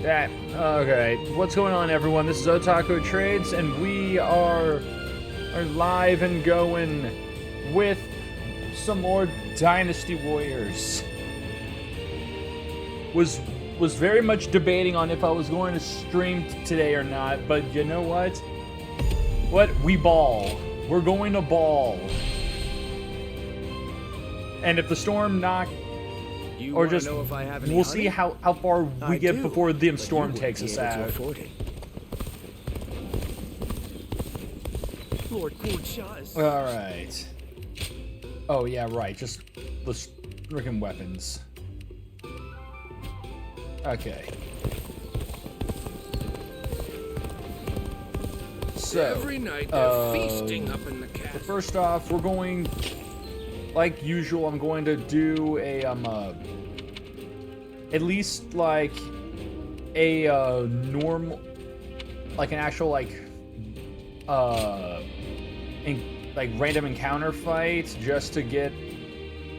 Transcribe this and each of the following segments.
Yeah, okay. What's going on, everyone? This is Otaku Trades, and we are live and going with some more Dynasty Warriors. Was very much debating on if I was going to stream today or not, but you know what? We ball. We're going to ball. And if the storm or just we'll see how far we get before the storm takes us out. All right. Oh yeah, right. Just the freaking weapons. Okay. So every night they're feasting up in the castle. First off, we're going, like usual, I'm going to do a at least like a normal, like an actual like random encounter fight just to get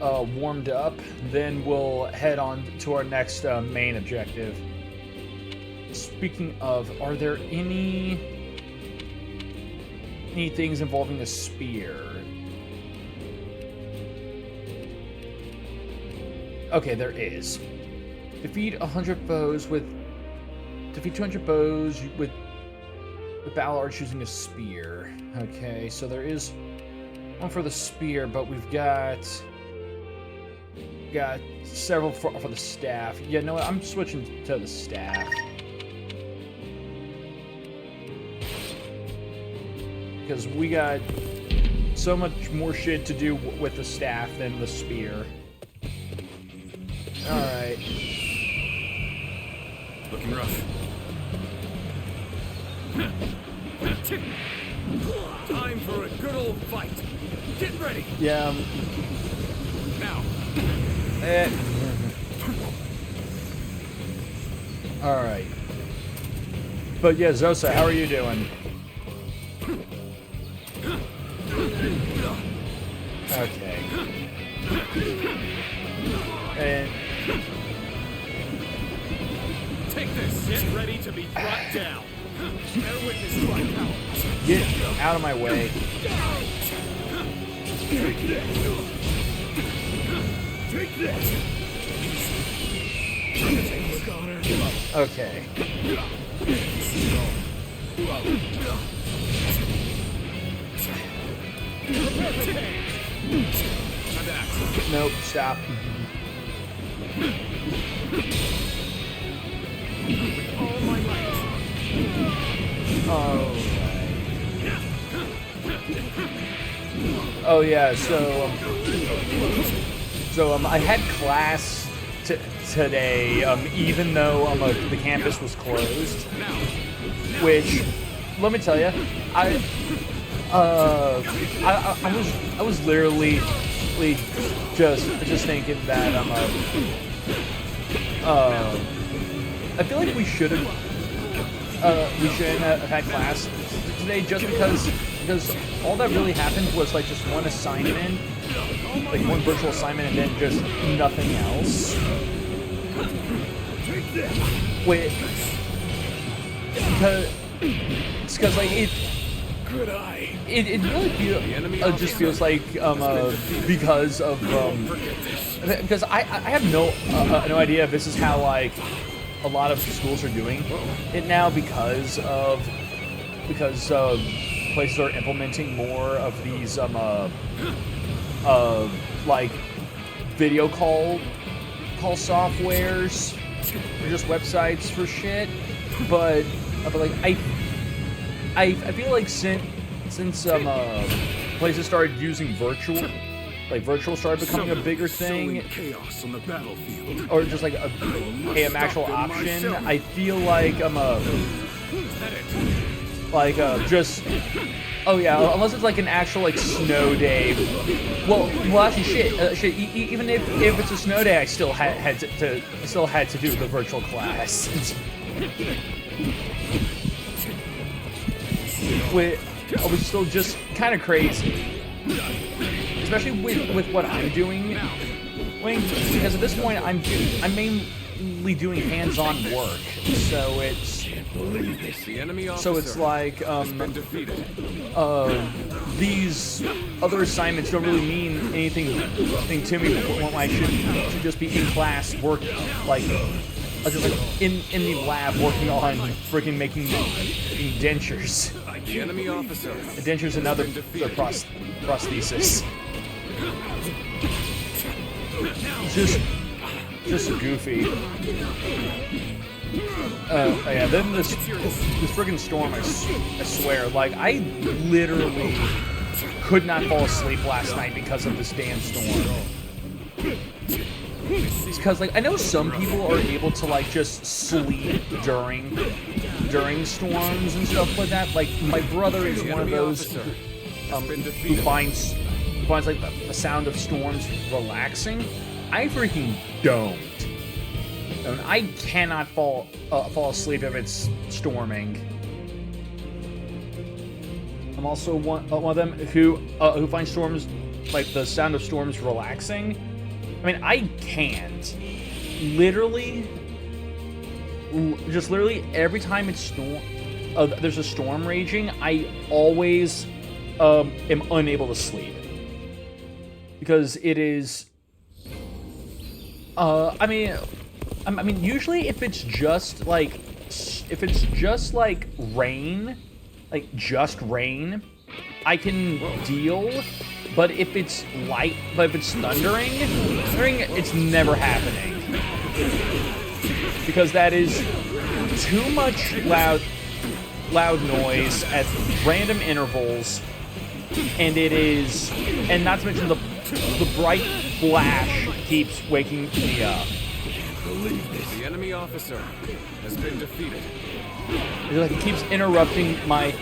warmed up. Then we'll head on to our next main objective. Speaking of, are there any things involving a spear? Okay, there is. Defeat 200 bows with battle arts using a spear. Okay, so there is one for the spear, but we've got several for the staff. Yeah, no, I'm switching to the staff. Because we got so much more shit to do with the staff than the spear. Alright. Looking rough. Time for a good old fight. Get ready. Yeah. Now. Alright. But yeah, Zosa, how are you doing? Okay. And take this. Get ready to be brought down. Bear witness to our power. Get out of my way. Take this. Okay. Nope, stop. All my might. Oh yeah, so I had class today, even though the campus was closed. Which, let me tell you, I was literally just thinking that I feel like we shouldn't have had class today, just because all that really happened was like just one assignment, like one virtual assignment, and then just nothing else. Wait, because like it really just feels like because I have no idea if this is how like a lot of schools are doing it now, because places are implementing more of these like video call softwares or just websites for shit, but like I feel like since places started using virtual started becoming a bigger thing, chaos on the battlefield. or just like an actual option. I feel like just, oh yeah, unless it's like an actual like snow day. Well, actually, shit. Even if it's a snow day, I still had to do the virtual class. Which was still just kind of crazy, especially with what I'm doing. Because at this point, I'm really doing hands-on work. So it's The enemy so it's officer like has been defeated. these other assignments don't really mean anything to me when I should just be in class work like just like in the lab working on freaking making dentures. The enemy officer. Dentures and other prosthesis. Just goofy. Yeah. Then this friggin' storm. I swear, like I literally could not fall asleep last night because of this damn storm. It's because like I know some people are able to like just sleep during storms and stuff like that. Like my brother is one of those who finds like the sound of storms relaxing. I freaking don't. And I cannot fall asleep if it's storming. I'm also one of them who finds storms, like the sound of storms, relaxing. I mean, I can't. Literally every time it's there's a storm raging, I always am unable to sleep because it is. I mean, usually if it's just like rain, like just rain, I can deal. But if it's thundering, it's never happening because that is too much loud noise at random intervals, and not to mention the bright flash keeps waking me up. The enemy officer has been defeated. It keeps interrupting my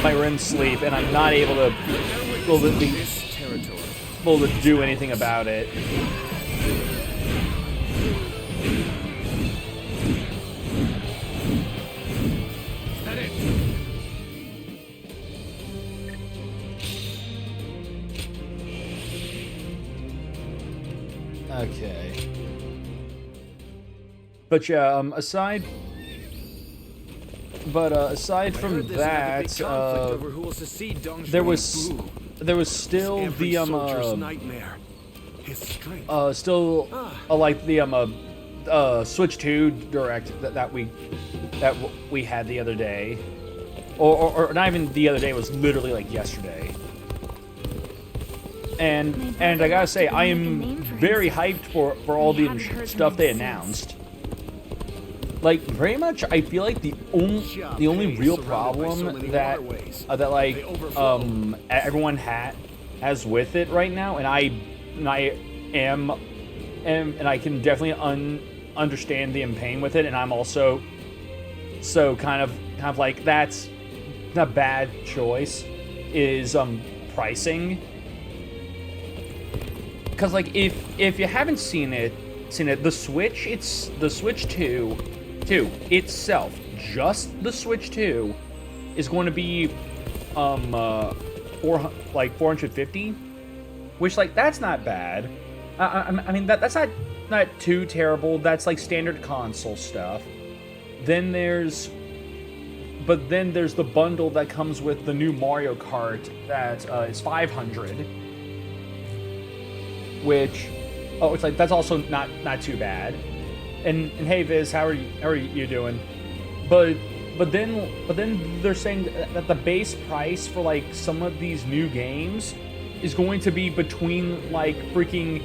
REM sleep, and I'm not able to do anything about it. Is that it? Okay. But yeah, aside from that, there was still the nightmare. His strength. Like the Switch 2 Direct that we had the other day, or not even the other day. It was literally like yesterday. And I gotta say, I am very hyped for all the stuff they announced. Like, very much, I feel like the only real problem that everyone has with it right now, and I can definitely understand the pain with it, and I'm also so kind of like that's not a bad choice, is pricing. Because like if you haven't seen it, the Switch, the Switch 2 itself, just the Switch 2 is going to be $450, which like that's not bad. I mean that's not too terrible. That's like standard console stuff. Then there's the bundle that comes with the new Mario Kart that is $500, which it's like that's also not too bad. And hey Viz, how are you doing? But then they're saying that the base price for like some of these new games is going to be between like freaking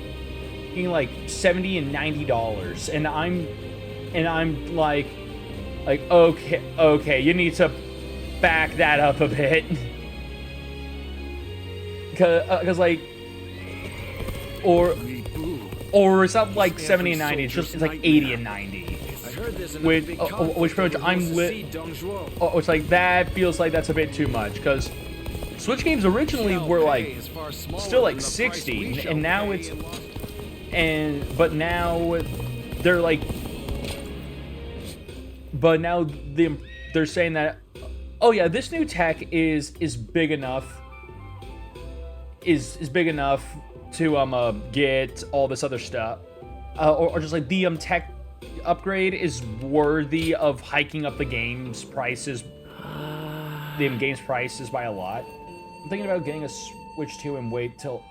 like $70 and $90, and I'm like okay, you need to back that up a bit, because like or it's not like 70 and 90, it's like 80 and 90. Which pretty much it's like that feels like that's a bit too much, because Switch games originally were like still like 60, and now it's but now they're like they're saying that, oh yeah, this new tech is big enough big enough to get all this other stuff, or just like the tech upgrade is worthy of hiking up the game's prices by a lot. I'm thinking about getting a Switch 2 and wait till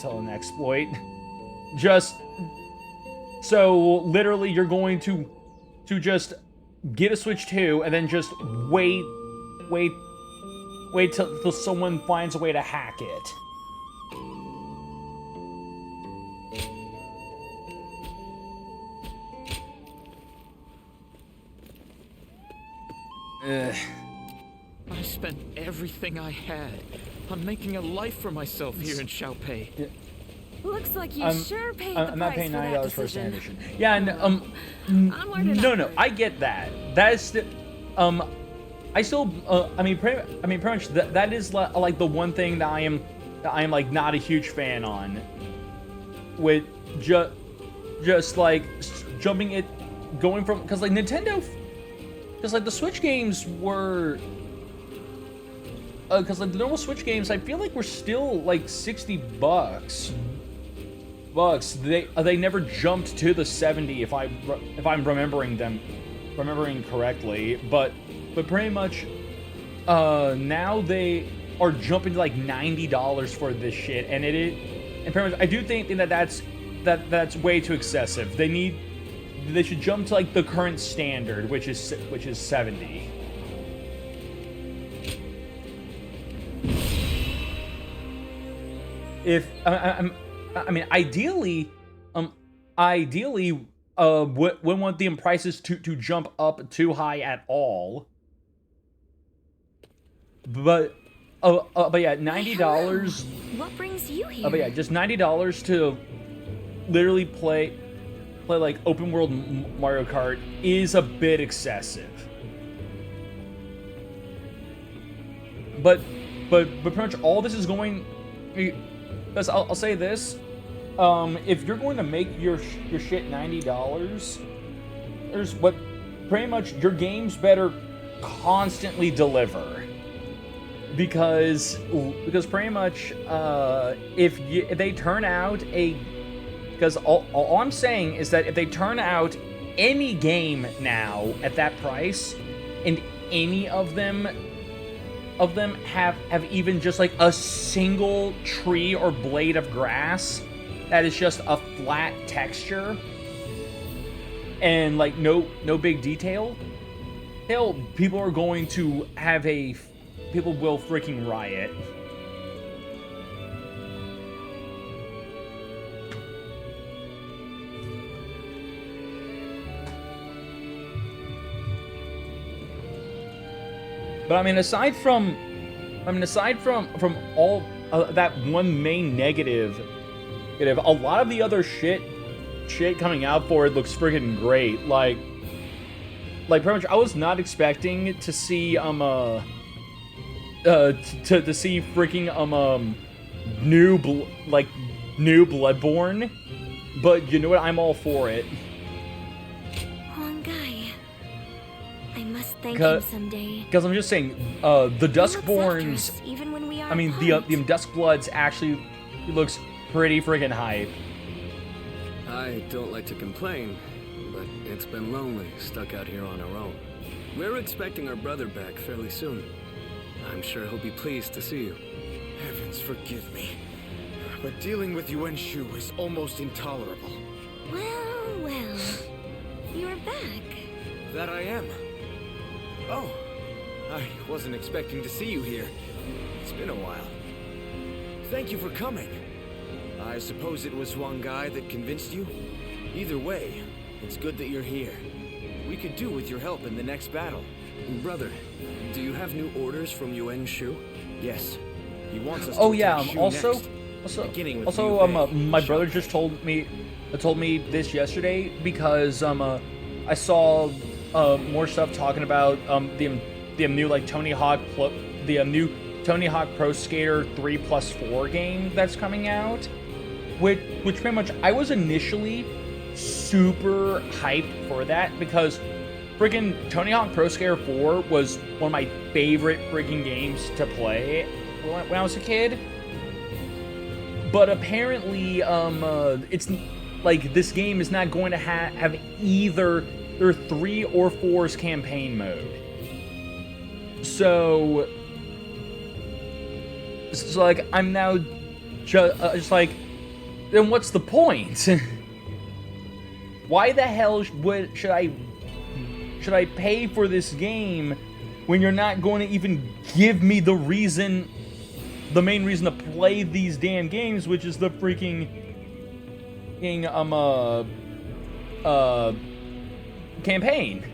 an exploit. Just so literally you're going to just get a Switch 2 and then just wait till someone finds a way to hack it. I spent everything I had on making a life for myself here in Xiaopei. Yeah. Looks like you sure paid the I'm not price paying for that $90 for a decision. standard edition. Yeah, and no, I get that. That is I still, I mean, pretty much that is like the one thing that I am like not a huge fan on. With just like jumping it, going from, because like Nintendo, because like the Switch games were, because like the normal Switch games, I feel like were still like $60. They never jumped to the 70 if I'm remembering correctly, but pretty much now they are jumping to like $90 for this shit, and pretty much I do think that that's way too excessive. They should jump to like the current standard, which is 70. If I mean, ideally, wouldn't want the prices to jump up too high at all. But yeah, $90. What brings you here? But yeah, just $90 to literally play like open world Mario Kart is a bit excessive. But pretty much all this is going. Because I'll say this, if you're going to make your shit $90, there's what pretty much your games better constantly deliver. Because pretty much if they turn out because all I'm saying is that if they turn out any game now at that price, and any of them have even just like a single tree or blade of grass that is just a flat texture and like no big detail, people are going to have people will freaking riot. But I mean, aside from all that one main negative, a lot of the other shit coming out for it looks freaking great. Like pretty much, I was not expecting to see to see freaking new Bloodborne, but you know what? I'm all for it. Thank him someday. Because I'm just saying, the Duskborns. Even when we are I mean, the Duskbloods actually looks pretty friggin' hype. I don't like to complain, but it's been lonely, stuck out here on our own. We're expecting our brother back fairly soon. I'm sure he'll be pleased to see you. Heavens forgive me, but dealing with Yuan Shu is almost intolerable. Well, you're back. That I am. Oh, I wasn't expecting to see you here. It's been a while. Thank you for coming. I suppose it was one guy that convinced you? Either way, it's good that you're here. We could do with your help in the next battle. Brother, do you have new orders from Yuan Shu? Yes. He wants us to attack Shu also, next, my brother just told me this yesterday because I saw more stuff talking about the new like Tony Hawk new Tony Hawk Pro Skater 3+4 game that's coming out, which pretty much I was initially super hyped for that because freaking Tony Hawk Pro Skater 4 was one of my favorite freaking games to play when I was a kid. But apparently, like this game is not going to have either their 3 or 4's campaign mode. So it's like I'm now just like, then what's the point? Why the hell should I pay for this game when you're not going to even give me the main reason to play these damn games, which is the freaking campaign?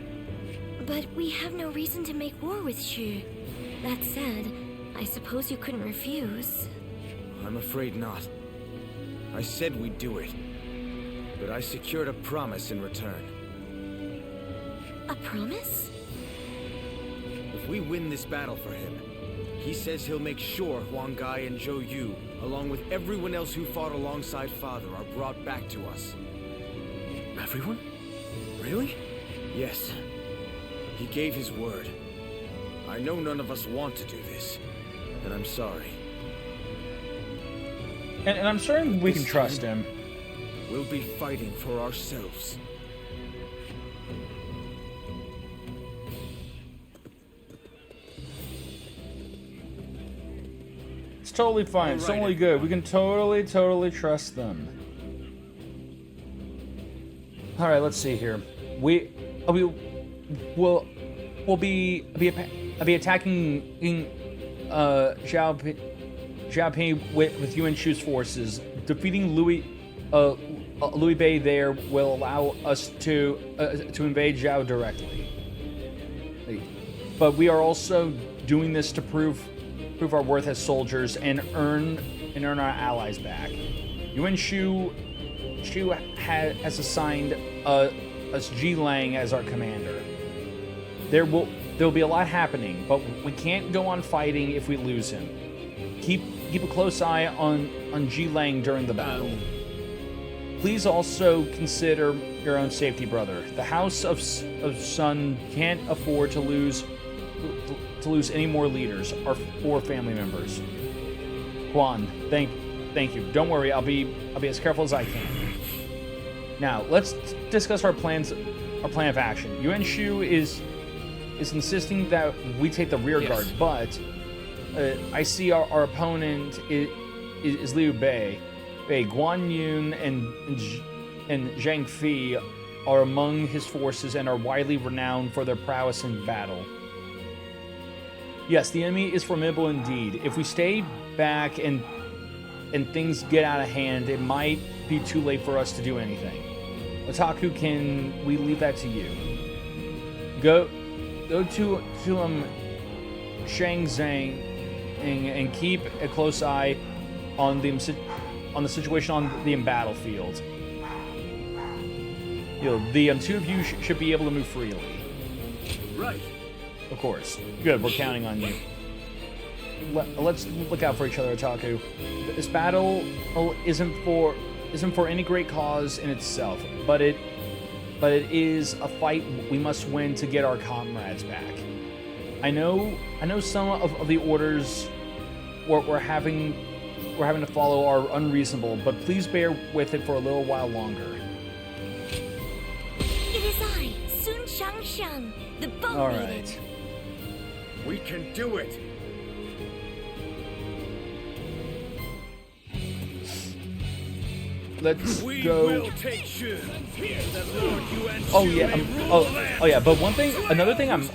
But we have no reason to make war with Shu. That said, I suppose you couldn't refuse. I'm afraid not. I said we'd do it. But I secured a promise in return. A promise? If we win this battle for him, he says he'll make sure Huang Gai and Zhou Yu, along with everyone else who fought alongside Father, are brought back to us. Everyone? Really? Yes. He gave his word. I know none of us want to do this, and I'm sorry. And I'm certain we can trust him. We'll be fighting for ourselves. It's totally fine. It's totally good. We can totally trust them. All right, let's see here. We'll be attacking Xiaoping with Yuan Shu's forces. Defeating Louis Bei there will allow us to invade Zhao directly. But we are also doing this to prove our worth as soldiers and earn our allies back. Yuan Shu has assigned us Ji Lang as our commander. There will be a lot happening, but we can't go on fighting if we lose him. Keep a close eye on Ji Lang during the battle. Please also consider your own safety, brother. The House of Sun can't afford to lose any more leaders or family members. Quan, thank you. Don't worry, I'll be as careful as I can. Now, let's discuss our plan of action. Yuan Shu is insisting that we take the rear guard, but I see our opponent is Liu Bei. Guan Yun and Zhang Fi are among his forces and are widely renowned for their prowess in battle. Yes, the enemy is formidable indeed. If we stay back and things get out of hand, it might be too late for us to do anything. Otaku, can we leave that to you? Go to Shang Zhang and keep a close eye on the situation on the battlefield. The two of you should be able to move freely. Right. Of course. Good, we're counting on you. Let's look out for each other, Otaku. This battle isn't for any great cause in itself, but it is a fight we must win to get our comrades back. I know some of the orders we're having to follow are unreasonable, but please bear with it for a little while longer. It is I, Sun Shangshang, the bow All maiden. right. We can do it! Let's We go. will take Shu. The Lord Yuan Oh Shu yeah, may rule the oh land. yeah. But another thing I'm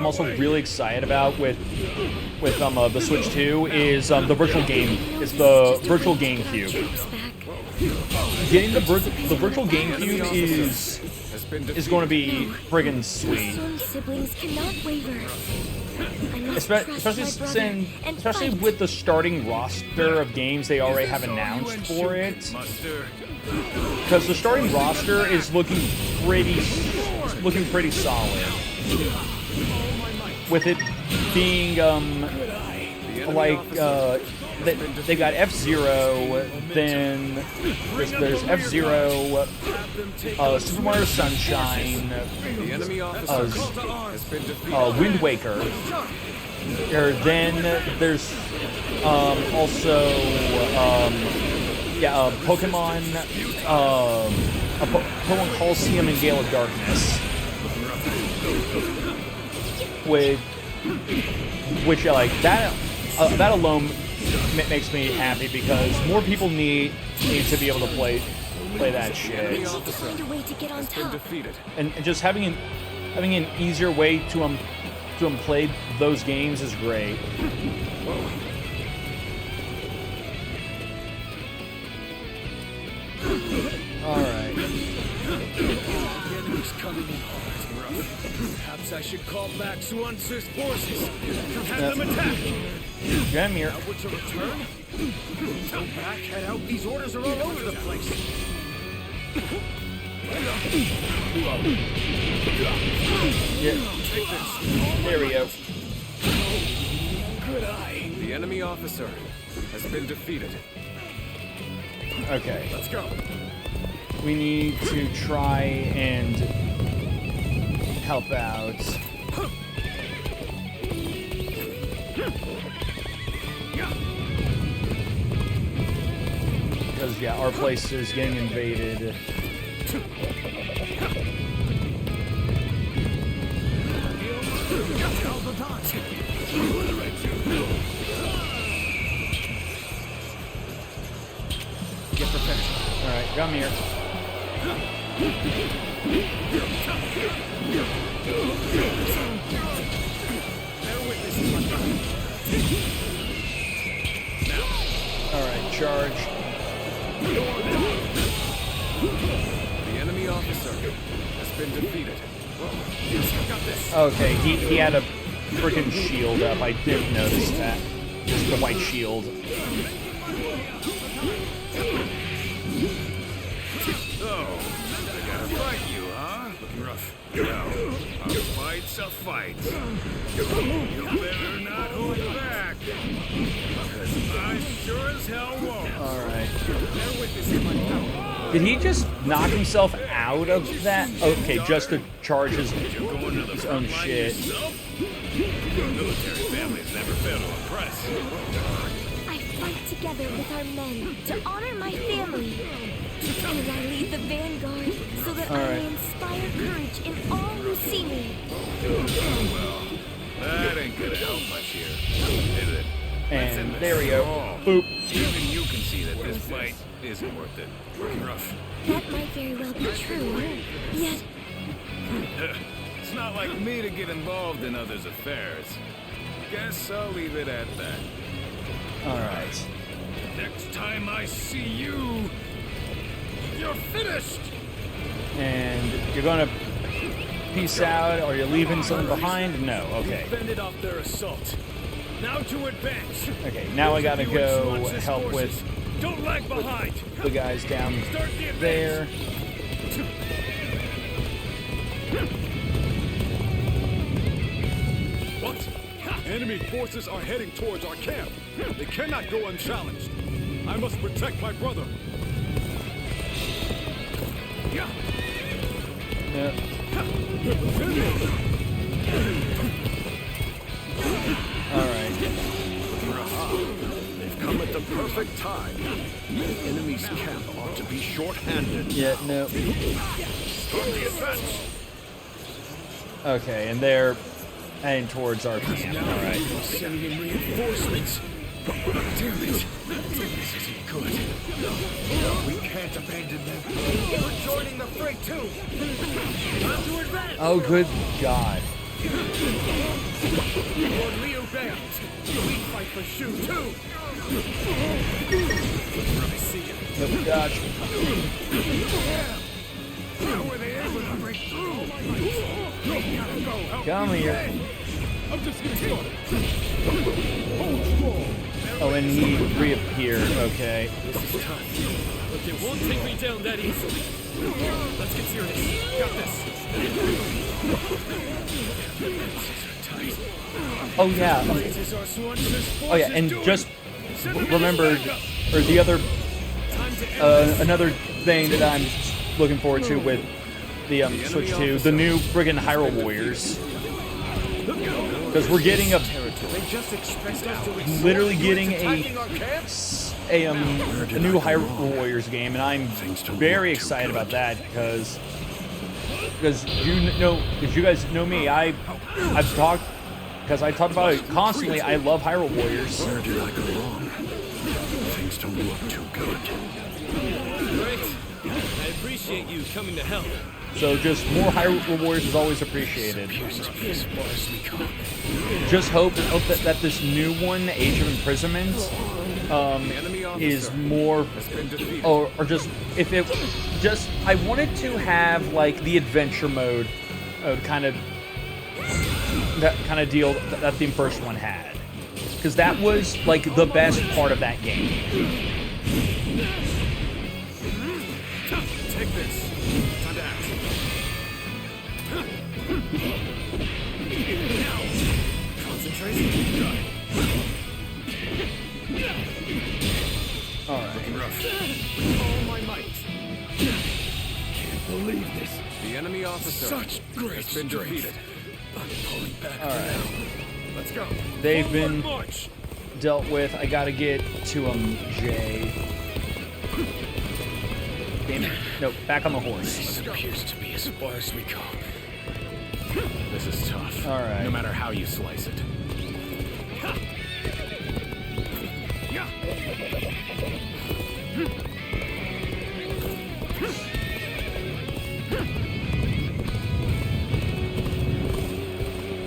also really excited about with the Switch 2 is the virtual game. It's the virtual GameCube. Getting the virtual GameCube is going to be friggin' sweet. Sun siblings cannot waver. I must crush my brother and Especially fight. with the starting roster of games they already have announced for it. Because the starting roster is looking pretty solid. With it being they got F-Zero, then there's F-Zero, Super Mario Sunshine, Wind Waker. Then there's also Yeah, Pokemon, Pokemon Coliseum and Gale of Darkness. Which like that alone makes me happy because more people need to be able to play that shit. Find a way to get on top. And just having an easier way to play those games is great. Alright. The enemy's coming in hard and rough. Perhaps I should call back Suance's forces and have them attack. Come here. Now what's a return? Go back, head out. These orders are all over the place. Yeah. There we go. Good eye. The enemy officer has been defeated. Okay. Let's go. We need to try and help out. Because, yeah, our place is getting invaded. Get prepared. Alright, come here. Alright, charge. The enemy officer has been defeated. Got this. Okay, he had a freaking shield up. I didn't notice that. Just the white shield. Oh, I gotta fight you, huh? Looking rough. No, a fight's a fight. You better not hold back. Because I sure as hell won't. Alright. Did he just knock himself out of that? Okay, just to charge his own shit. Military families never fail to impress. I fight together with our men to honor my family. And I lead the vanguard so that I may inspire courage in all who see me. Well, that ain't gonna help much here, is it? And there we go. Boop. Even you can see that this fight isn't worth it. Rough. That might very well be true. Yet, It's not like me to get involved in others' affairs. Guess I'll leave it at that. Alright. Next time I see you, you're finished! And you're gonna peace out, or you're leaving something behind? No, okay. Fended off their assault. Now to advance. Okay, now I gotta go help with Don't lag behind. the guys down Start the advance. there. What? Enemy forces are heading towards our camp. They cannot go unchallenged. I must protect my brother. Yep. Alright. They've come at the perfect time. The enemy's camp ought to be short-handed. Yeah, no. Start the advance. Okay, and they're heading towards our camp. Alright. Sending in reinforcements. Damn it. This isn't good. We can't abandon them. We're joining the fray too. Time to advance. Oh, good God. Lord Leo Bales. We fight for Shu too. I see you. Nope, dodge. How were they able to break through? Come here. I'm just getting started. Oh, and he reappeared. Okay. This is tough. But they won't take me down that easily. Let's get serious. Got this. Oh, yeah. Oh, yeah, and just remembered, or the other, another thing that I'm looking forward to with the Switch 2, the new friggin' Hyrule Warriors. Because we're getting a, literally getting a a new Hyrule Warriors game, and I'm very excited about that because you guys know me, I've talked about it constantly. I love Hyrule Warriors. Where did I go wrong? Things don't look too good. Great. I appreciate you coming to help. So just more Hyrule Warriors is always appreciated. Appears to be as far as we come. Just hope that this new one, Age of Imprisonment, is more, or just if it just I wanted to have like the adventure mode, kind of deal that the first one had, because that was like the best part of that game. Take this. Time to act. Concentration. All right. All my might. Can't believe this. The enemy officer Such great has been strength. defeated. I'm pulling back All for right. now. Let's go. They've Forward been march. dealt with. I gotta get to them, Jay. Damn it. No, back on the horse. This appears to be as far as we go. This is tough. All right. No matter how you slice it.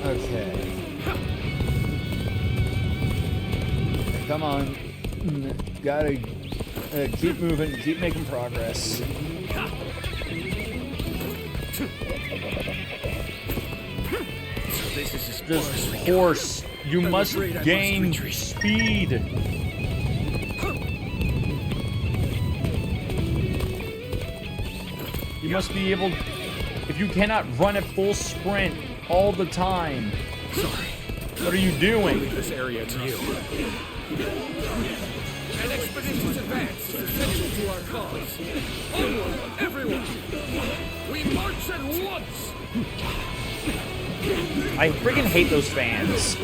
Okay. Come on. Gotta keep moving, keep making progress. This is as Just horse. You must afraid I must gain retreat. speed. You must be able. If you cannot run at full sprint all the time, Sorry. what are you doing? Leave this area to you. An expeditious advance is essential to our cause. Onward, everyone! We march at once! I freaking hate those fans.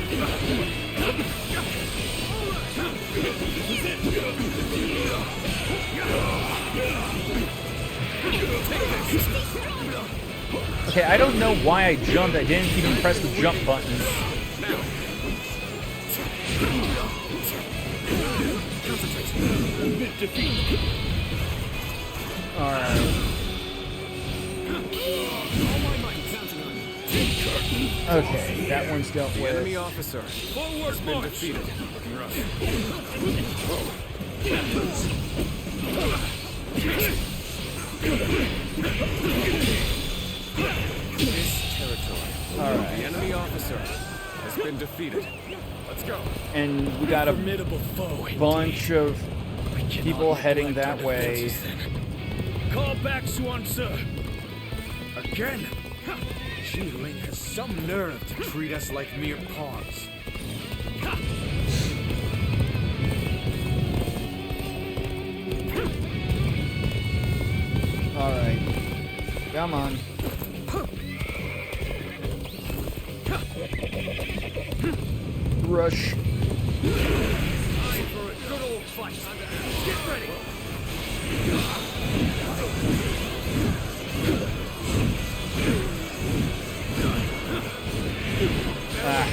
Okay, I don't know why I jumped. I didn't even press the jump button. Alright. Okay, that one's dealt The enemy with. officer has been defeated. This territory. Alright. The enemy officer has been defeated. Let's go. And we got a Formidable foe. bunch of We cannot people heading neglect that our way. defenses then. Call back, Swan Sir. Again? Ling has some nerve to treat us like mere pawns. Alright. Come on. Rush. Time for a good old fight. Get ready. Ah.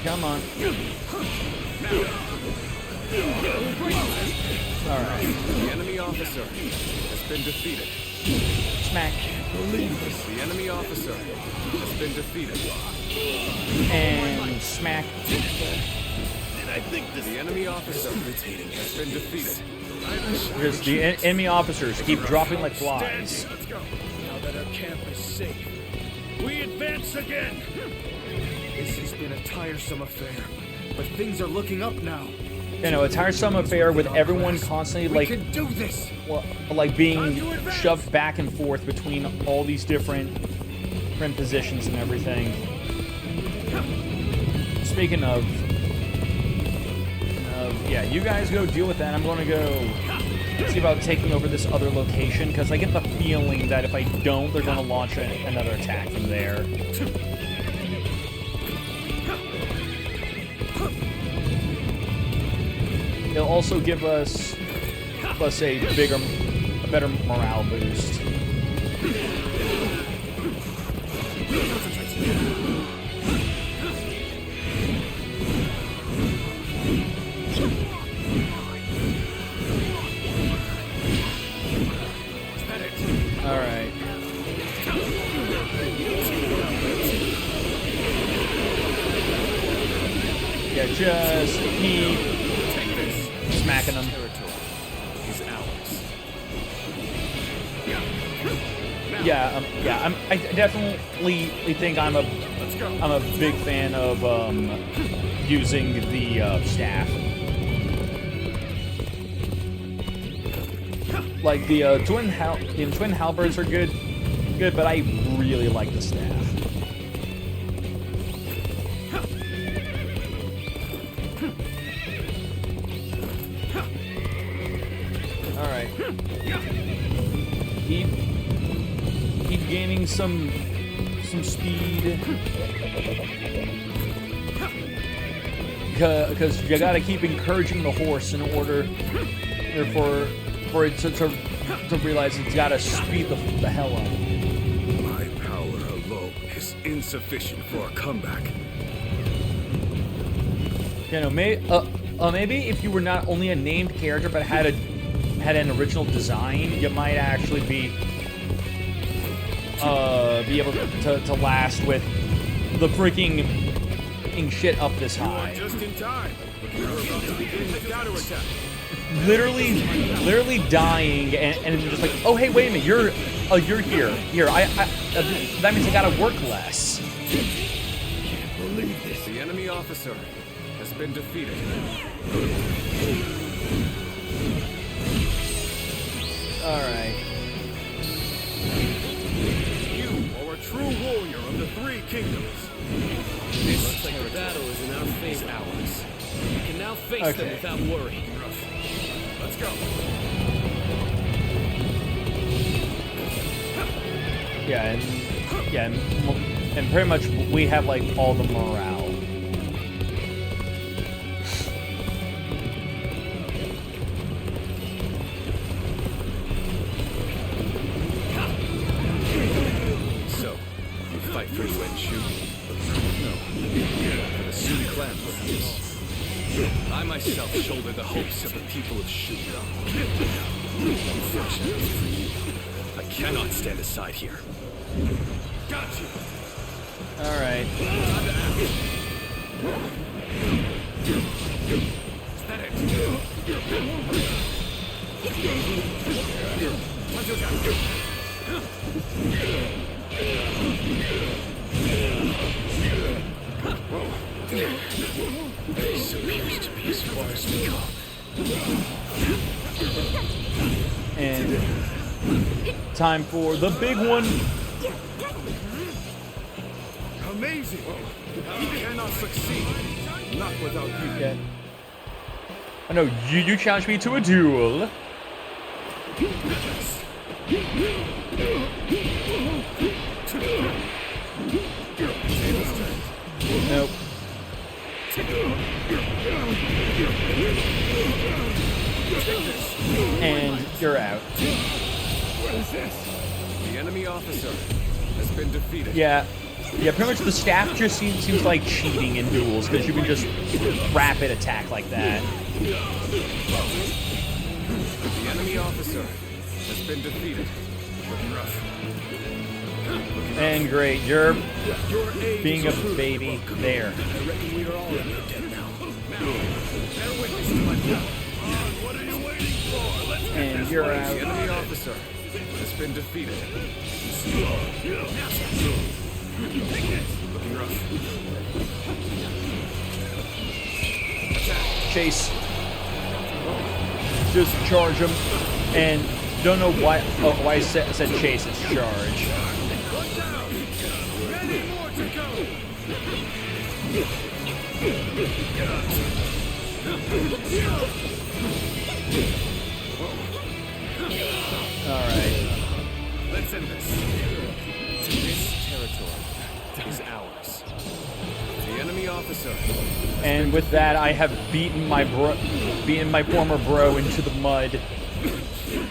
Come on. Alright. The enemy officer has been defeated. Smack. The enemy officer has been defeated. And smack. The enemy officer has been defeated. Just the enemy officers keep dropping like flies. Let's go. Now that our camp is safe, we advance again. This has been a tiresome affair, but things are looking up now. You know, a tiresome affair with everyone constantly We like can do this. being shoved back and forth between all these different positions and everything. Speaking of, yeah, you guys go deal with that. I'm going to go see about taking over this other location, because I get the feeling that if I don't, they're going to launch another attack from there. it'll also give us, let's say, a better morale boost. All right. Yeah, just keep smacking them. Yeah, I definitely think I'm a big fan of using the staff. Like the twin halberds are good, but I really like the staff. All right. Keep gaining some speed, because you gotta keep encouraging the horse in order for it to realize it's gotta speed the hell up. My power alone is insufficient for a comeback. You know, maybe if you were not only a named character but had an original design, you might actually be able to last with the freaking shit up this high. Just in time. We're about to begin the counter attack. Literally dying, and just like, oh hey, wait a minute, you're here. That means I gotta work less. Can't believe this. The enemy officer has been defeated. All right. You are a true warrior of the Three Kingdoms. It looks like the battle is in our favor. Ours. We can now face them without worry. Let's go. Yeah, and pretty much we have like all the morale. So, you fight for Yuan Shu? No. For the Sun clan, perhaps. I myself shoulder the hopes of the people of Shu. Unfortunately for you, I cannot stand aside here. Got you. All right. Time to act. Is that it? Let's go. This appears to be as far as we go. And time for the big one. Amazing. He cannot succeed. Not without you. Yeah. I know you challenged me to a duel. Nope. And you're out. What is this? The enemy officer has been defeated. Yeah, pretty much the staff just seems like cheating in duels, because you can just rapid attack like that. The enemy officer has been defeated. Looking rough. And great, you're being a baby there. I reckon we are all in your debt now. Bear witness to my power. What are you waiting for? Let's And you're The out. enemy officer has been defeated. Looking rough. Chase. Just charge him. And don't know why I said chase, it's charge. Watch out! Many more to go! Alright. Let's end this. This territory is ours. The enemy officer. And with that, I have beaten my former bro into the mud.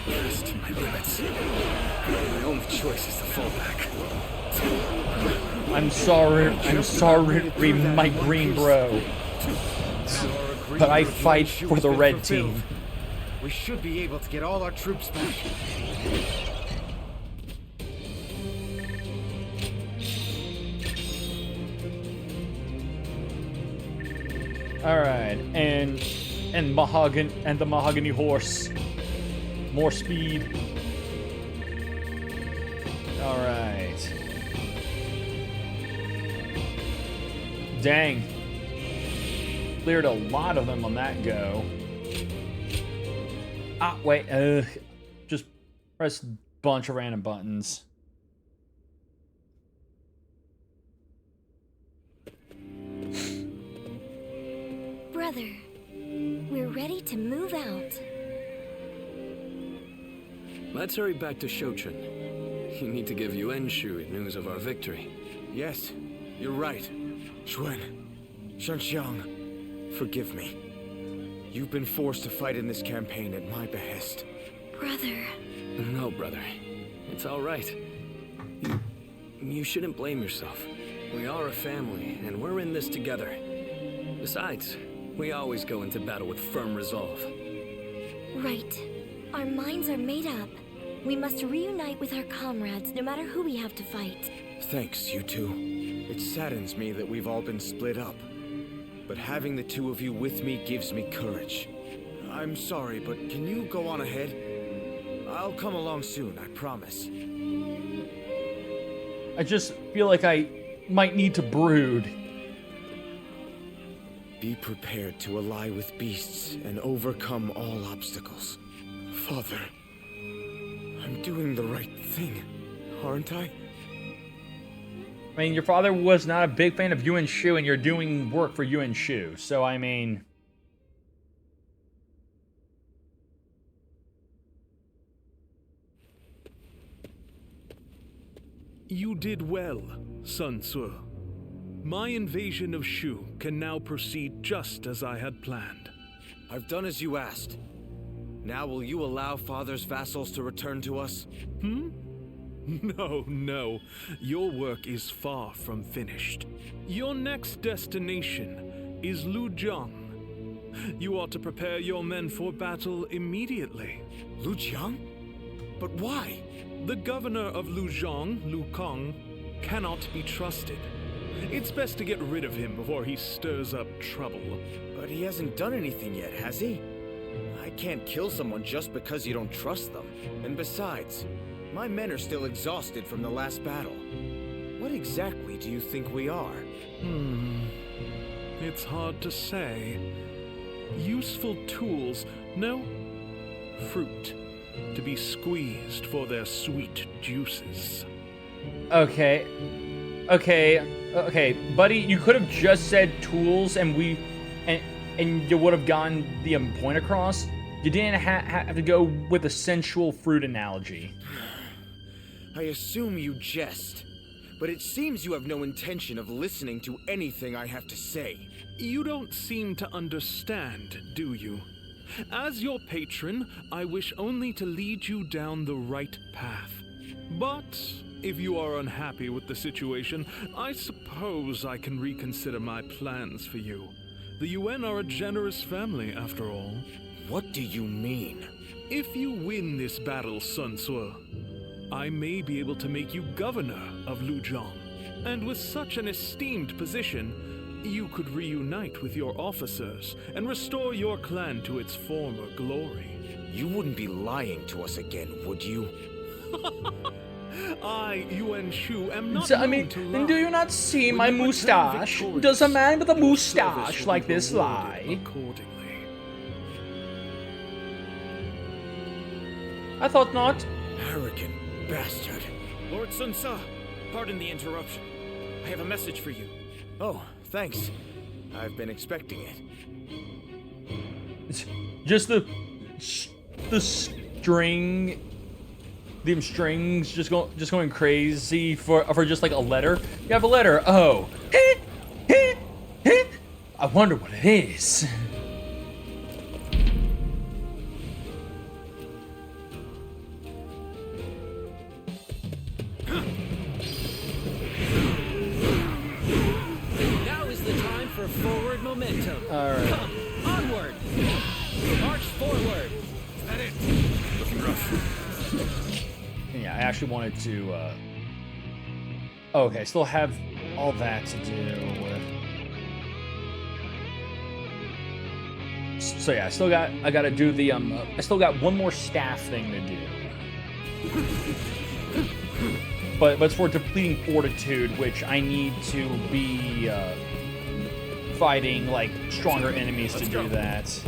Pressed to my limits. My only choice is to fall back. I'm sorry, my green bro. But I fight for the red team. We should be able to get all our troops back. Alright, and the mahogany horse. More speed. Alright. Dang. Cleared a lot of them on that go. Ah, wait, just press a bunch of random buttons. Brother, we're ready to move out. Let's hurry back to Shochin. You need to give Yuan Shu news of our victory. Yes, you're right. Xuan, Shanxiang, forgive me. You've been forced to fight in this campaign at my behest. Brother. No, brother. It's all right. You shouldn't blame yourself. We are a family, and we're in this together. Besides, we always go into battle with firm resolve. Right. Our minds are made up. We must reunite with our comrades, no matter who we have to fight. Thanks, you two. It saddens me that we've all been split up. But having the two of you with me gives me courage. I'm sorry, but can you go on ahead? I'll come along soon, I promise. I just feel like I might need to brood. Be prepared to ally with beasts and overcome all obstacles. Father, I'm doing the right thing, aren't I? I mean, your father was not a big fan of Yuan Shu, and you're doing work for Yuan Shu, so I mean... You did well, Sun Tzu. My invasion of Shu can now proceed just as I had planned. I've done as you asked. Now will you allow Father's vassals to return to us? No. Your work is far from finished. Your next destination is Lujiang. You ought to prepare your men for battle immediately. Lujiang? But why? The governor of Lujiang, Lu Kang, cannot be trusted. It's best to get rid of him before he stirs up trouble. But he hasn't done anything yet, has he? I can't kill someone just because you don't trust them. And besides, my men are still exhausted from the last battle. What exactly do you think we are? It's hard to say. Useful tools, no. Fruit, to be squeezed for their sweet juices. Okay, buddy, you could have just said tools and you would have gotten the point across. You didn't have to go with a sensual fruit analogy. I assume you jest, but it seems you have no intention of listening to anything I have to say. You don't seem to understand, do you? As your patron, I wish only to lead you down the right path. But if you are unhappy with the situation, I suppose I can reconsider my plans for you. The Yuan are a generous family, after all. What do you mean? If you win this battle, Sun Tzu, I may be able to make you governor of Lujiang. And with such an esteemed position, you could reunite with your officers and restore your clan to its former glory. You wouldn't be lying to us again, would you? I, Yuan Shu, am not I mean, do you not see my mustache? Does a man with a mustache like this lie? Accordingly. I thought not. Arrogant bastard. Lord Sun Tzu, pardon the interruption. I have a message for you. Oh, thanks. I've been expecting it. It's just the string, them strings just going crazy for just like a letter. You have a letter. Oh, I wonder what it is. Now is the time for forward momentum. All right. Come, onward. March forward. Is that it? Looking rough. Yeah, I actually wanted to. Oh, okay, I still have all that to do. So yeah, I gotta do the I still got one more staff thing to do. But it's for depleting fortitude, which I need to be fighting like stronger enemies to do that.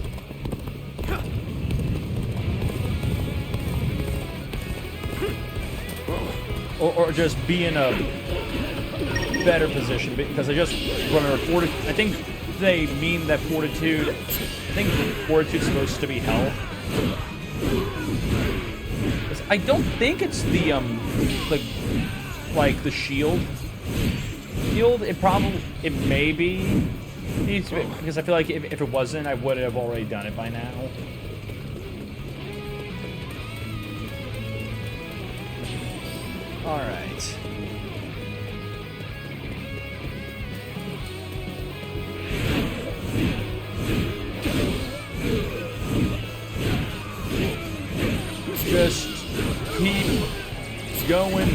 Or just be in a better position, because I just remember fortitude. I think they mean that fortitude. I think fortitude's supposed to be health. I don't think it's the like the shield. It may be, because I feel like if it wasn't, I would have already done it by now. All right. Just keep going.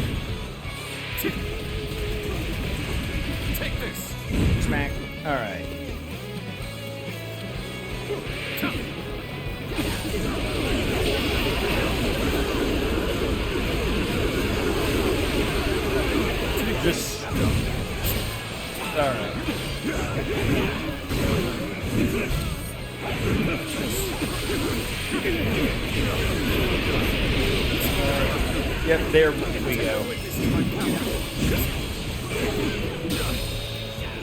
Take this. Smack. All right. Just. All right. Yep, there we go.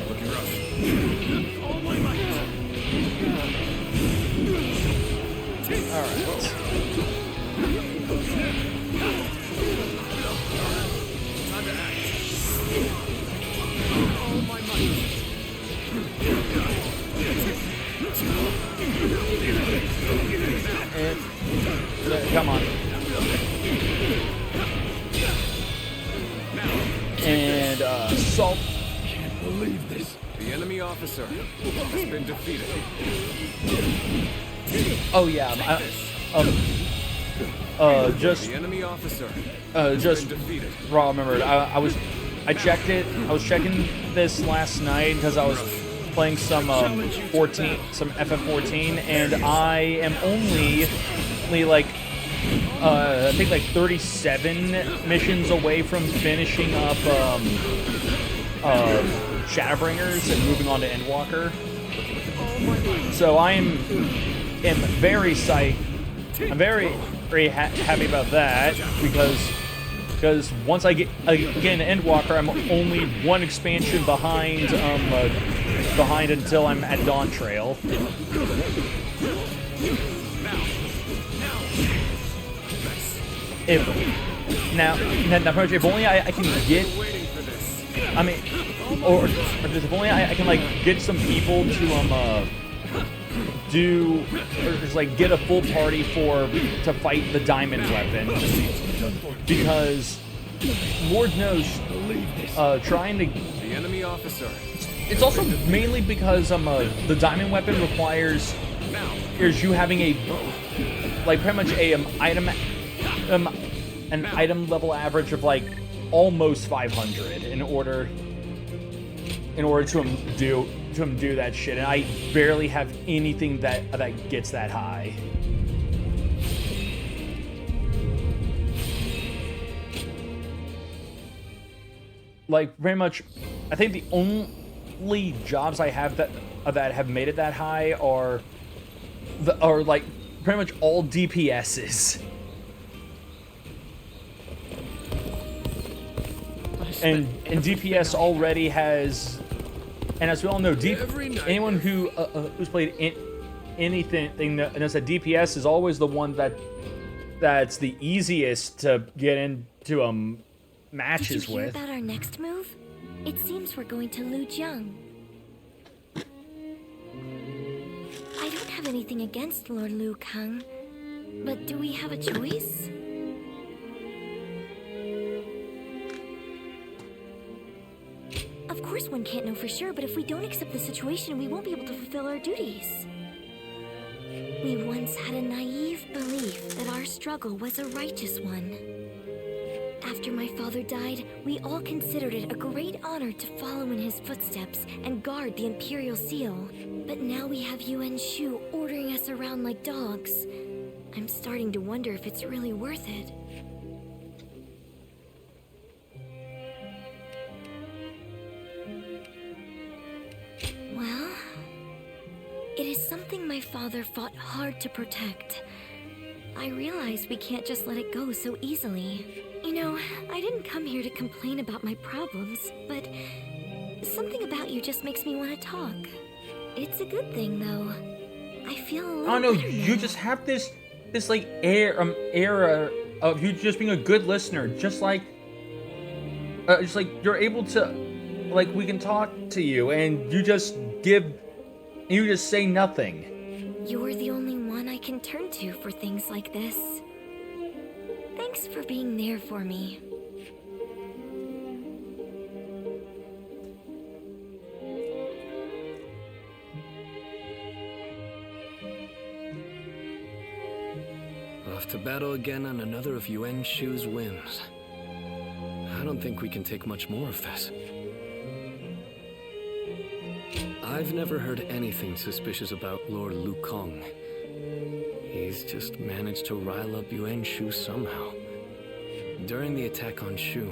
Looking rough. All my might. All right. Time to act. All my might. And, come on. And salt. Can't believe this. The enemy officer has been defeated. Oh yeah. Just The enemy officer just been defeated. raw remembered. I checked it. I was checking this last night because I was playing some some FF14, and I am only like I think like 37 missions away from finishing up Shadowbringers and moving on to Endwalker. So I am very psyched. I'm very happy about that, because once I get into Endwalker, I'm only one expansion behind until I'm at Dawn Trail. If only I can get, I mean, or if only I can like get some people to do, or just like get a full party to fight the diamond weapon, because Lord knows, trying to. The enemy officer. It's also mainly because the diamond weapon requires you having a pretty much a an item level average of like almost 500 in order to do that shit, and I barely have anything that gets that high. Like pretty much, I think the only jobs I have that have made it that high are like pretty much all DPSs. And DPS already has, and as we all know, anyone who's played anything knows that DPS is always the one that's the easiest to get into matches Did you hear with. about our next move? It seems we're going to Lujiang. have anything against Lord Liu Kang, but do we have a choice? Of course one can't know for sure, but if we don't accept the situation, we won't be able to fulfill our duties. We once had a naive belief that our struggle was a righteous one. After my father died, we all considered it a great honor to follow in his footsteps and guard the Imperial Seal. But now we have Yuan Shu ordering us around like dogs. I'm starting to wonder if it's really worth it. Well, it is something my father fought hard to protect. I realize we can't just let it go so easily. You know, I didn't come here to complain about my problems, but something about you just makes me want to talk. It's a good thing, though. I feel a little Oh no, better you now. just have this like era of you just being a good listener, just like you're able to, like, we can talk to you and you just say nothing. You're the only one I can turn to for things like this. Thanks for being there for me. Off to battle again on another of Yuan Shu's whims. I don't think we can take much more of this. I've never heard anything suspicious about Lord Liu Kang. He's just managed to rile up Yuan Shu somehow. During the attack on Shu,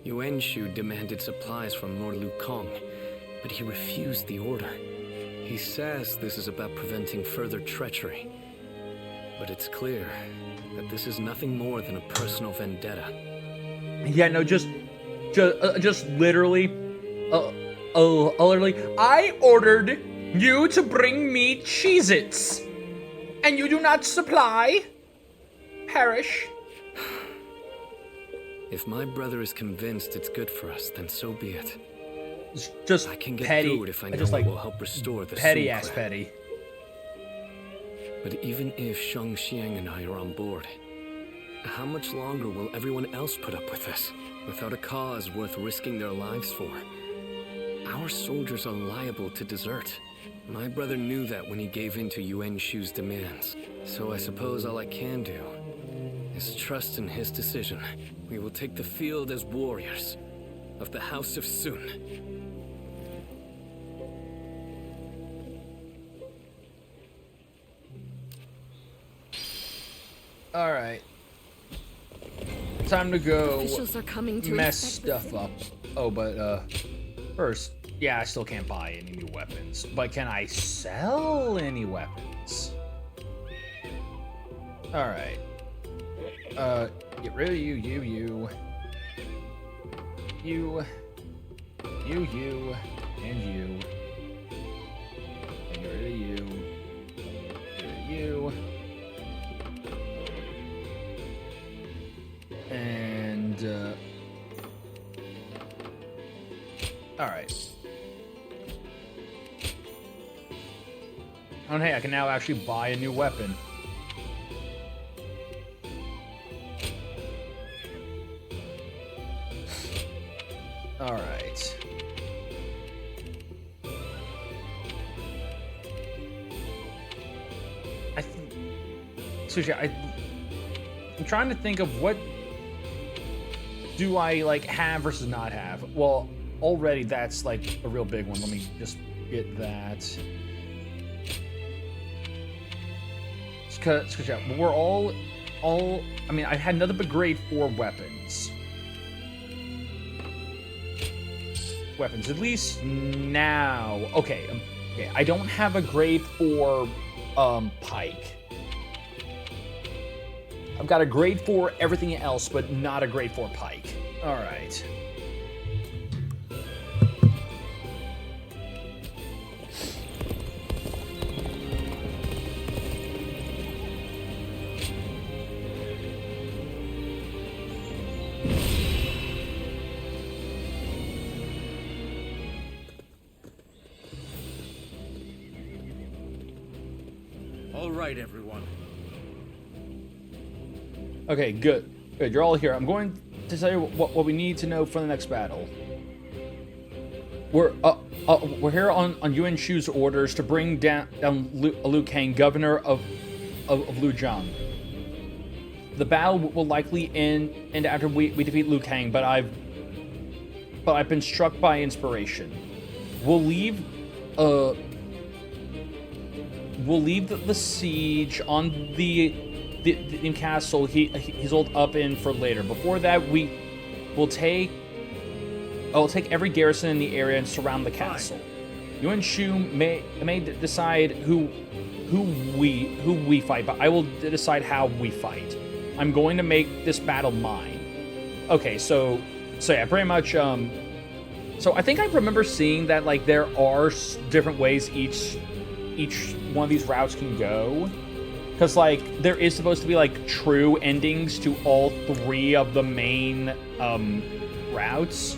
Yuan Shu demanded supplies from Lord Liu Kang, but he refused the order. He says this is about preventing further treachery. But it's clear that this is nothing more than a personal vendetta. Yeah, no, just literally, literally, I ordered you to bring me Cheez-Its, and you do not supply. Perish. If my brother is convinced it's good for us, then so be it. Just I can get petty. through it if I know just it like will help restore the petty Sun ass clan. petty. But even if Shang Xiang and I are on board, how much longer will everyone else put up with this, without a cause worth risking their lives for? Our soldiers are liable to desert. My brother knew that when he gave in to Yuan Shu's demands, so I suppose all I can do is trust in his decision. We will take the field as warriors of the House of Sun. All right. Time to go Officials are coming to mess inspect the stuff up. Oh, but first, yeah, I still can't buy any new weapons. But can I sell any weapons? All right. Get rid of you, you, and you. And get rid of you. Get rid of you. And, alright. Oh, and hey, I can now actually buy a new weapon. Alright. I'm trying to think of what do I, like, have versus not have. Well, already that's, like, a real big one. Let me just get that. Because we're all, I mean, I had nothing but grade 4 weapons. At least now. Okay, okay, I don't have a grade 4, pike. I've got a grade 4 everything else, but not a grade 4 pike. All right. All right, everyone. Okay, good. Good, you're all here. I'm going to tell you what we need to know for the next battle. We're here on Yuan Shu's orders to bring down Liu Kang, governor of Lujiang. The battle will likely end after we defeat Liu Kang, but I've been struck by inspiration. We'll leave the siege on the castle he's holed up in for later. Before that, I'll take every garrison in the area and surround the castle. Yuan Shu may decide who we fight, but I will decide how we fight. I'm going to make this battle mine. Okay, so yeah, pretty much. So I think I remember seeing that like there are different ways each one of these routes can go, because like there is supposed to be like true endings to all three of the main routes.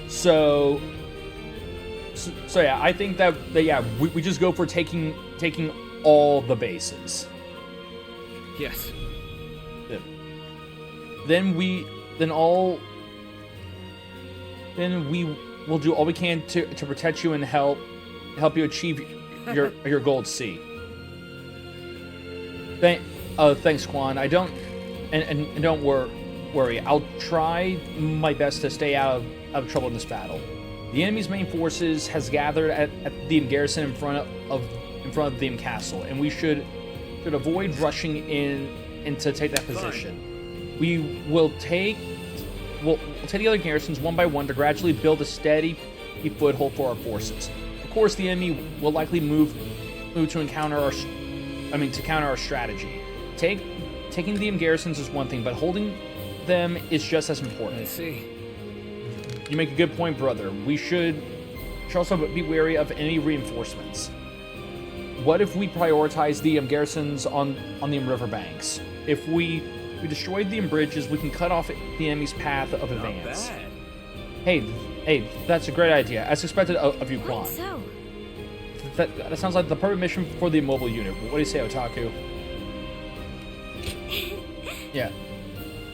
So yeah, I think that yeah, we just go for taking all the bases. Yes. Then we will do all we can to protect you and help you achieve your goal at sea. Thanks, Quan. I don't and don't worry. I'll try my best to stay out of trouble in this battle. The enemy's main forces has gathered at the garrison in front of the castle, and we should avoid rushing in to take that position. We'll take the other garrisons one by one to gradually build a steady foothold for our forces. Of course, the enemy will likely move to counter our strategy. Taking the garrisons is one thing, but holding them is just as important. I see. You make a good point, brother. We should also be wary of any reinforcements. What if we prioritize the garrisons on the riverbanks? If we destroy the bridges, we can cut off the enemy's path of advance. Not bad. Hey, that's a great idea. As expected of you, Quan. So, That sounds like the perfect mission for the mobile unit. What do you say, Otaku? Yeah.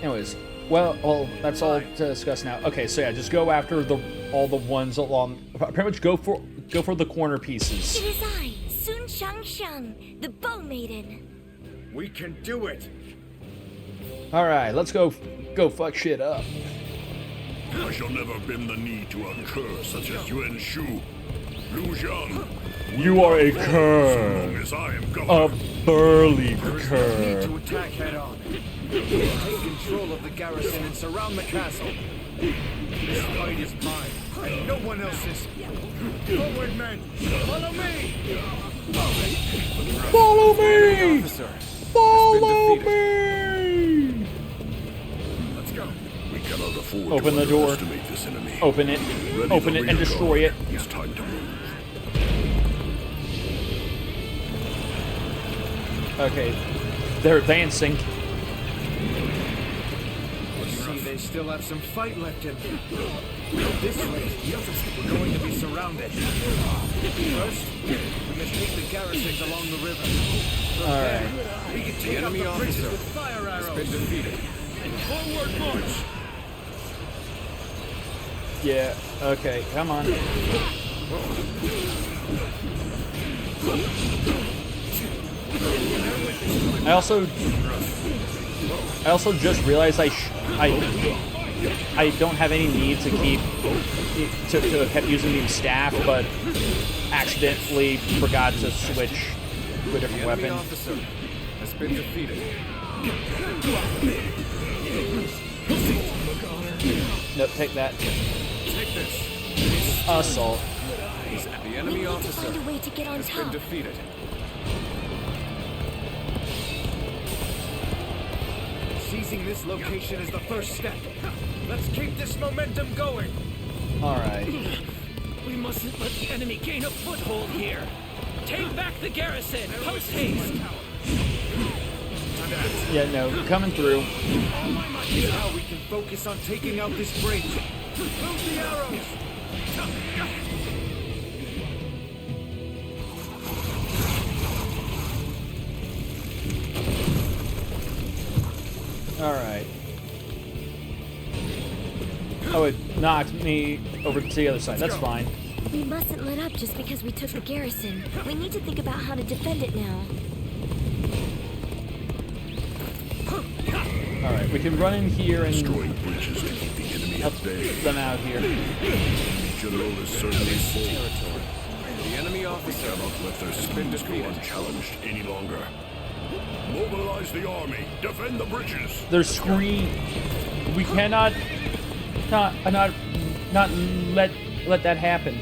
Anyways, well, that's all to discuss now. Okay, so yeah, just go after all the ones along. Pretty much go for the corner pieces. it is I, Sun Shang, the Bow Maiden. We can do it. All right, let's go fuck shit up. I shall never bend the knee to a cur such as Yuan Shu. Lujiang. You are a So cur, long as I am a governor. burly There is no need cur. to attack head on. Take control of the garrison and surround the castle. This fight is mine, and no one else's. Forward, men! Follow me! Follow me! Officer, Follow has been defeated. me! Let's go. We cannot afford Open to the door. underestimate this enemy. Open it. Ready Open the it and rear destroy it. guard. It's time to move. Okay, they're advancing. See, they still have some fight left in them. This way, we're going to be surrounded. First, we must take the garrisons along the river. From there, we can take out the bridges with fire arrows. Has been defeated. Forward march! Yeah. Okay. Come on. I also just realized I don't have any need to keep to keep using the staff, but accidentally forgot to switch to a different The enemy weapon. officer has been defeated. Nope. Take that. Take this. Assault. The enemy officer Find a way to get on has been top. defeated. Seizing this location is the first step. Let's keep this momentum going. All right. We mustn't let the enemy gain a foothold here. Take back the garrison, post haste. Yeah. No. Coming through. Now we can focus on taking out this bridge. Move the arrows. Alright. Oh, it knocked me over to the other side. That's fine. We mustn't let up just because we took the garrison. We need to think about how to defend it now. Alright, we can run in here and Destroying bridges to keep the enemy help at bay. them out here. General is certainly full. The enemy We officer cannot let their speed go unchallenged any longer. Mobilize the army. Defend the bridges. Their screen. We cannot not let that happen.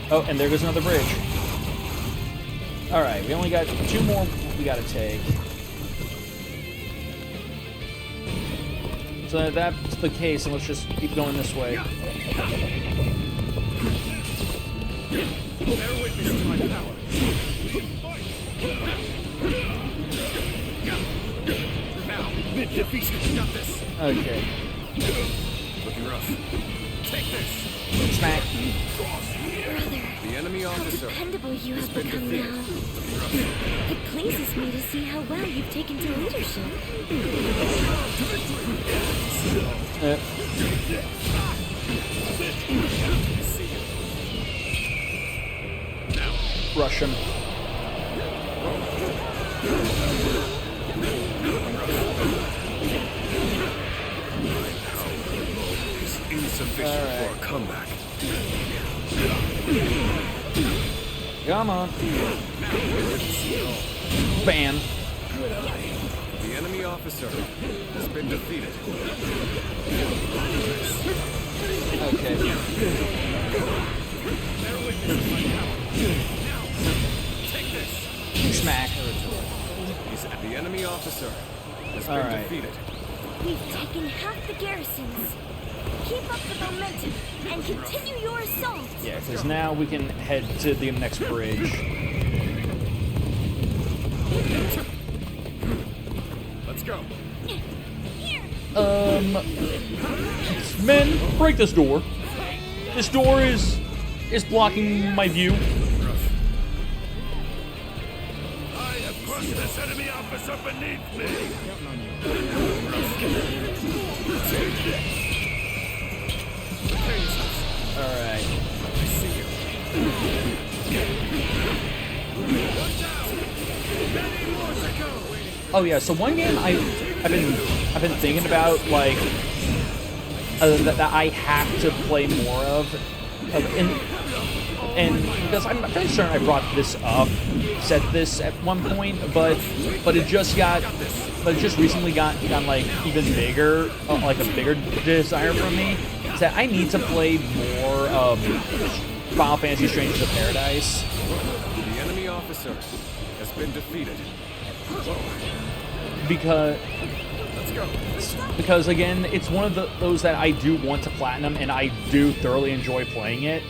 Oh, and there goes another bridge. Alright, we only got 2 more we gotta take. So if that's the case, then let's just keep going this way. Bear witness to my power. Now, mid-defeat. Got this. Okay. looking rough. Take this. Smack. Brother, The enemy how officer. dependable you have been become defeated. now. It pleases me to see how well you've taken to leadership. Rush him. Insufficient for a comeback. Come on. Bam. The enemy officer has been defeated. Okay. Smack. The enemy officer has been Alright. defeated. We've taken half the garrisons. Keep up the momentum and continue your assault. Yeah, because now we can head to the next bridge. Let's go. Men, break this door. This door is blocking my view. I have crushed this enemy officer beneath me. Alright. Oh yeah, so one game I've been thinking about like that I have to play more of and because I'm pretty sure I brought this up, said this at one point, but it just recently got like even bigger, like a bigger desire from me. Is that I need to play more Final Fantasy: Strangers of Paradise. The enemy officer has been defeated. Because again, it's one of those that I do want to platinum, and I do thoroughly enjoy playing it.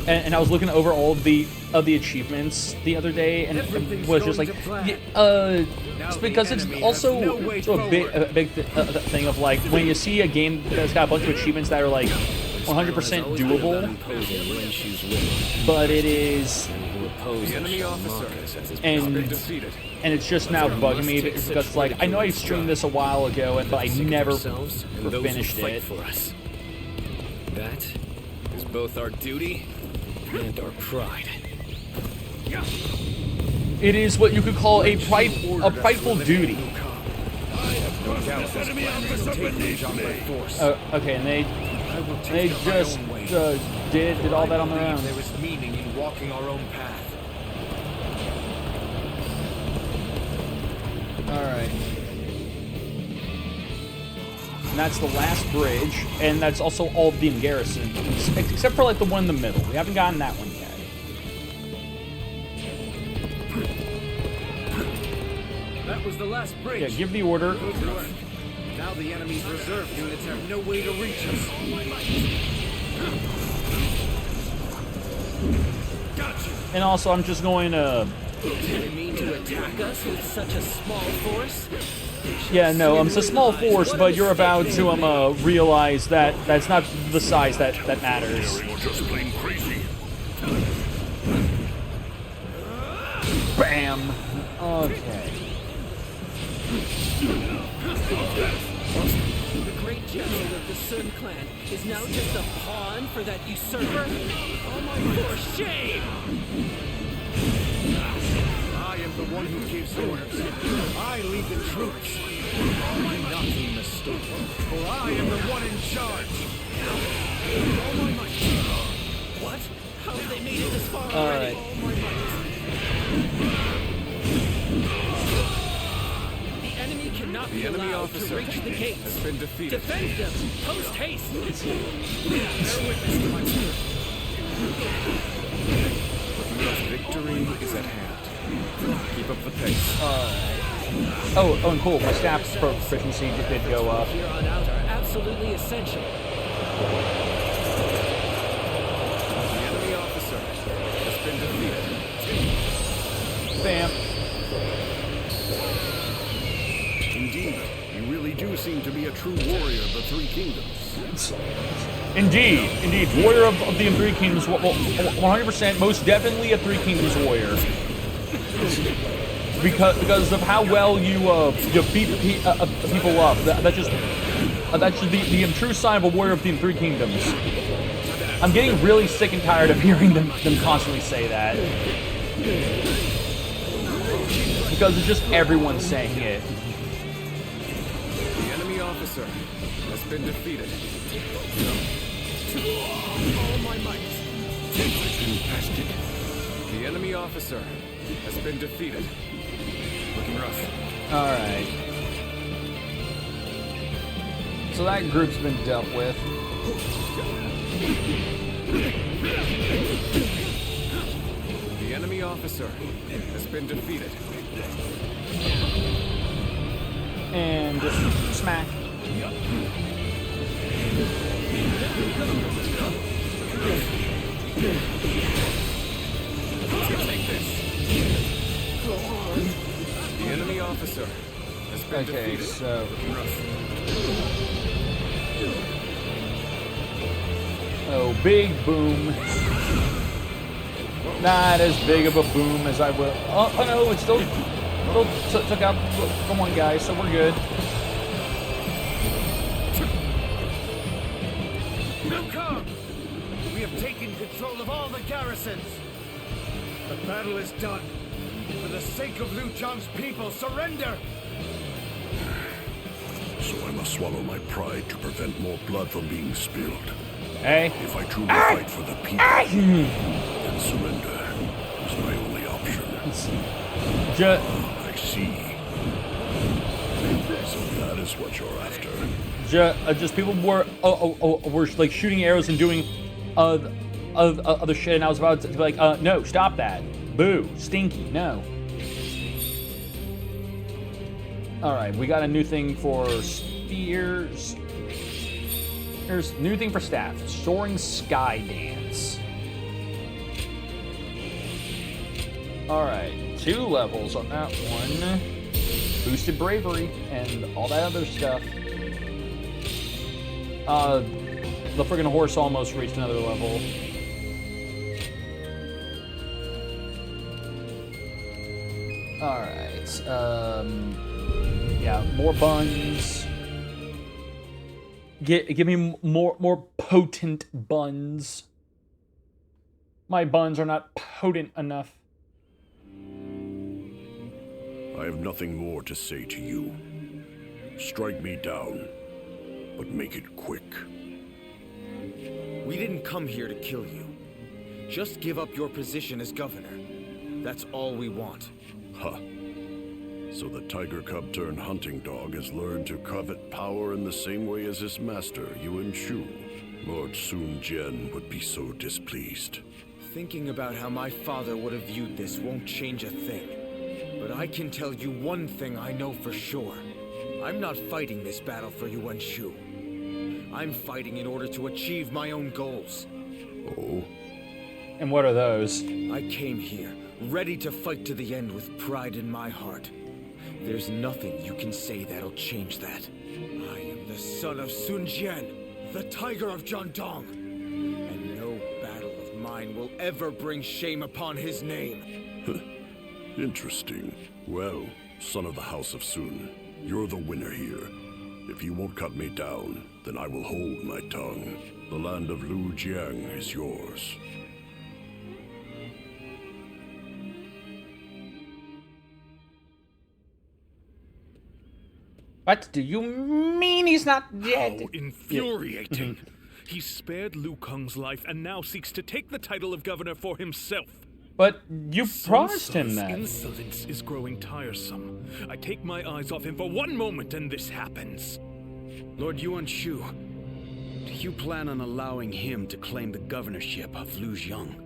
And I was looking over all of the achievements the other day, and it was just like, it's because it's also a big thing of like when you see a game that's got a bunch of achievements that are like 100% doable, but it is, The enemy officer and been defeated. and it's just now bugging me because like I know I streamed this a while ago, but I never finished it. For us. That is both our duty and our pride. It is what you could call a prideful duty. This enemy officer beneath me. Okay, and they just did all that on their own. There is meaning in walking our own path. Alright. And that's the last bridge, and that's also all of the garrison, except for like the one in the middle. We haven't gotten that one yet. That was the last bridge. Yeah, give the order. Good work. Now the enemy's reserve units have no way to reach us. Gotcha. And also, I'm just going to... You mean to attack us with such a small force? Yeah, no, it's a small force, but you're about to realize that that's not the size that matters. Daring or just plain crazy. Bam. Okay. The great general of the Sun clan is now just a pawn for that usurper? Oh my, for shame! I am the one who gives orders. I lead the troops. Do not be mistaken, for I am the one in charge. Oh my might. What? How have they made it this far already? Alright. Oh my might. The enemy cannot be enemy allowed officer to reach the gates. has been defeated. Defend them! Post haste! Bear witness to my spirit. The victory is at hand. Keep up the pace. Oh, and cool. My staff proficiency did go up. Here on out are absolutely essential. The enemy officer has been defeated. Bam. Indeed, you really do seem to be a true warrior of the Three Kingdoms. Indeed. Warrior of the Three Kingdoms. 100%, most definitely a Three Kingdoms warrior. Because of how well you beat people up. That should be the true sign of a warrior of the Three Kingdoms. I'm getting really sick and tired of hearing them constantly say that. Because it's just everyone saying it. The enemy officer has been defeated. All my might. Fantastic. The enemy officer has been defeated. Looking rough. Alright. So that group's been dealt with. The enemy officer has been defeated. And smack. Take this. The enemy officer has been Okay, defeated. so Rough. oh, big boom. Not as big of a boom as I would. Oh no, it still took out the one guy, so we're good. Now come! We have taken control of all the garrisons. The battle is done. For the sake of Liu Zhang's people, surrender! So I must swallow my pride to prevent more blood from being spilled. Hey. If I truly fight for the people, then surrender is my only option. I see. So that is what you're after. Just people were like shooting arrows and doing other shit, and I was about to be like, no, stop that. Boo, stinky, no. Alright, we got a new thing for spears. Here's a new thing for staff. Soaring Sky Dance. Alright, 2 levels on that one. Boosted bravery and all that other stuff. The friggin' horse almost reached another level. Alright, yeah, more buns. Give me more potent buns. My buns are not potent enough. I have nothing more to say to you. Strike me down, but make it quick. We didn't come here to kill you. Just give up your position as governor. That's all we want. Huh. So the tiger cub turned hunting dog has learned to covet power in the same way as his master, Yuan Shu. Lord Sun Jian would be so displeased. Thinking about how my father would have viewed this won't change a thing. But I can tell you one thing I know for sure. I'm not fighting this battle for Yuan Shu. I'm fighting in order to achieve my own goals. Oh? And what are those? I came here, ready to fight to the end with pride in my heart. There's nothing you can say that'll change that. I am the son of Sun Jian, the Tiger of Jiandong. And no battle of mine will ever bring shame upon his name. Interesting. Well, son of the House of Sun, you're the winner here. If you won't cut me down, then I will hold my tongue. The land of Lu Jiang is yours. What do you mean he's not dead? How infuriating! He spared Liu Kang's life and now seeks to take the title of governor for himself. But you promised him Sansa's that. insolence is growing tiresome. I take my eyes off him for one moment and this happens. Lord Yuan Shu, do you plan on allowing him to claim the governorship of Lu Jiang?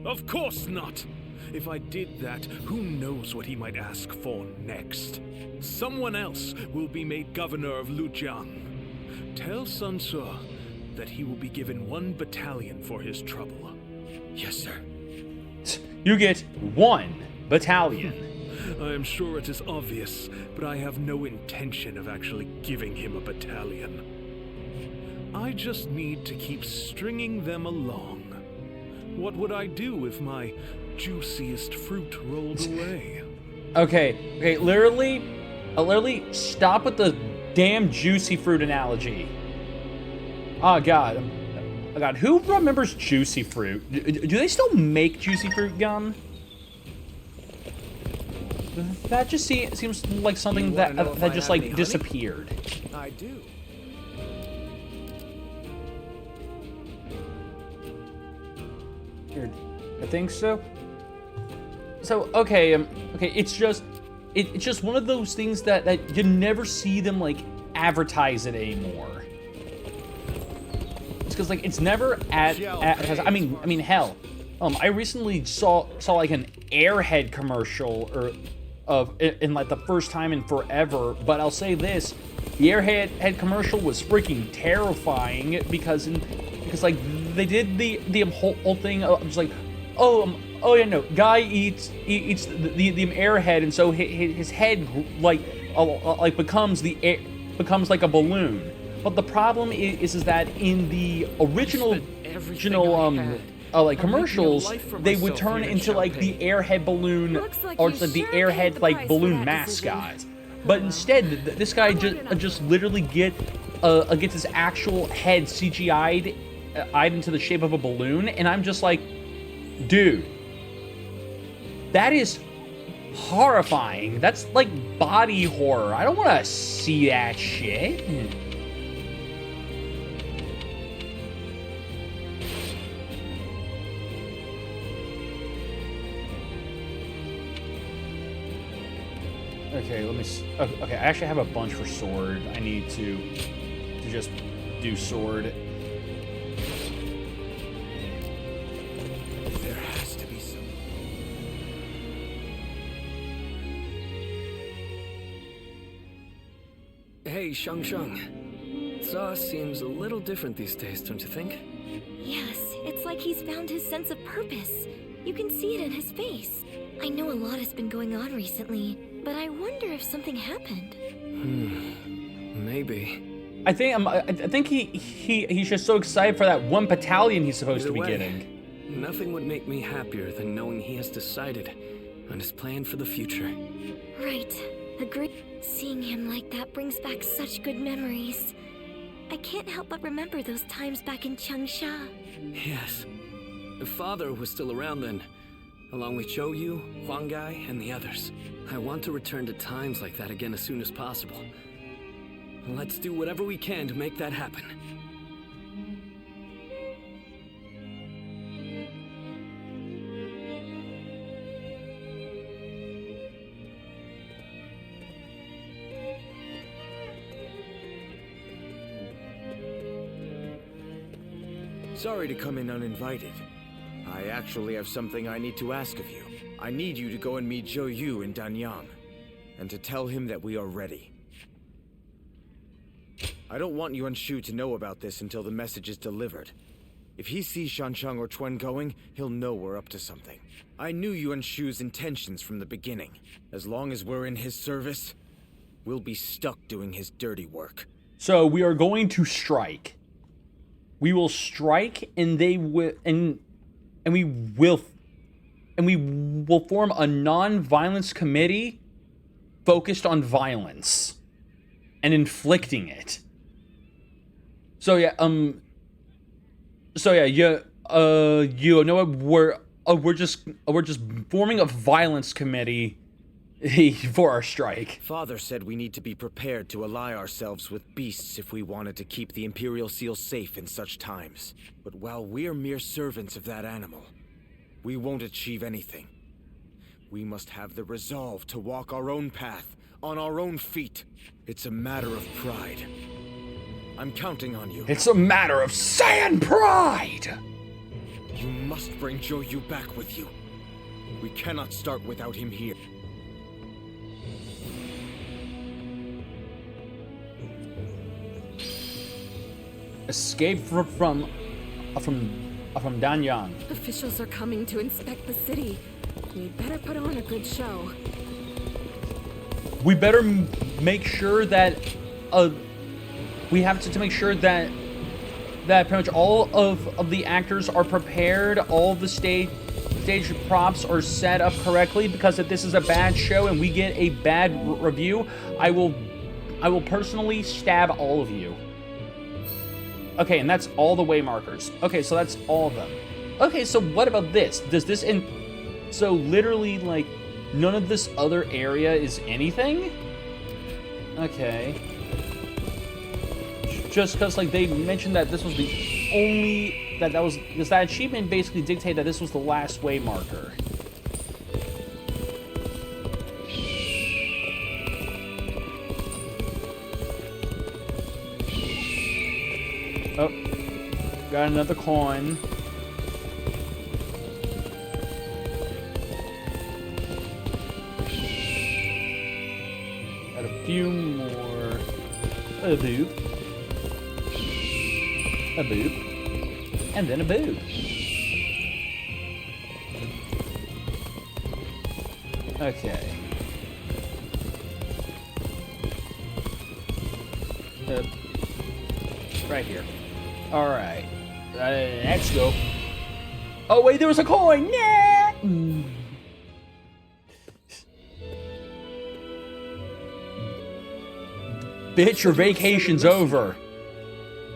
Of course not! If I did that, who knows what he might ask for next? Someone else will be made governor of Lujiang. Tell Sun Ce that he will be given 1 battalion for his trouble. Yes, sir. You get 1 battalion. I am sure it is obvious, but I have no intention of actually giving him a battalion. I just need to keep stringing them along. What would I do if my juiciest fruit rolled away? Okay, literally stop with the damn juicy fruit analogy. Oh god. Oh god, who remembers juicy fruit? Do they still make juicy fruit gum? That just seems like something that just like disappeared. I do. Weird. I think so. So okay, it's just one of those things that you never see them like advertise it anymore. It's because like it's never advertised. I mean hell, I recently saw like an Airhead commercial in like the first time in forever. But I'll say this: the Airhead commercial was freaking terrifying because like they did the whole thing of just like, oh yeah, no, guy eats the airhead, and so his head like becomes like a balloon. But the problem is that in the original like commercials, they would turn into like the airhead balloon or it's like the airhead like balloon mascot. But instead, this guy just literally gets his actual head CGI'd into the shape of a balloon, and I'm just like, dude, that is horrifying. That's like body horror. I don't want to see that shit. Okay, let me. Okay, I actually have a bunch for sword. I need to just do sword. There has to be some. Hey, Shang. Saw seems a little different these days, don't you think? Yes, it's like he's found his sense of purpose. You can see it in his face. I know a lot has been going on recently, but I wonder if something happened. Maybe. I think he's just so excited for that 1 battalion he's supposed to be getting. Nothing would make me happier than knowing he has decided on his plan for the future. Right. Agree. Seeing him like that brings back such good memories. I can't help but remember those times back in Changsha. Yes. The father was still around then, along with Zhou Yu, Huang Gai, and the others. I want to return to times like that again as soon as possible. Let's do whatever we can to make that happen. Sorry to come in uninvited. I actually have something I need to ask of you. I need you to go and meet Zhou Yu in Danyang, and to tell him that we are ready. I don't want Yuan Shu to know about this until the message is delivered. If he sees Shancheng or Chuen going, he'll know we're up to something. I knew Yuan Shu's intentions from the beginning. As long as we're in his service, we'll be stuck doing his dirty work. So we are going to strike. We will strike, and they will, and we will and we will form a non-violence committee focused on violence and inflicting it. So yeah, you know what? We're just forming a violence committee for our strike. Father said we need to be prepared to ally ourselves with beasts if we wanted to keep the Imperial Seal safe in such times. But while we're mere servants of that animal, we won't achieve anything. We must have the resolve to walk our own path, on our own feet. It's a matter of pride. I'm counting on you. It's a matter of sand pride! You must bring Joyu back with you. We cannot start without him here. Escape from Danyang. Officials are coming to inspect the city. We better put on a good show. We better make sure that we have to make sure that pretty much all of the actors are prepared, all the stage props are set up correctly, because if this is a bad show and we get a bad review, I will personally stab all of you. Okay, and that's all the way markers. Okay, so that's all of them. Okay, so what about this? Does this so literally, like, none of this other area is anything? Okay. Just because, like, they mentioned that this was the only... Because that achievement basically dictated that this was the last way marker. Oh, got another coin. Got a few more. A boop. A boop. And then a boop. Okay. Right here. Alright. Let's go. Oh, wait, there was a coin! Yeah! Bitch, your vacation's over.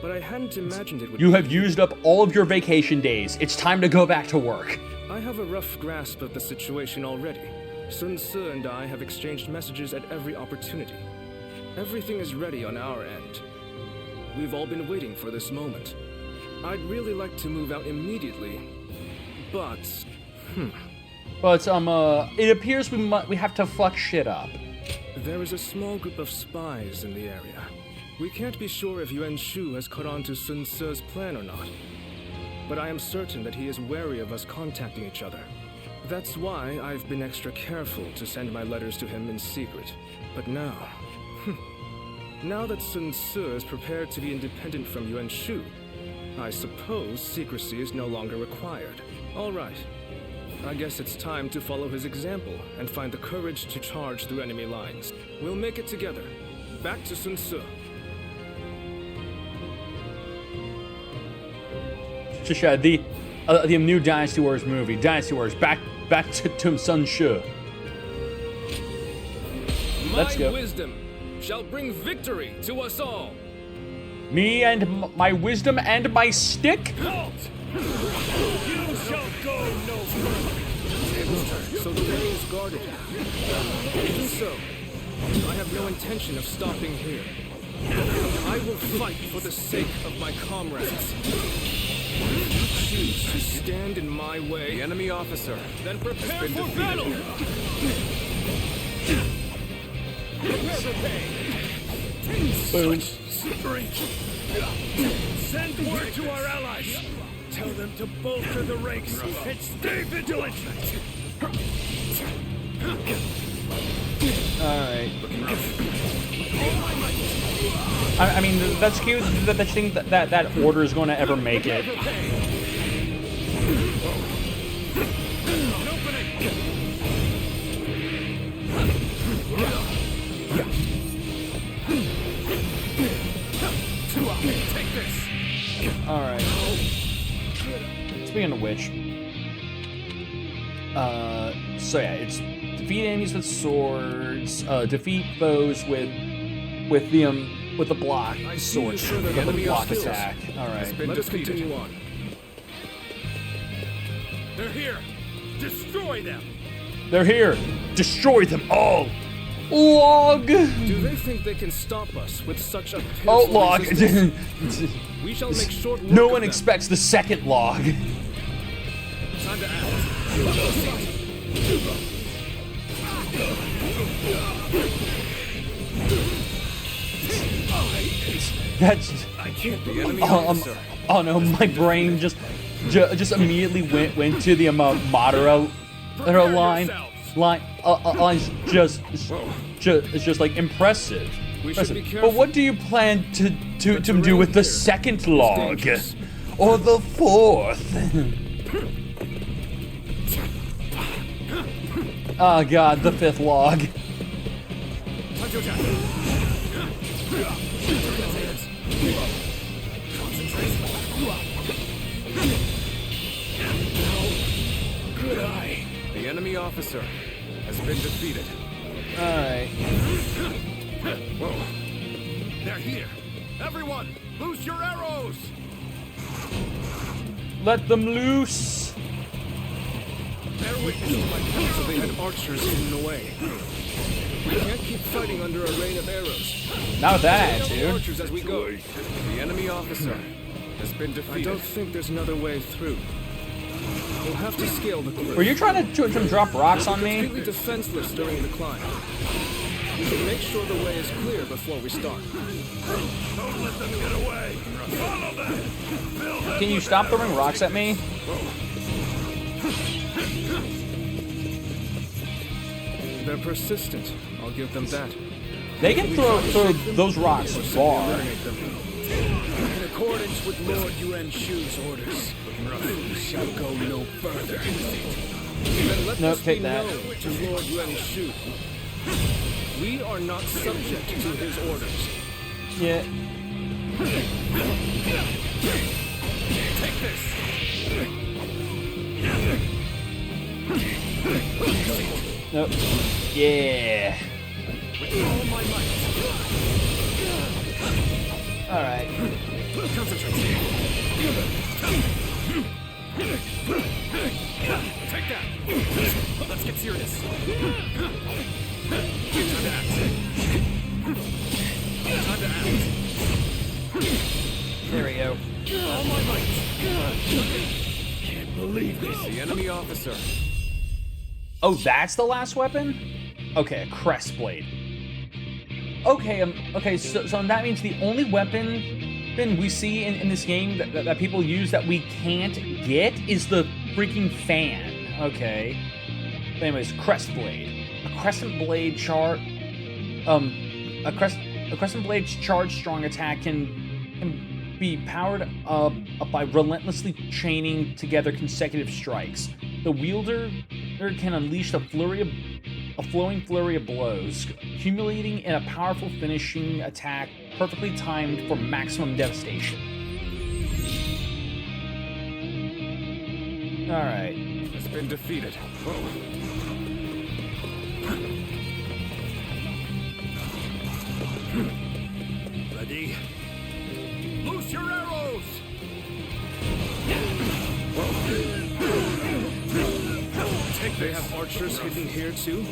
But I hadn't imagined it would. You have used up all of your vacation days. It's time to go back to work. I have a rough grasp of the situation already. Sun Ce and I have exchanged messages at every opportunity. Everything is ready on our end. We've all been waiting for this moment. I'd really like to move out immediately, but... But, it appears we have to fuck shit up. There is a small group of spies in the area. We can't be sure if Yuan Shu has caught on to Sun Ce's plan or not. But I am certain that he is wary of us contacting each other. That's why I've been extra careful to send my letters to him in secret. But now... now that Sun Ce is prepared to be independent from Yuan Shu, I suppose secrecy is no longer required. All right. I guess it's time to follow his example and find the courage to charge through enemy lines. We'll make it together. Back to Sun Ce. The new Dynasty Wars movie, Dynasty Wars, back to Sun Ce. Let's go. My wisdom shall bring victory to us all. Me and my wisdom and my stick? Halt! You shall go no further. So the way is guarded. Even so, I have no intention of stopping here. I will fight for the sake of my comrades. If you choose to stand in my way, The enemy officer. then prepare for battle! Prepare for pain. Boom. Send word to our allies. Tell them to bolster the ranks and stay vigilant. Alright. I mean, that's cute that you think that order is going to ever make it. Take this. Alright. Speaking of which, So yeah, it's defeat enemies with swords, defeat foes with the block sword, the block attack. All right. Let us continue on. They're here. Destroy them. They're here. Destroy them all. Log. Do they think they can stop us with such a pitiful Oh, log. resistance? We shall make short work No of one them. expects the second log. Time to act. That's. I can't be enemy officer. Oh no, my brain just immediately went to the Madara line. Line's just it's just like impressive. We should be But careful. what do you plan to do with the here second log, dangerous. or the fourth? Oh god, the fifth log. Time to attack. Good eye. The enemy officer has been defeated. All right. Whoa. They're here. Everyone, loose your arrows. Let them loose. Bear witness to my power. So they had archers hidden away. We can't keep fighting under a rain of arrows. Not with that Bring up the attitude. archers as we go. The enemy officer has been I defeated. don't think there's another way through. We'll have to scale the cliff. Were you trying to drop rocks on me? Completely defenseless during the climb. We should make sure the way is clear before we start. Don't let them get away. Follow them. Fill them Can you with stop arrows. throwing rocks at me? They're persistent. I'll give them that. They can throw those rocks far. Eliminate them. In accordance with Lord Yuan Shu's orders, we shall go no further. Then let Nope, this take be that. known to Lord Yuan Shu. We are not subject to his orders. Yeah. Take this. Nope. Yeah. With all my might. All right. Concentrate. Take that. Let's get serious. Time to act. Time to act. There we go. All my might. Can't believe this. The enemy officer. Oh, that's the last weapon? Okay, a crest blade. Okay, so that means the only weapon we see in this game that people use that we can't get is the freaking fan. Okay. But anyways, crest blade. A crescent blade charge strong attack can be powered up by relentlessly chaining together consecutive strikes. The wielder can unleash a flowing flurry of blows, accumulating in a powerful finishing attack perfectly timed for maximum devastation. Alright. Has been defeated. Ready? Loose your arrows! They have archers hidden here too?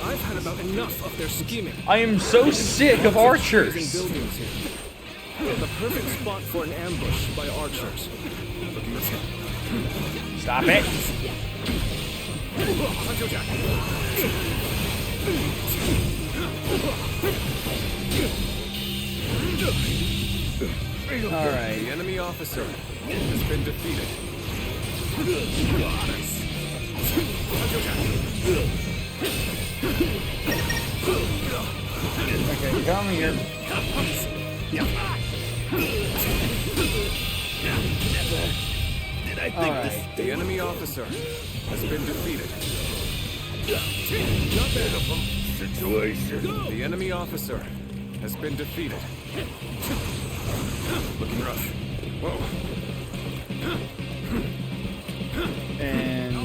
I've had about enough of their scheming. I am so sick of In archers! buildings here. The perfect spot for an ambush by archers. Stop it! Time to attack. Alright. The enemy officer has been defeated. Okay, come here. Alright. The enemy officer has been defeated. Situation. The enemy officer has been defeated. Looking rough. Whoa. And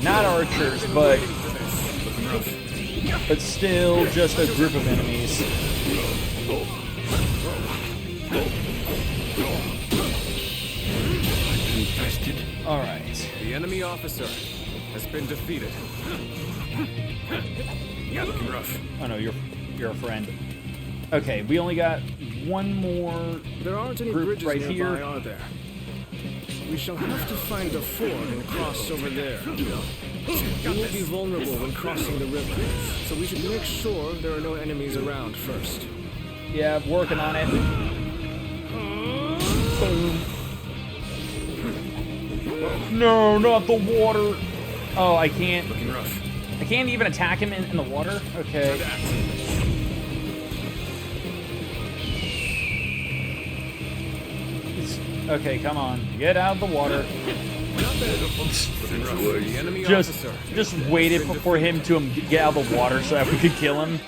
not archers, but still just a group of enemies. All right. The enemy officer has been defeated. Looking rough. Oh no, you're a friend. Okay, we only got one more. There aren't any group bridges right nearby, here. are there? We shall have to find a ford and cross over there. We will be vulnerable when crossing the river, so we should make sure there are no enemies around first. Yeah, working on it. Boom. No, not the water. Oh, I can't. Looking rough. I can't even attack him in the water? Okay. Okay, come on. Get out of the water. The enemy Just officer. waited for him to get out of the water so that we could kill him.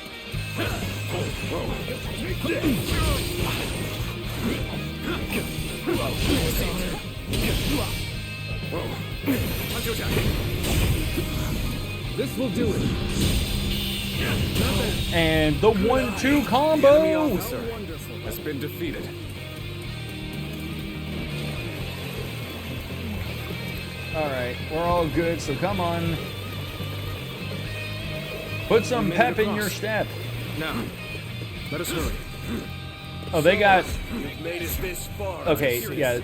This will do it. And the 1-2 The enemy combo! officer has been defeated. Alright, we're all good, so come on. Put some made it pep in your across. step. Now, let us hurry. Oh, they got... You've made us this far. Okay, yeah.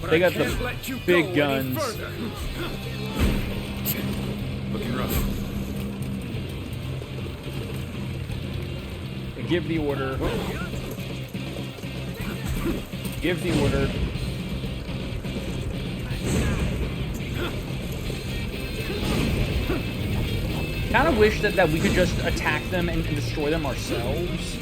They got the big guns. Looking rough. Give the order. Give the order. Kind of wish that we could just attack them and destroy them ourselves.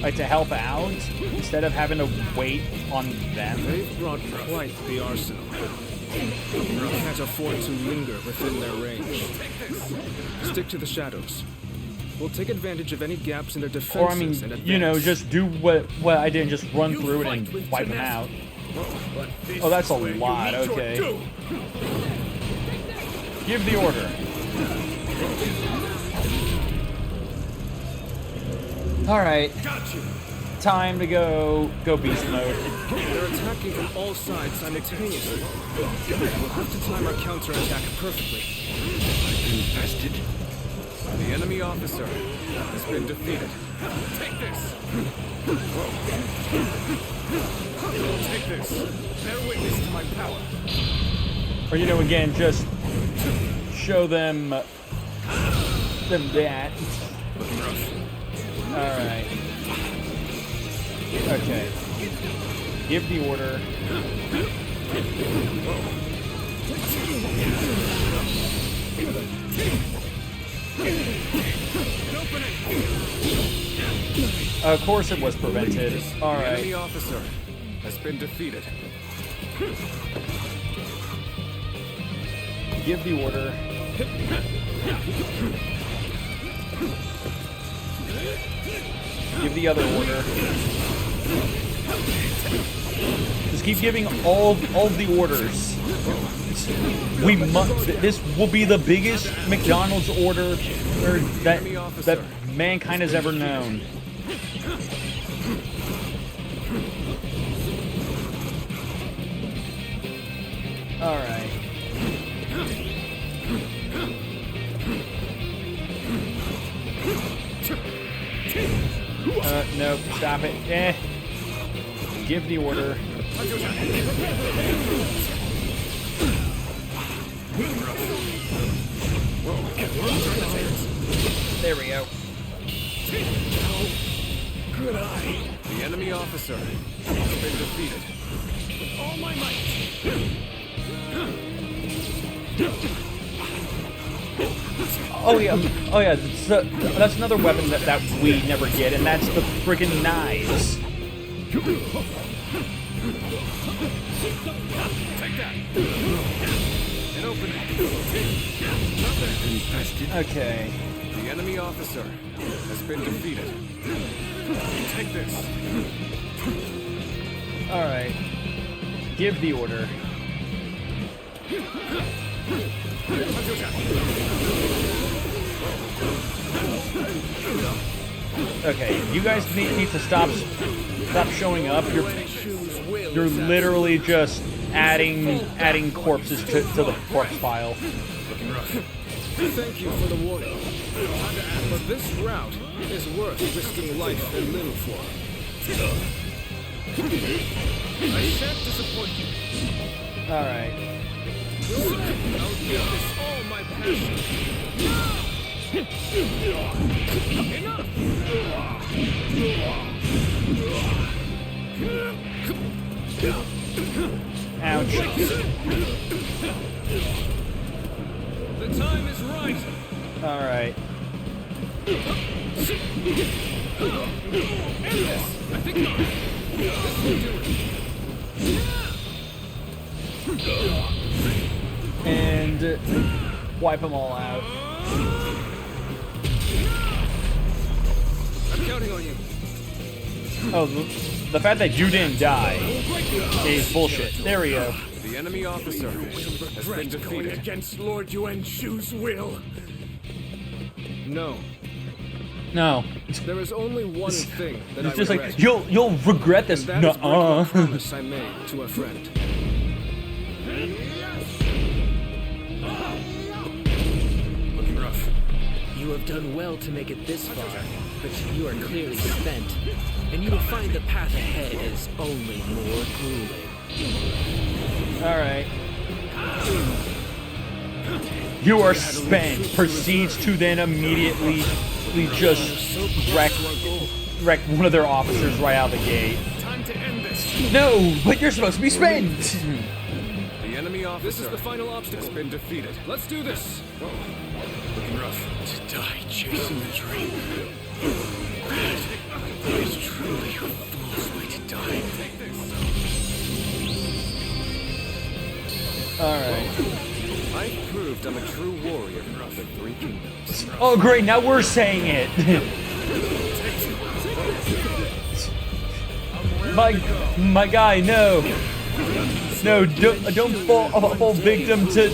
Like, to help out, instead of having to wait on them. They've brought quite the arsenal. We can't afford to linger within their range. Stick to the shadows. We'll take advantage of any gaps in their defenses Or, I mean, and advance. you know, just do what I did and just run through it and wipe them out. Oh, that's a lot, okay. Give the order. Alright. Time to go beast mode. They're attacking from all sides simultaneously. We'll have to time our counterattack perfectly. Infested. The enemy officer has been defeated. Take this. Take this. Bear witness to my power. Or, you know, again, just show them that. Looking rough. Alright. Okay. Give the order. Of course it was prevented. The enemy Alright. officer has been defeated. Give the order. Give the other order. Just keep giving all the orders. We must. This will be the biggest McDonald's order that mankind has ever known. All right. No, stop it. Give the order. There we go. Good eye. The enemy officer has been defeated. With all my might. Oh yeah. That's another weapon that we never get, and that's the freaking knives. Take that. And open it. Okay. The enemy officer has been defeated. Take this. All right. Give the order. Okay, you guys need to stop showing up. You're literally just adding corpses to the corpse pile. Thank you for the warning. But this route is worth risking life and limb for. I shan't disappoint you. Alright. I'll give this all my passion. Enough! Ouch. The time is right. Alright. I think not. This will do it. And wipe them all out. I'm counting on you. Oh, the fact that you didn't die is bullshit. There we go. The enemy officer has been defeated. Against Lord Yuan Shu's will. No, No. there is only one thing that I It's just regret. like, you'll regret this. And that is breaking a Nuh-uh. promise I made to a friend. Looking rough. You have done well to make it this far, but you are clearly spent, and you will find the path ahead is only more grueling. Alright. You are spent. Proceeds to then immediately just wreck one of their officers right out of the gate. Time to end this. No, but you're supposed to be spent. The enemy officer. This is the final obstacle. Has been defeated. Let's do this. Looking rough. To die chasing a dream. That is truly a fool's way to die. Alright. I've proved I'm a true warrior of the Three Kingdoms. Oh great, now we're saying it. my guy, no. No, don't fall victim to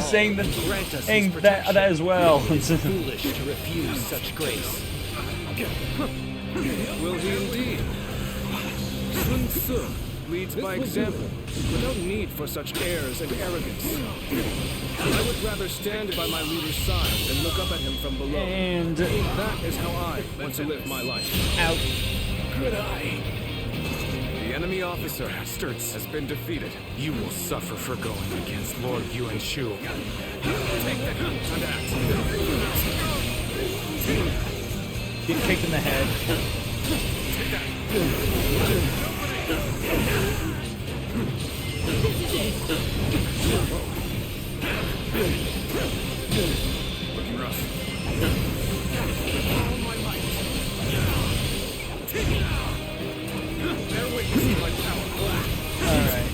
saying that as well. Foolish to refuse such grace. Will he indeed? Sun Tzu leads by example, without need for such airs and arrogance. I would rather stand by my leader's side than look up at him from below. And That is how I want to live my life. out. Good eye. The enemy officer has been defeated. You will suffer for going against Lord Yuan Shu. Take that. Time to act. Get kicked in the head. Looking rough. All my might. They're witnessing my power. Alright.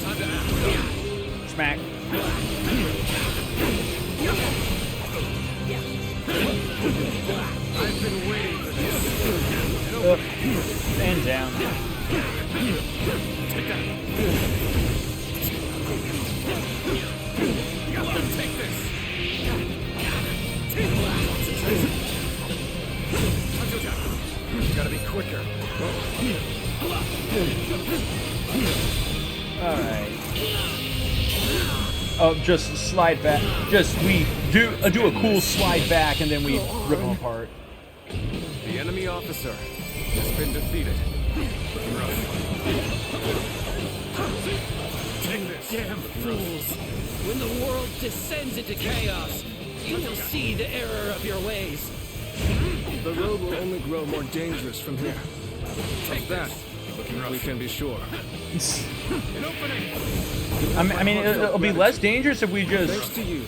Time to act. Smack. I've been waiting for this. Up. And down. Take that. Take this. Gotta be quicker. Alright. Oh, just slide back. We do a cool slide back and then we rip them apart. The enemy officer has been defeated. Looking rough. Take this. Damn fools! When the world descends into chaos, you will see the error of your ways. The road will only grow more dangerous from here. Take that. We can be sure. An opening. I mean, it'll be less dangerous if we Thanks to you.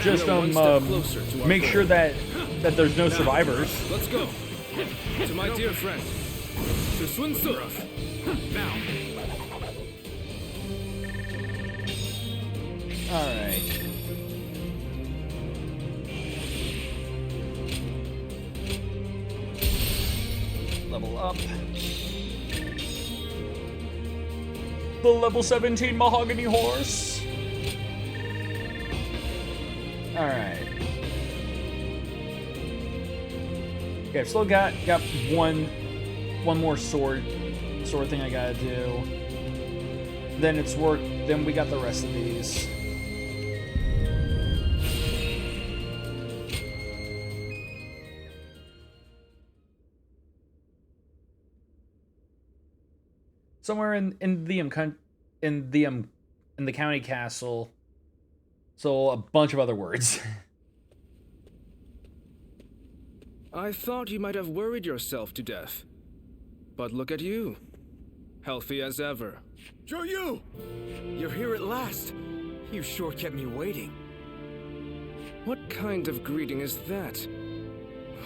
just we are one step closer to our make goal. sure that there's no survivors. Let's go. To my dear friend. To Sun Tzu. Now. All right. Level up. The level 17 mahogany horse. Alright. Okay, I've still got one more sword thing I gotta do. Then it's work. Then we got the rest of these. Somewhere in the county castle. So a bunch of other words. I thought you might have worried yourself to death. But look at you. Healthy as ever. Joyu! You're here at last. You sure kept me waiting. What kind of greeting is that?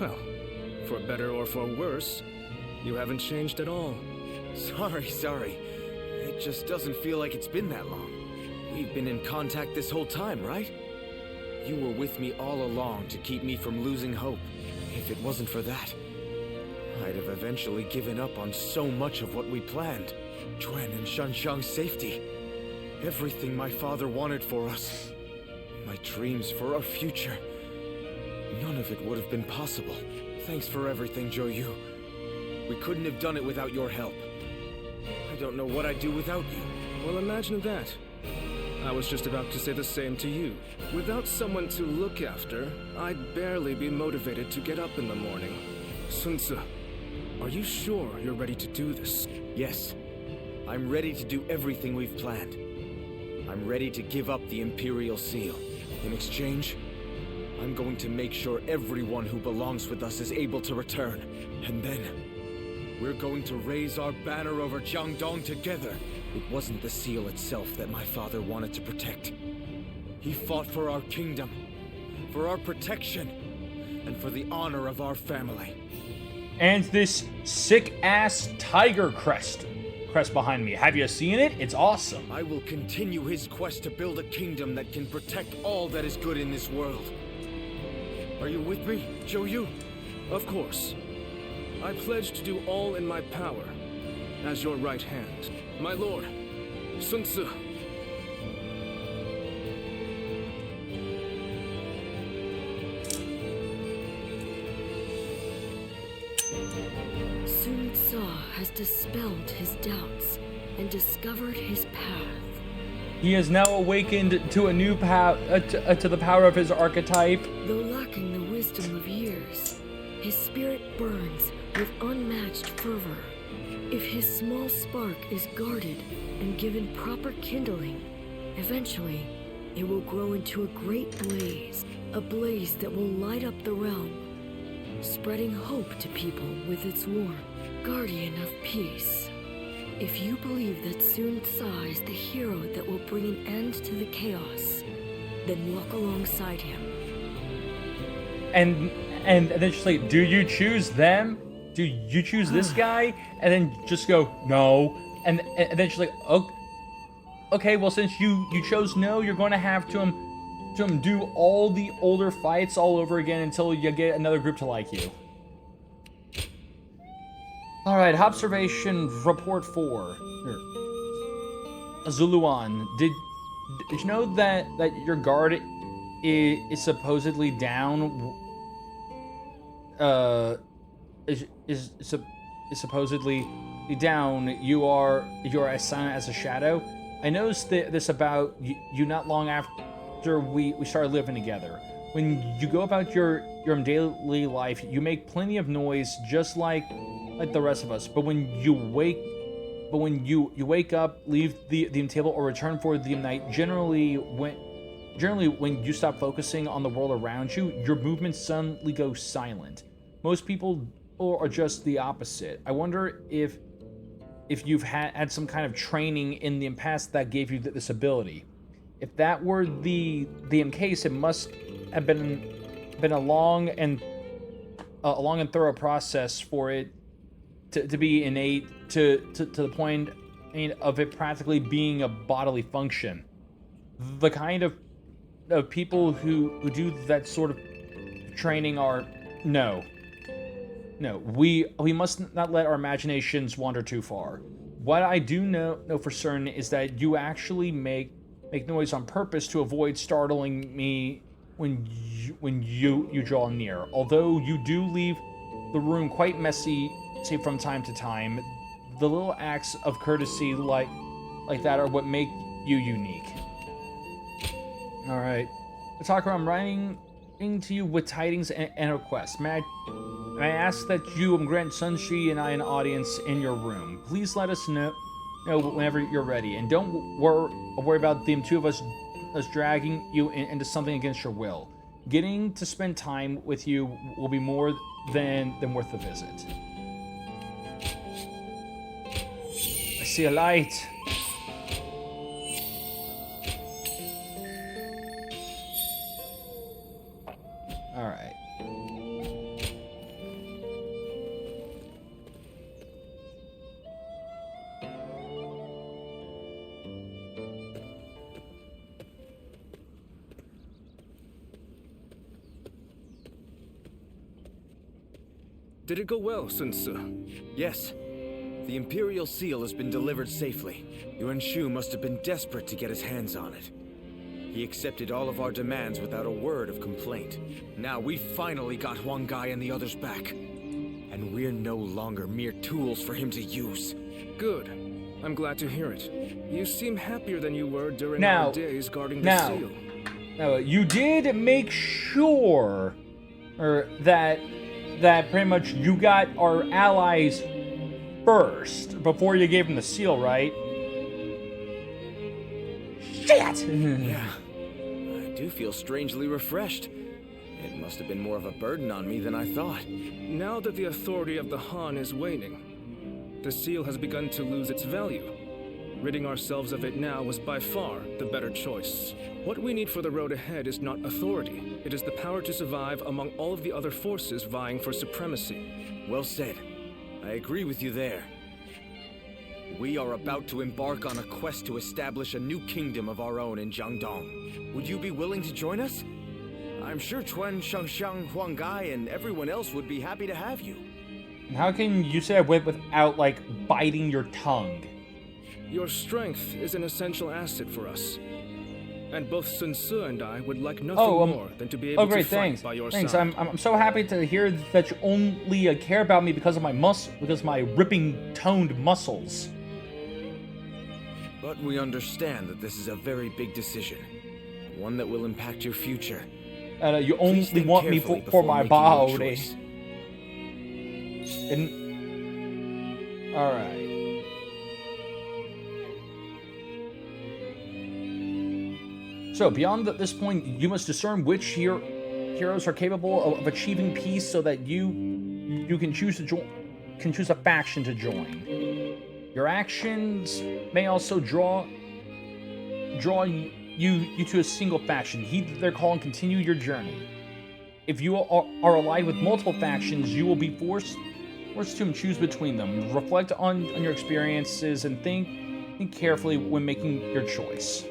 Well, for better or for worse, you haven't changed at all. Sorry. It just doesn't feel like it's been that long. We've been in contact this whole time, right? You were with me all along to keep me from losing hope. If it wasn't for that, I'd have eventually given up on so much of what we planned. Juan and Shanshang's safety. Everything my father wanted for us. My dreams for our future. None of it would have been possible. Thanks for everything, Joyu. We couldn't have done it without your help. I don't know what I'd do without you. Well, imagine that. I was just about to say the same to you. Without someone to look after, I'd barely be motivated to get up in the morning. Sun Tzu, are you sure you're ready to do this? Yes. I'm ready to do everything we've planned. I'm ready to give up the Imperial Seal. In exchange, I'm going to make sure everyone who belongs with us is able to return. And then, we're going to raise our banner over Jiangdong together. It wasn't the seal itself that my father wanted to protect. He fought for our kingdom, for our protection, and for the honor of our family. And this sick-ass tiger crest behind me. Have you seen it? It's awesome. I will continue his quest to build a kingdom that can protect all that is good in this world. Are you with me, Joyu? Of course. I pledge to do all in my power, as your right hand. My lord, Sun Tzu. Sun Tzu has dispelled his doubts and discovered his path. He has now awakened to a new power, to the power of his archetype. Though lacking the wisdom of years, his spirit burns with unmatched fervor. If his small spark is guarded and given proper kindling, eventually it will grow into a great blaze, a blaze that will light up the realm, spreading hope to people with its warmth, guardian of peace. If you believe that Sun Tzu is the hero that will bring an end to the chaos, then walk alongside him. And then she's like, do you choose them? Do you choose this guy? And then just go, no. And then she's like, okay, well, since you chose no, you're going to have to do all the older fights all over again until you get another group to like you. All right, observation report 4. Zuluan, did you know that your guard is supposedly down? Is supposedly down. You are as silent as a shadow. I noticed this about you not long after we started living together. When you go about your daily life, you make plenty of noise, just like the rest of us. But when you wake up, leave the table, or return for the night, generally when you stop focusing on the world around you, your movements suddenly go silent. Most people are just the opposite. I wonder if you've had some kind of training in the past that gave you this ability. If that were the case, it must have been a long and thorough process for it to be innate to the point, of it practically being a bodily function. The kind of people who do that sort of training are no. We must not let our imaginations wander too far. What I do know for certain is that you actually make noise on purpose to avoid startling me when you draw near. Although you do leave the room quite messy, say from time to time, the little acts of courtesy like that are what make you unique. All right, Takara, I'm writing to you with tidings and requests. May I ask that you grant Sunshi and I an audience in your room? Please let us know whenever you're ready, and don't worry about the two of us dragging you into something against your will. Getting to spend time with you will be more than worth the visit. I see a light. All right. Did it go well, Sun Tzu? Yes. The Imperial Seal has been delivered safely. Yuan Shu must have been desperate to get his hands on it. He accepted all of our demands without a word of complaint. Now we finally got Huang Gai and the others back. And we're no longer mere tools for him to use. Good. I'm glad to hear it. You seem happier than you were during our days guarding the seal. Now, you did make sure that pretty much you got our allies first before you gave them the seal, right? Shit! Yeah. I do feel strangely refreshed. It must have been more of a burden on me than I thought. Now that the authority of the Han is waning, the seal has begun to lose its value. Ridding ourselves of it now was by far the better choice. What we need for the road ahead is not authority. It is the power to survive among all of the other forces vying for supremacy. Well said. I agree with you there. We are about to embark on a quest to establish a new kingdom of our own in Jiangdong. Would you be willing to join us? I'm sure Chuan, Shangxiang, Huang Gai, and everyone else would be happy to have you. How can you say I went without, like, biting your tongue? Your strength is an essential asset for us. And both Sun Tzu and I would like nothing more than to be able to fight by your side. I'm so happy to hear that you only care about me because of my ripping toned muscles. But we understand that this is a very big decision. One that will impact your future. You only want me for my body. Alright. So, beyond this point, you must discern which heroes are capable of achieving peace so that you can choose a faction to join. Your actions may also draw you to a single faction. Heed their call and continue your journey. If you are allied with multiple factions, you will be forced to choose between them. Reflect on your experiences and think carefully when making your choice.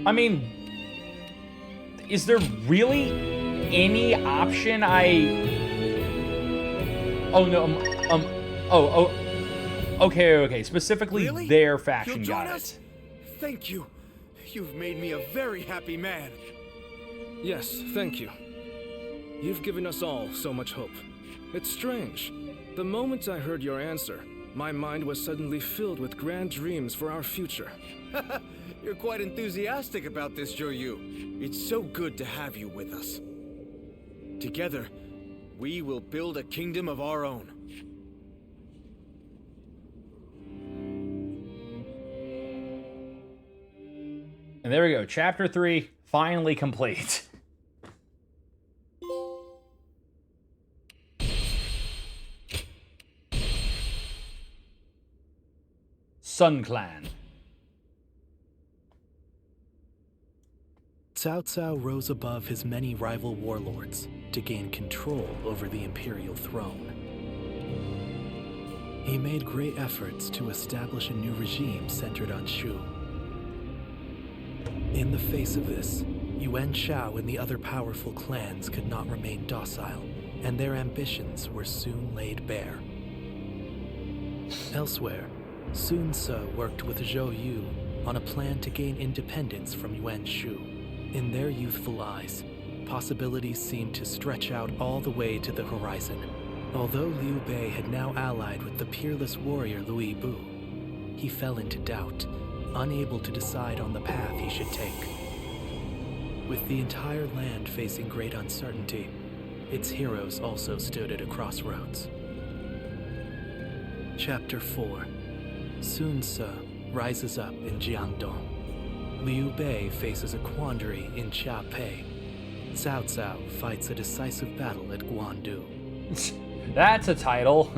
I mean, is there really any option okay. Specifically, really? Their faction You'll got join it. us? Thank you. You've made me a very happy man. Yes, thank you. You've given us all so much hope. It's strange. The moment I heard your answer, my mind was suddenly filled with grand dreams for our future. You're quite enthusiastic about this, Zhou. It's so good to have you with us. Together, we will build a kingdom of our own. And there we go. Chapter 3, finally complete. Sun Clan. Cao Cao rose above his many rival warlords to gain control over the imperial throne. He made great efforts to establish a new regime centered on Shu. In the face of this, Yuan Shao and the other powerful clans could not remain docile, and their ambitions were soon laid bare. Elsewhere, Sun Ce worked with Zhou Yu on a plan to gain independence from Yuan Shu. In their youthful eyes, possibilities seemed to stretch out all the way to the horizon. Although Liu Bei had now allied with the peerless warrior Louis Bu, he fell into doubt, unable to decide on the path he should take. With the entire land facing great uncertainty, its heroes also stood at a crossroads. Chapter 4. Sun Ce rises up in Jiangdong. Liu Bei faces a quandary in Qiapei. Cao Cao fights a decisive battle at Guandu. That's a title.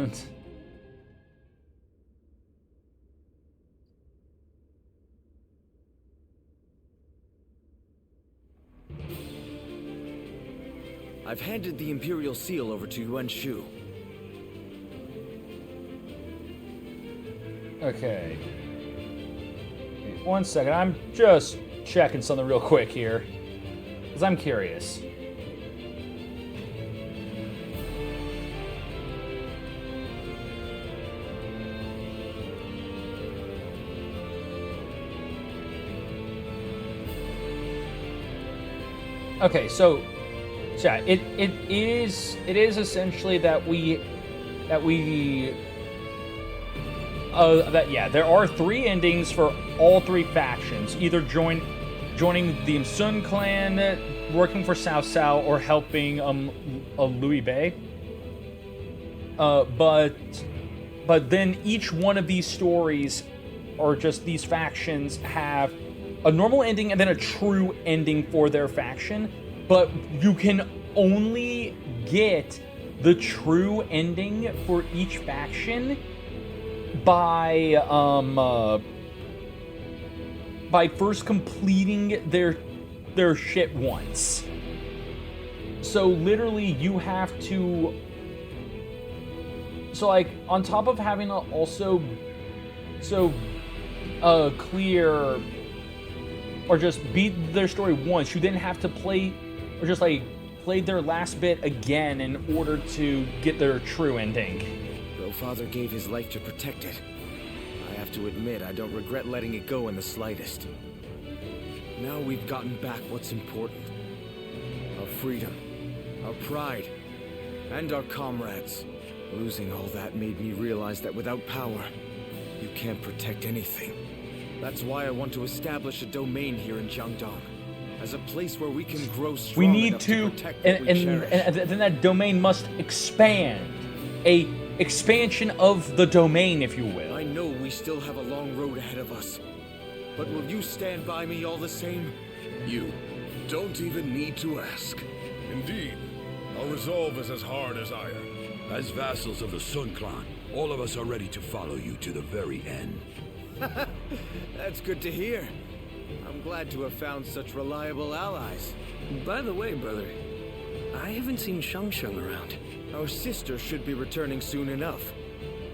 I've handed the Imperial Seal over to Yuan Shu. Okay. One second, I'm just checking something real quick here. Because I'm curious. Okay, so yeah, it is essentially that there are 3 endings for all 3 factions, either joining the Sun clan, working for Cao Cao, or helping Louis Bei. But then each one of these stories, or just these factions, have a normal ending and then a true ending for their faction. But you can only get the true ending for each faction by first completing their shit once. So literally you have to, so like on top of having to also clear or just beat their story once, you then have to play or just like play their last bit again in order to get their true ending. Though Father gave his life to protect it, I have to admit I don't regret letting it go in the slightest. Now we've gotten back what's important. Our freedom, our pride, and our comrades. Losing all that made me realize that without power, you can't protect anything. That's why I want to establish a domain here in Jiangdong, as a place where we can grow strong. We need enough to protect and what we cherish. then that domain must expand. A expansion of the domain, if you will. I know we still have a long road ahead of us, but will you stand by me all the same? You don't even need to ask. Indeed, our resolve is as hard as iron. As vassals of the Sun clan, all of us are ready to follow you to the very end. That's good to hear. I'm glad to have found such reliable allies. By the way, brother, I haven't seen Shang Shang around. Our sister should be returning soon enough,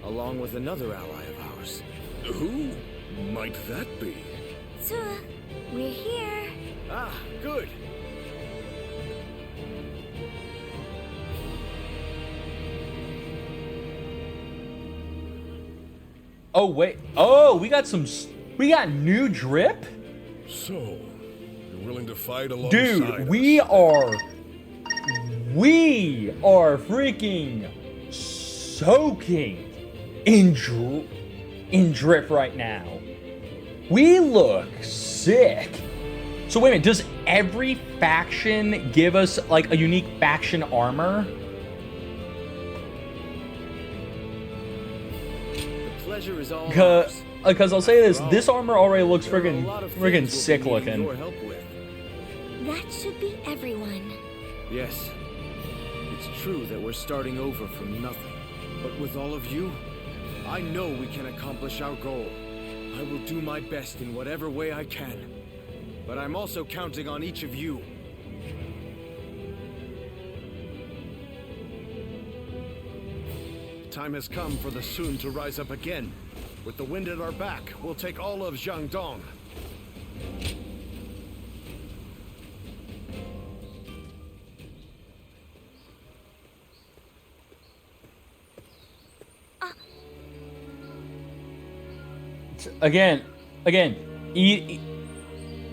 along with another ally of ours. Who might that be? So, we're here. Ah, good. Oh wait. Oh, we got new drip? So, you're willing to fight alongside Dude, us? we are freaking soaking in drip right now. We look sick. So wait a minute, does every faction give us like a unique faction armor? The pleasure is all ours. Because I'll say this, After all, this armor already looks there are a lot of friggin' things we'll sick be needing looking. your help with. That should be everyone. Yes, it's true that we're starting over from nothing. But with all of you, I know we can accomplish our goal. I will do my best in whatever way I can. But I'm also counting on each of you. Time has come for the Sun to rise up again. With the wind at our back, we'll take all of Jiangdong. Again,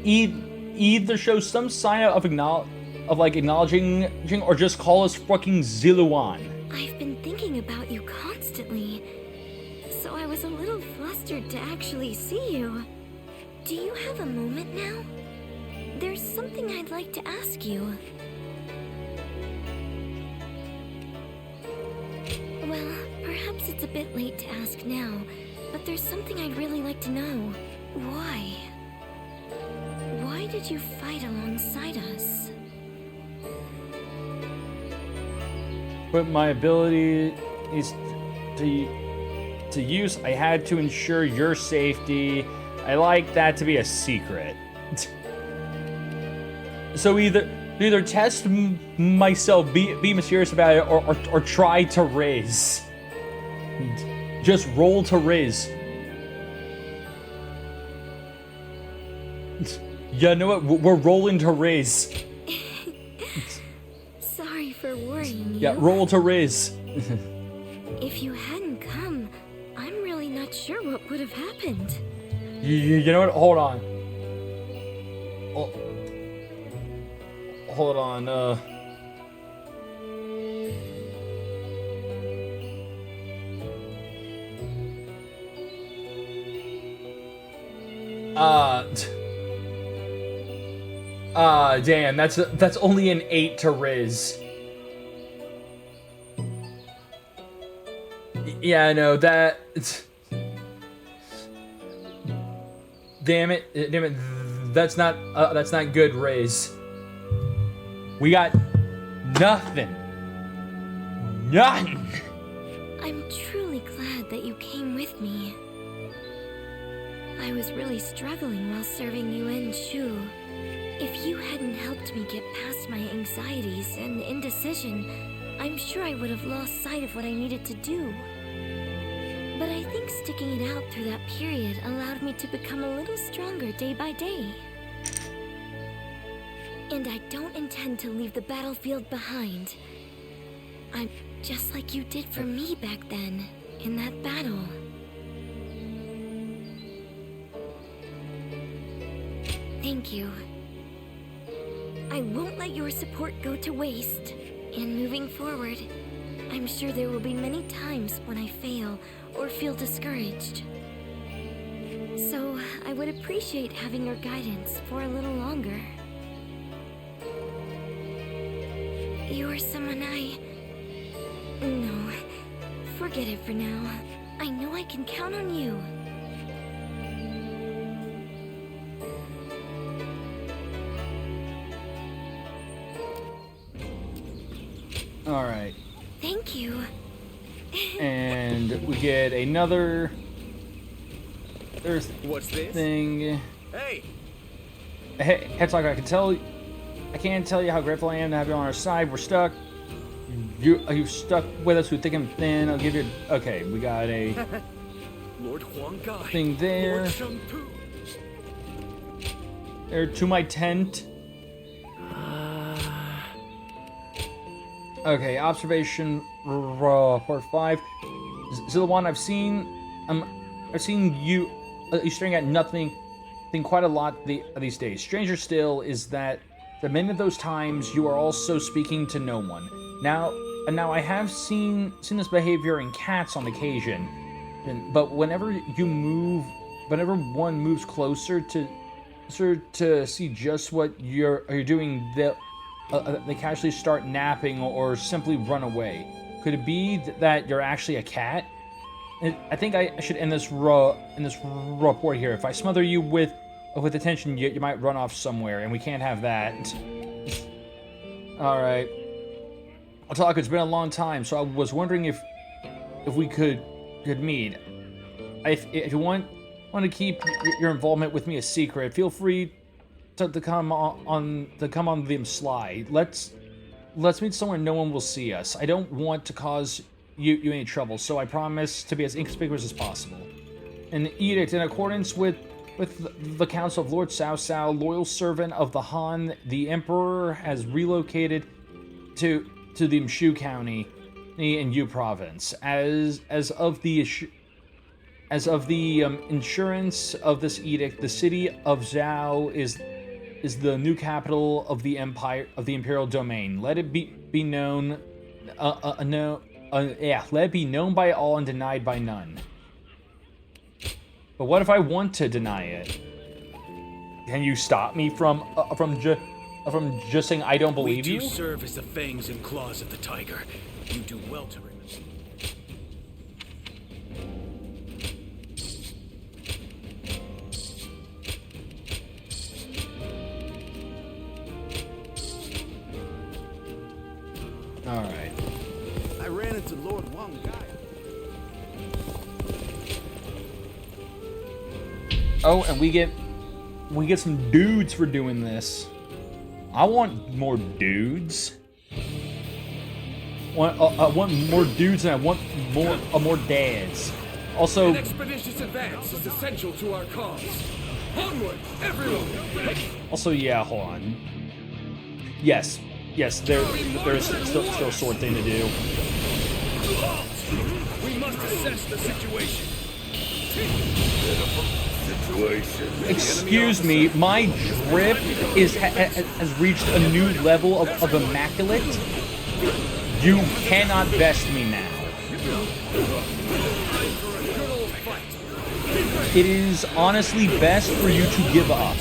either show some sign of acknowledging, or just call us fucking Ziluan. I've been thinking about you constantly, so I was a little flustered to actually see you. Do you have a moment now? There's something I'd like to ask you. Well, perhaps it's a bit late to ask now, but there's something I'd really like to know. Why? Why did you fight alongside us? But my ability is to use, I had to ensure your safety. I like that to be a secret. So either test myself, be mysterious about it, or try to raise. Just roll to raise. You know what? We're rolling to raise. Sorry for worrying you. Yeah, roll to raise. If you hadn't come, I'm really not sure what would have happened. You know what? Hold on. Hold on. Damn. That's only an 8 to Riz. Yeah, no, that. Damn it! That's not good, Riz. We got nothing. Nothing. I'm truly glad that you came with me. I was really struggling while serving Yuan Shu. If you hadn't helped me get past my anxieties and indecision, I'm sure I would have lost sight of what I needed to do. But I think sticking it out through that period allowed me to become a little stronger day by day. And I don't intend to leave the battlefield behind. I'm just like you did for me back then, in that battle. Thank you. I won't let your support go to waste. And moving forward, I'm sure there will be many times when I fail or feel discouraged. So I would appreciate having your guidance for a little longer. You're someone No, forget it for now. I know I can count on you. Alright. Thank you. And we get another... What's this? Thing. Hey! Hey, Hedgehog, I can't tell you how grateful I am to have you on our side. We're stuck. You've stuck with us through thick and thin. I'll give you... Okay, we got a... Lord Huang Gai. Thing there. Lord Shang Pu. There, to my tent. Okay, observation report 5. Ziluan, I've seen you staring at nothing quite a lot these days. Stranger still is that the many of those times you are also speaking to no one. Now I have seen this behavior in cats on occasion, but whenever one moves closer to see just what you're doing, they casually start napping or simply run away. Could it be that you're actually a cat? I think I should end this report here. If I smother you with attention, you might run off somewhere, and we can't have that. All right. I'll talk. It's been a long time, so I was wondering if we could meet. If you want to keep your involvement with me a secret, feel free to come on the sly. Let's meet somewhere no one will see us. I don't want to cause you any trouble, so I promise to be as inconspicuous as possible. An edict in accordance with the counsel of Lord Cao Cao, loyal servant of the Han, the Emperor has relocated to the Mshu County in Yu Province. As of the As of the insurance of this edict, the city of Zhao is the new capital of the empire of the imperial domain. Let it be known, let it be known by all and denied by none. But what if I want to deny it? Can you stop me from just saying I don't believe you? We serve as the fangs and claws of the tiger. You do well to remember. All right. I ran into Lord Wang Gai. Oh, and we get some dudes for doing this. I want more dudes. I want more dudes, and I want more dads. Also, An expeditious advance is essential to our cause. Onward, everyone! also, yeah, hold on. Yes, there's still a sword thing to do. We must assess the situation. Excuse me, my drip has reached a new level of immaculate. You cannot vest me now. It is honestly best for you to give up,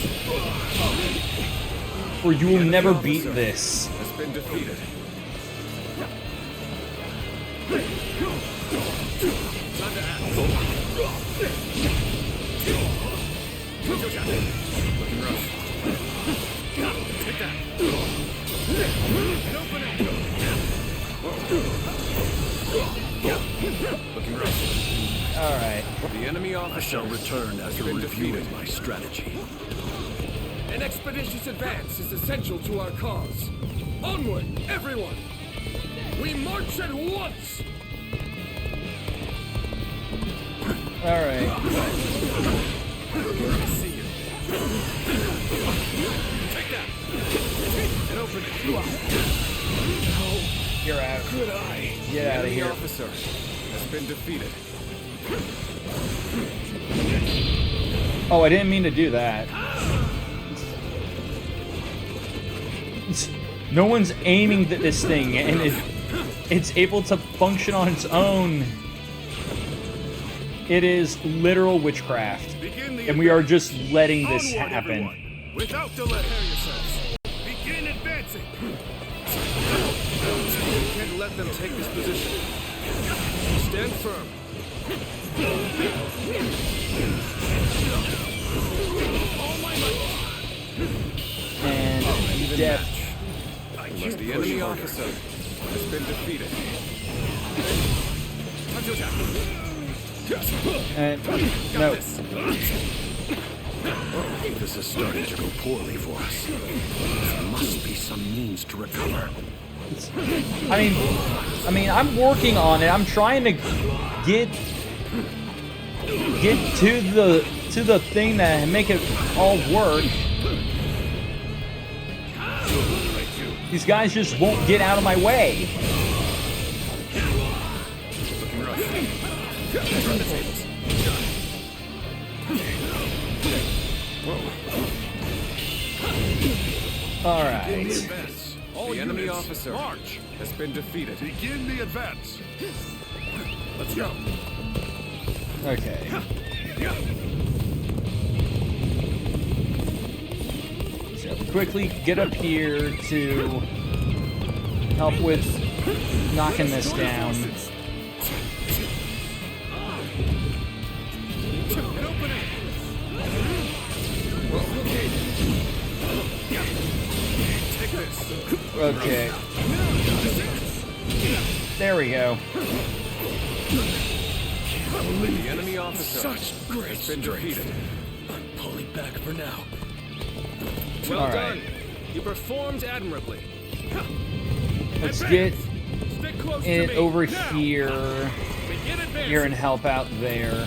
or you will never beat this. Has been defeated. Looking rough. Take that. Open it. Looking rough. All right. The enemy I officer shall return after been reviewing defeated. my strategy. An expeditious advance is essential to our cause. Onward, everyone! We march at once! All right. See you. Take that! And open it. You're out. Good eye. Get out of The here. officer has been defeated. Oh, I didn't mean to do that. No one's aiming at this thing, and it's able to function on its own. It is literal witchcraft, and we are just letting this happen. Without delay. Prepare yourselves. Begin advancing. We can't let them take this position. Stand firm. All my might. And death. Unless the enemy officer has been defeated. And no. This is starting to go poorly for us. There must be some means to recover. I mean, I'm working on it. I'm trying to get to the thing that make it all work. These guys just won't get out of my way. Looking rough. Turn the tables. All right. Advance. The enemy officer march. has been defeated. Begin the advance. Let's go. Okay. So quickly get up here to help with knocking this down. Okay. There we go. The enemy officer Such great has been defeated. I'm pulling back for now. Well All done. right. You performed admirably. Let's get Stick close to it me. over Now. here. Begin advancing. Here and help out there.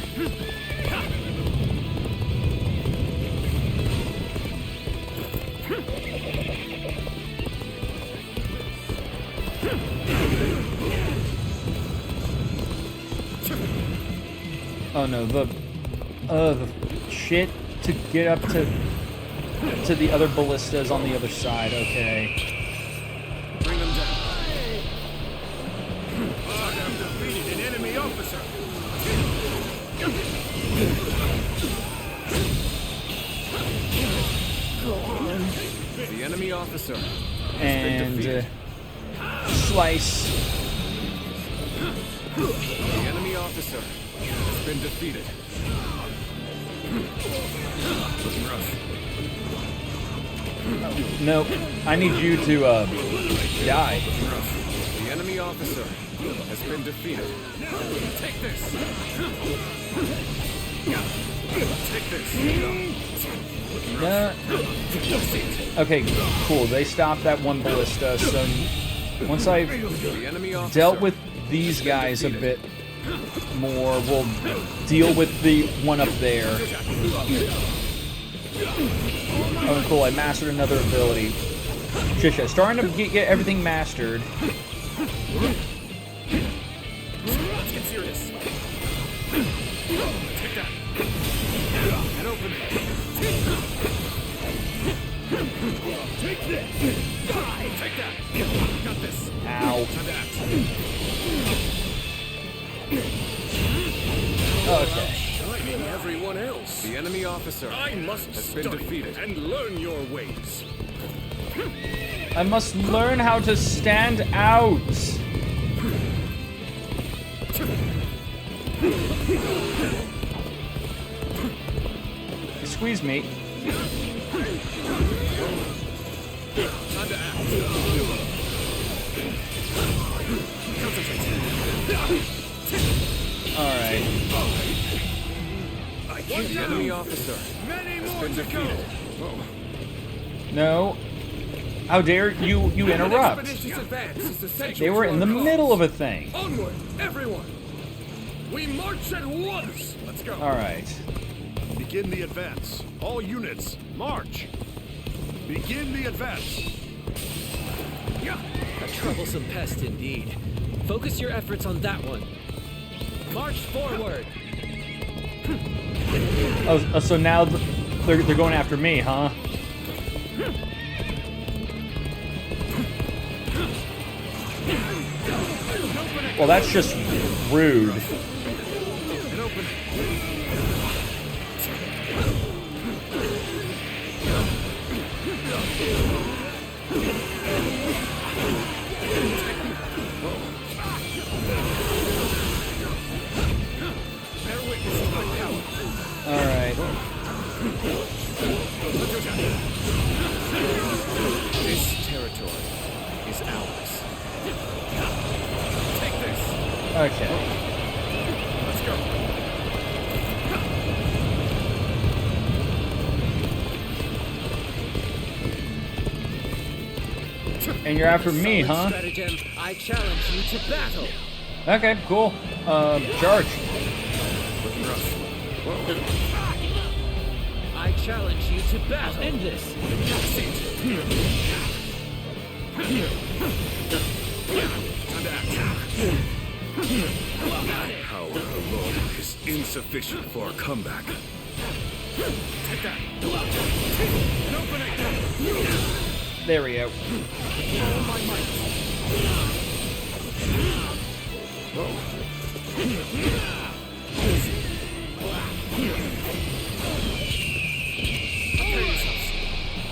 Oh no, the shit to get up to the other ballistas on the other side. Okay. Bring them down. I've defeated an enemy officer. The enemy officer. And slice. The enemy officer has been defeated. Looking rough. Nope. I need you to die. Looking rough. The enemy officer has been defeated. Take this. Take this. No. Okay, cool. They stopped that one ballista, so once I've dealt with these guys a bit more, we'll deal with the one up there. Oh, cool. I mastered another ability. Shisha, starting to get everything mastered. Let's get serious. Take that. And open it. Take this. Take that. Got this. Ow. Time to act. Okay. Shining everyone else. The enemy officer I must has been study defeated. and learn your ways. I must learn how to stand out. Squeeze me. Time to act. Alright. The enemy officer has been defeated. No. How dare you interrupt? Expeditious advance is essential. They were to in the our cause. middle of a thing. Onward, everyone! We march at once! Let's go. Alright. Begin the advance. All units, march. Begin the advance. A troublesome pest indeed. Focus your efforts on that one. March forward! Oh, so now they're going after me, huh? Well, that's just rude. Alright. This territory is ours. Take this. Okay. Let's go. And you're after me, huh? Stratagem, I challenge you to battle. Okay, cool. Charge. Looking rough. I challenge you to battle. End this. Time to act. Power alone is insufficient for a comeback. Take that. And open it. There we go. All my might.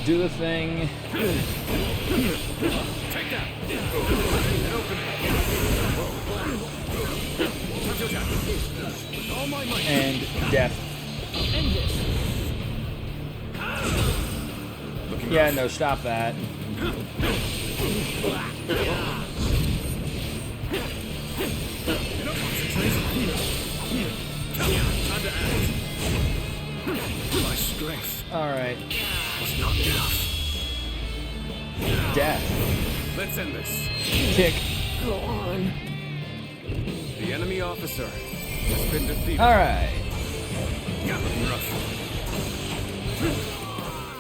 Do the thing. Take that. And open it. All my might. And death. End this. Yeah, no, stop that. Time to act. My strength Alright. was not enough. Death. Let's end this. Kick. Go on. The enemy officer has been defeated. Alright. Looking rough.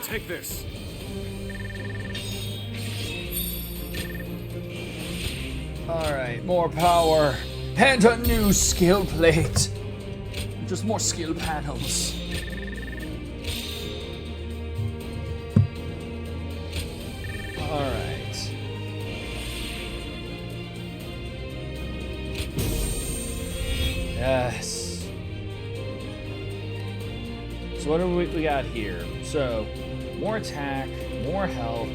Take this. Alright, more power. And a new skill plate. Just more skill panels. Alright. Yes. So what do we got here? So, more attack, more health,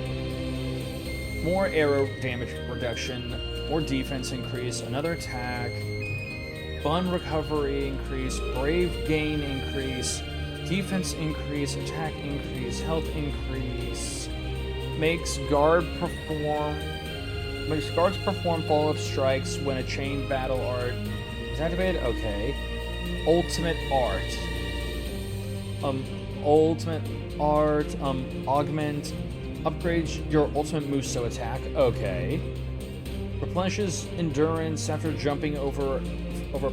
more arrow damage reduction, more defense increase, another attack, bun recovery increase, brave gain increase, defense increase, attack increase, health increase, makes guards perform follow-up strikes when a chain battle art is activated. Okay. Ultimate art. Augment, upgrades your ultimate Muso attack. Okay. Replenishes endurance after jumping over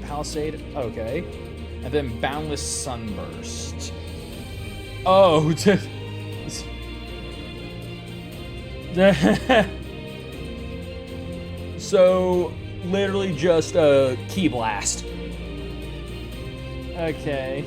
palisade. Okay. And then boundless sunburst. Oh, so literally just a key blast. Okay.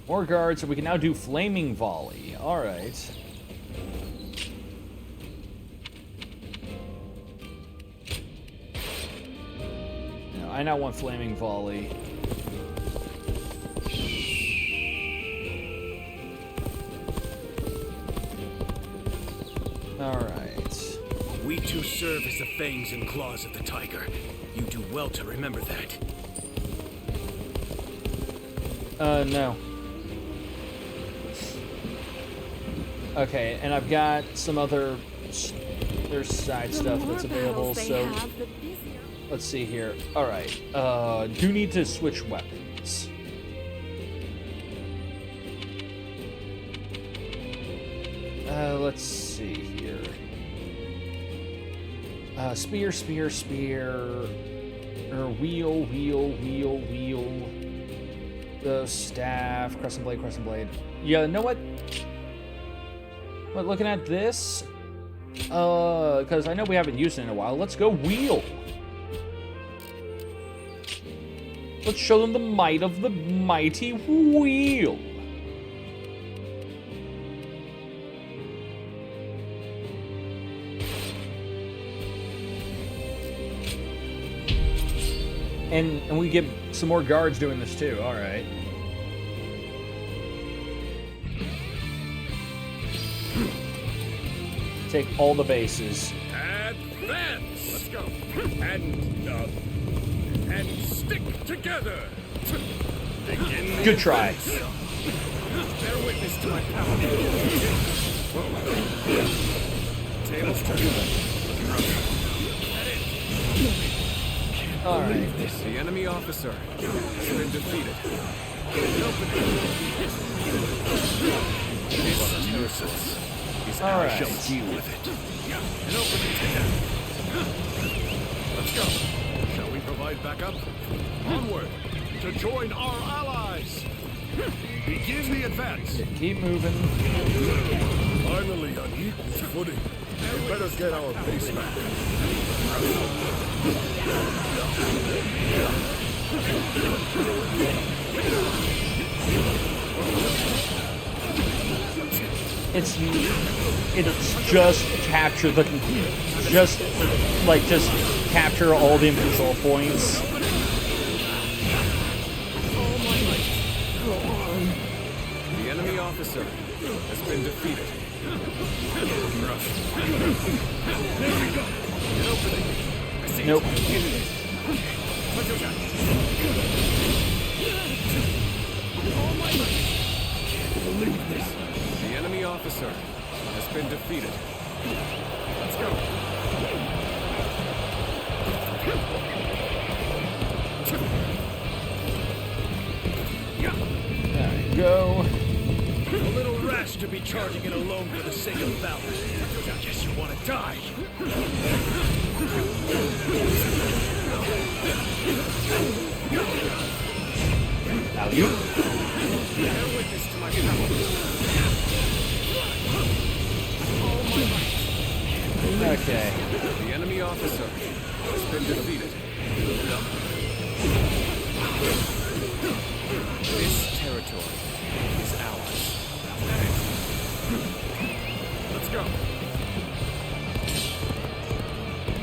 More guards, so we can now do flaming volley. All right. No, I now want flaming volley. All right. We too serve as the fangs and claws of the tiger. You do well to remember that. No. Okay, and I've got some other there's side stuff that's available, so let's see here. All right, do need to switch weapons. Let's see here. Spear, spear, spear, or wheel, wheel, wheel, wheel. The staff, crescent blade, crescent blade. Yeah, you know what? But looking at this, because I know we haven't used it in a while, let's go wheel. Let's show them the might of the mighty wheel. And we get some more guards doing this too, all right. Take all the bases. Advance! Let's go. And stick together. Begin. Good try. Bear witness to my power. Tables turn. All right. The enemy officer has been defeated. This nuisance is All I right. shall deal with it. An opening. Let's go. Shall we provide backup? Onward to join our allies. Begin the advance. Keep moving. Finally on equal footing. We better get our pace back. It's just capture the just capture all the control points. The enemy officer has been defeated. Nope. The enemy officer has been defeated. Let's go. There we go. A little rash to be charging it alone for the sake of valor. I guess you want to die. Now you. Bear witness officer has been defeated. This territory is ours. Let's go.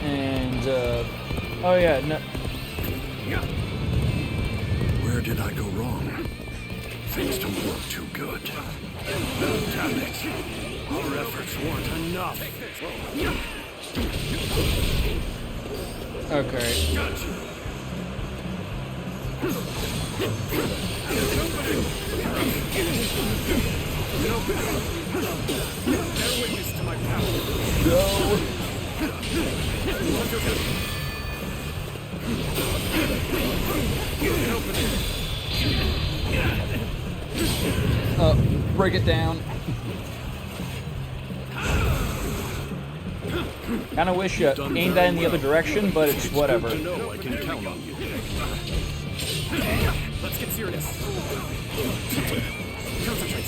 And, oh yeah, no. Where did I go wrong? Things don't look too good. Damn it. Our efforts weren't enough. Okay. Got you. Bear witness to my power. Go. Break it down. Kinda wish you aimed that in the other direction, but it's whatever. No, I can count on you. Let's get serious. Concentrate.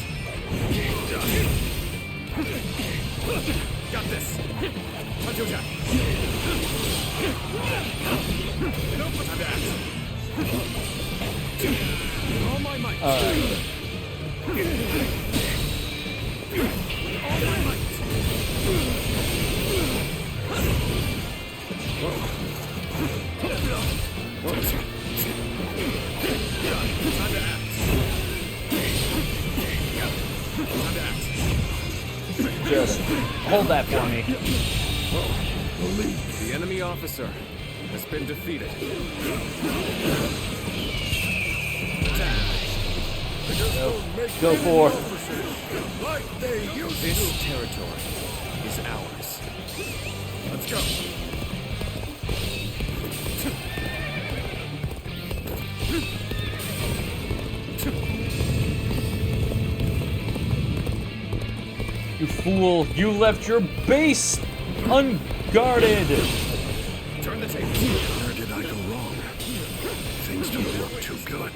Got this. Hunter attack. Time to act. All my might. All my might. Time to act. Just hold that for me. The enemy officer has been defeated. Go for. Like they used to. This territory is ours. Let's go. You fool, you left your base unguarded. Turn the tables. Where did I go wrong? Things don't look too good.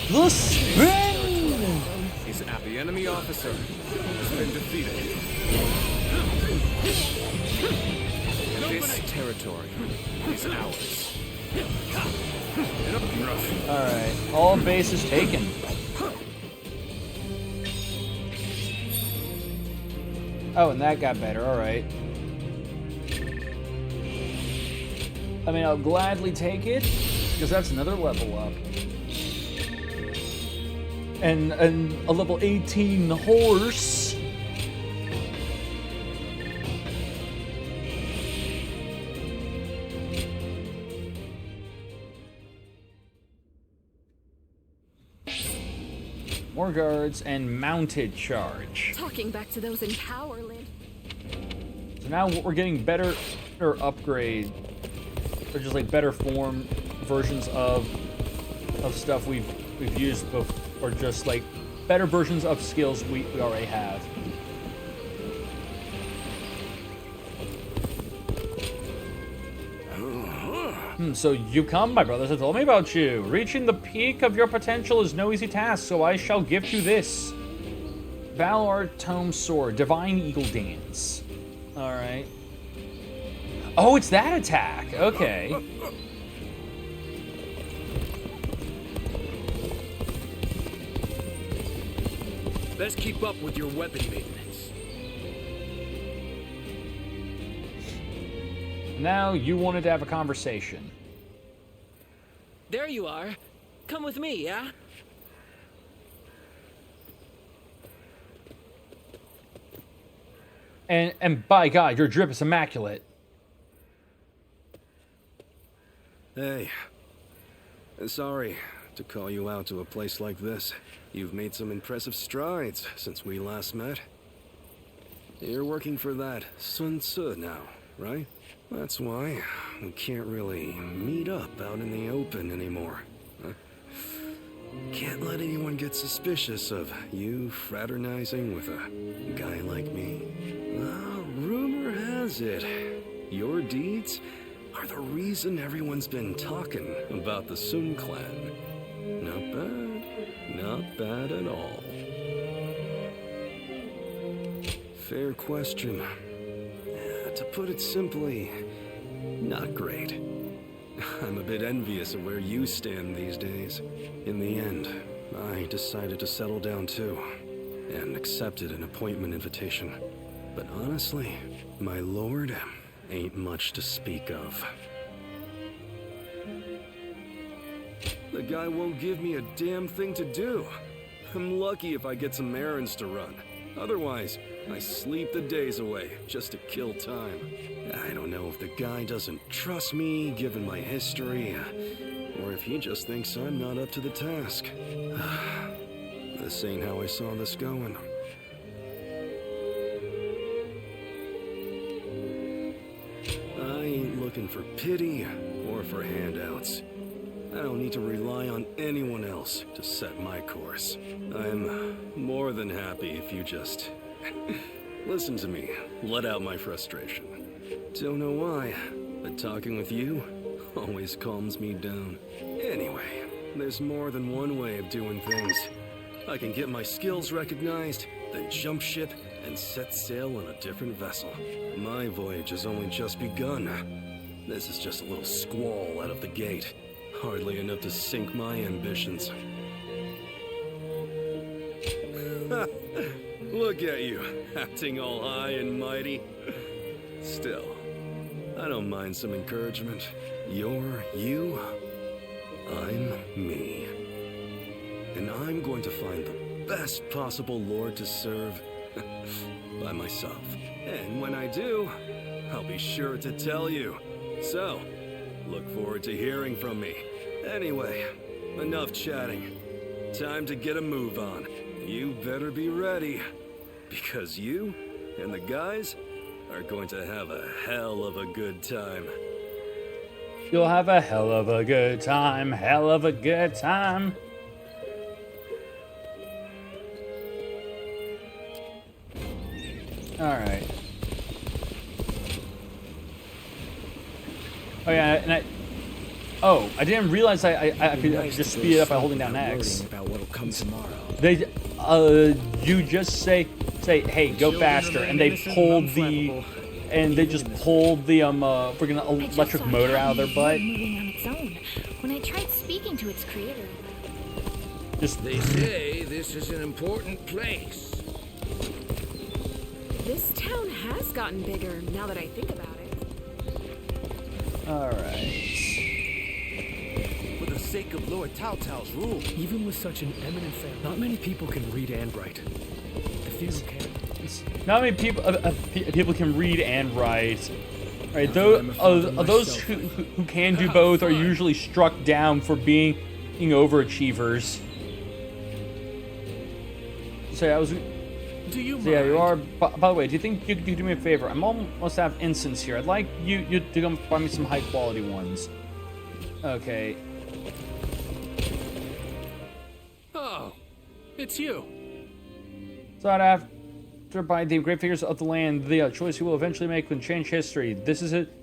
The spin! Is at the enemy officer has been defeated. This territory is ours. Alright, all bases taken. Oh, and that got better, alright. I mean, I'll gladly take it, because that's another level up. And a level 18 horse. More guards and mounted charge. Talking back to those in Powerland. So now we're getting better or upgrade, or just like better form versions of stuff we've used before, or just like better versions of skills we already have. So you come, my brothers have told me about you. Reaching the peak of your potential is no easy task, so I shall gift you this. Valor Tome Sword, Divine Eagle Dance. Alright. Oh, it's that attack. Okay. Let's keep up with your weapon maintenance. Now you wanted to have a conversation. There you are. Come with me, yeah? And by God, your drip is immaculate. Hey. Sorry to call you out to a place like this. You've made some impressive strides since we last met. You're working for that Sun Tzu now, right? That's why we can't really meet up out in the open anymore. Huh? Can't let anyone get suspicious of you fraternizing with a guy like me. Rumor has it, your deeds are the reason everyone's been talking about the Sun clan. Not bad. Not bad at all. Fair question. to put it simply, not great. I'm a bit envious of where you stand these days. In the end, I decided to settle down too, and accepted an appointment invitation. But honestly, my lord ain't much to speak of. The guy won't give me a damn thing to do. I'm lucky if I get some errands to run. Otherwise, I sleep the days away just to kill time. I don't know if the guy doesn't trust me, given my history, or if he just thinks I'm not up to the task. This ain't how I saw this going. I ain't looking for pity or for handouts. I don't need to rely on anyone else to set my course. I'm more than happy if you just listen to me, let out my frustration. Don't know why, but talking with you always calms me down. Anyway, there's more than one way of doing things. I can get my skills recognized, then jump ship and set sail on a different vessel. My voyage has only just begun. This is just a little squall out of the gate. Hardly enough to sink my ambitions. Look at you, acting all high and mighty. Still, I don't mind some encouragement. You're you, I'm me. And I'm going to find the best possible lord to serve by myself. And when I do, I'll be sure to tell you. So, look forward to hearing from me. Anyway, enough chatting. Time to get a move on. You better be ready, because you and the guys are going to have a hell of a good time. You'll have a hell of a good time, hell of a good time. Alright. Oh yeah, and I didn't realize I could just speed it up by holding down X. About what'll come tomorrow. They, you just say, hey, go faster, and they pulled the, and they just pulled the freaking electric motor out of their butt. Moving on its own. When I tried speaking to its creator. Just. They say this is an important place. This town has gotten bigger now that I think about it. All right. For the sake of Lord Tao Tao's rule. Even with such an eminent family, not many people can read and write. The few who can. Not many people can read and write. Right? Those who can do both are usually struck down for being overachievers. So I was. Do you mind? Yeah, you are. By the way, do you think you could do me a favor? I'm almost out of incense here. I'd like you to come find me some high quality ones. Okay. Oh, it's you. So after by the great figures of the land, the choice you will eventually make can change history. This is it.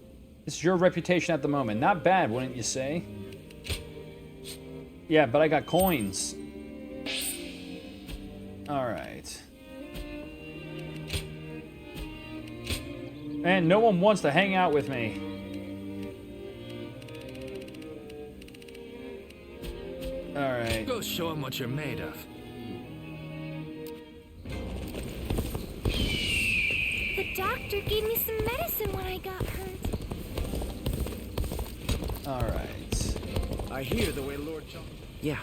This is your reputation at the moment. Not bad, wouldn't you say? Yeah, but I got coins. All right. And no one wants to hang out with me. Alright. Go show him what you're made of. The doctor gave me some medicine when I got hurt. Alright. I hear the way Lord John... Yeah.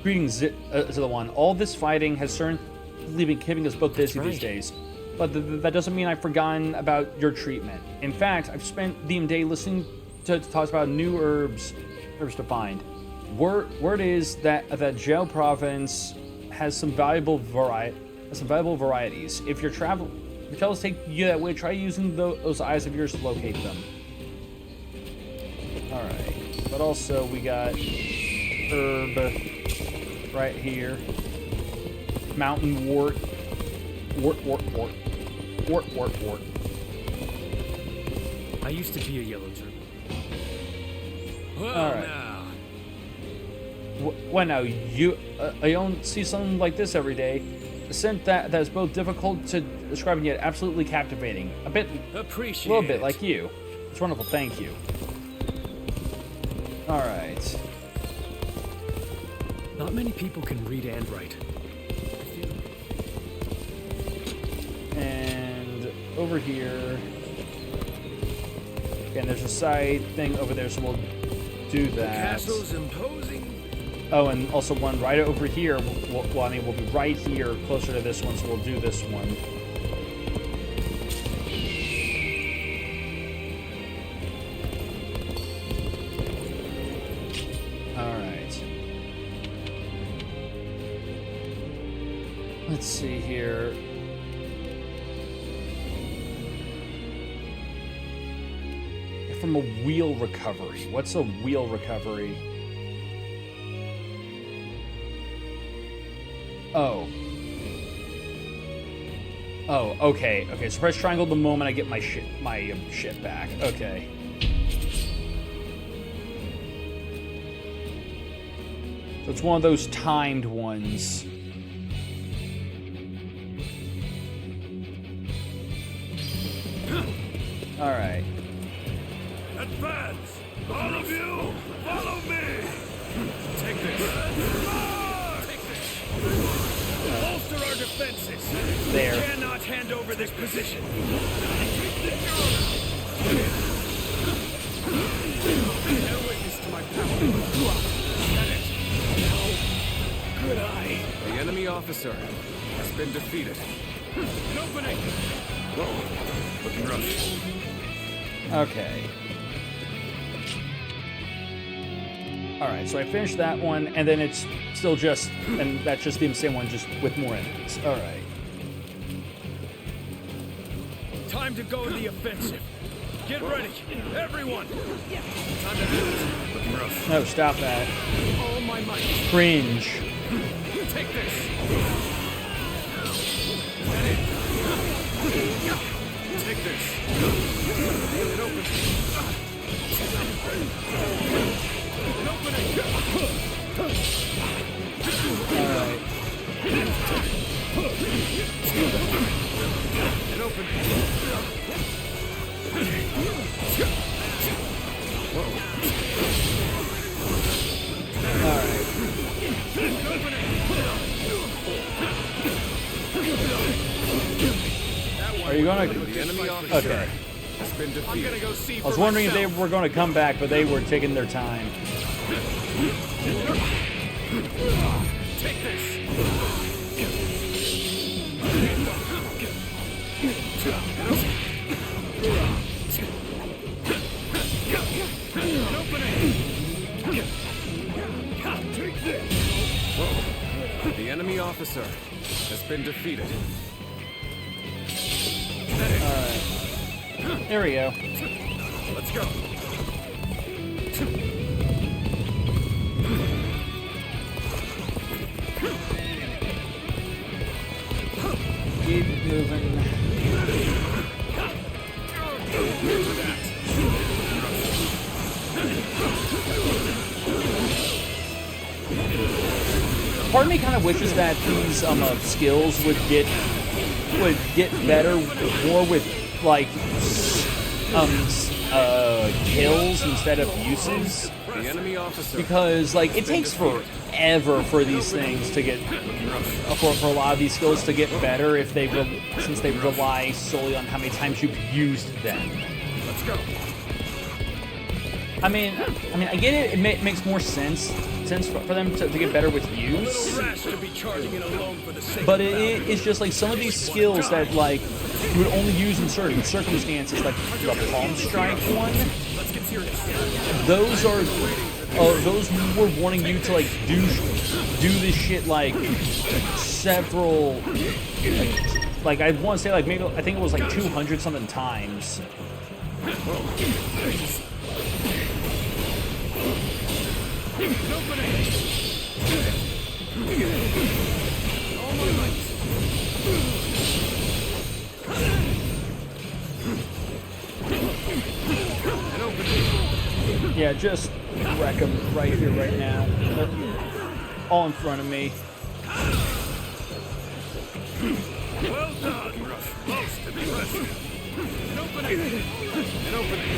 Greetings to the one. All this fighting has certainly been keeping us both busy these days. But that doesn't mean I've forgotten about your treatment. In fact, I've spent the day listening to talks about new herbs to find. Word is that Zhou province has some valuable varieties. If your travels take you that way, try using those eyes of yours to locate them. All right, but also we got herb right here. Mountain wort. Wort. I used to be a yellow turtle. Well, All right. now. Well, now, I don't see something like this every day. scent that is both difficult to describe and yet absolutely captivating. A Appreciate little bit it. like you. It's wonderful, thank you. Alright. Not many people can read and write. And over here. Again, there's a side thing over there, so we'll do that. Castle's imposing. Oh, and also one right over here. Well, I mean, we'll be right here, closer to this one, so we'll do this one. Alright. Let's see here. From a wheel recovery. What's a wheel recovery? Oh. Oh, okay. Okay, so press triangle the moment I get my shit back. Okay. So it's one of those timed ones. All right. Advance! All of you, follow me! Take this! Take this! Bolster our defenses! There. We cannot hand over this position! Bear witness to my power. Good eye. The enemy officer has been defeated. An opening! Whoa, looking rough. Okay. Alright, so I finished that one, and then it's still just, and that's just the same one, just with more enemies. Alright. Time to go in the offensive. Get ready, everyone! Time to act. Looking rough. No, stop that. All my might. Cringe. Take this! Take this! An opening! An opening! Alright. An opening! Alright. Are you gonna... The enemy officer Okay. has been I'm defeated. gonna go see I was for wondering if myself. they were going to come back, but they were taking their time. Take this! An opening! Take this! Whoa. The enemy officer has been defeated. Alright. There we go. Let's go! Keep moving. Part of me kind of wishes that these skills would get better more with like kills instead of uses, The enemy officer because like it takes forever for these things to get for a lot of these skills to get better if they since they rely solely on how many times you've used them. Let's go! I mean, I get it. It makes more sense for them to get better with use. Rash to be charging it alone for the sake But of it's just like some of these skills that like you would only use in certain circumstances, like the palm strike one. Let's get serious. Those are those were wanting you to like do this shit like several like I want to say like maybe I think it was like 200 something times. Yeah, just wreck them right here, right now. All in front of me. Well done, rough. Close to be rescued. An opening. An opening.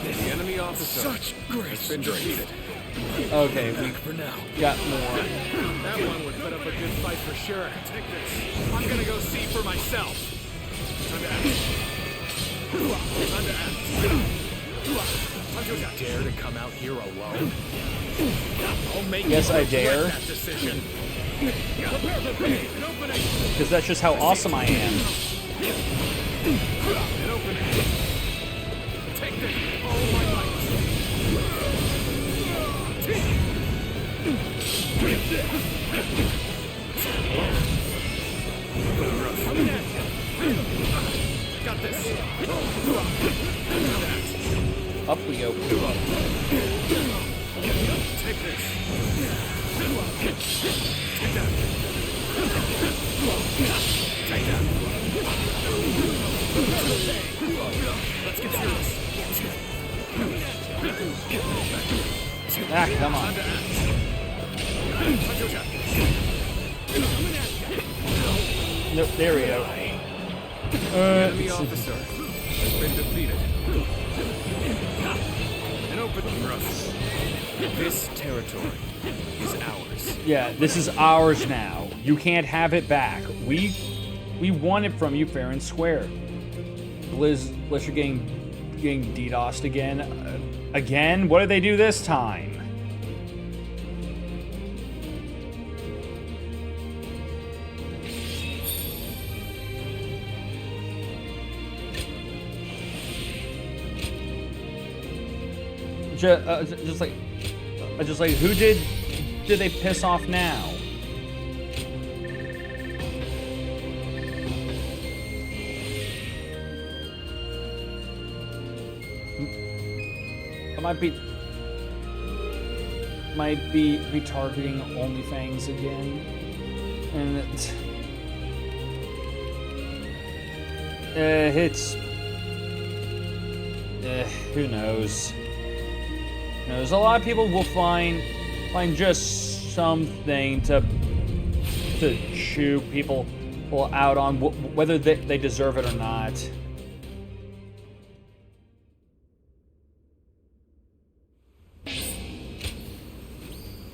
The enemy officer Such great has been strength. defeated. Okay, we For now. got more. That one would put up a good fight for sure. Take this. I'm gonna go see for myself. Time to act. Time to act. Time to attack. Dare to come out here alone? I'll make Yes, you I regret dare. that decision. Prepare for pain. An opening. Because that's just how awesome I am. An opening. Take this. All my might. Got this. Up we go. Take this. Take that. Take that. Let's get serious. Ah, come on. Time to attack. Nope, there we go. Enemy officer has been defeated. An opening, rough. This territory is ours. Yeah, this is ours now. You can't have it back. We won it from you fair and square. Blizz, you're getting DDoSed again. Again? What did they do this time? Just like, who did they piss off now? I might be retargeting OnlyFans again, and who knows? There's a lot of people will find just something to chew people out on, whether they deserve it or not.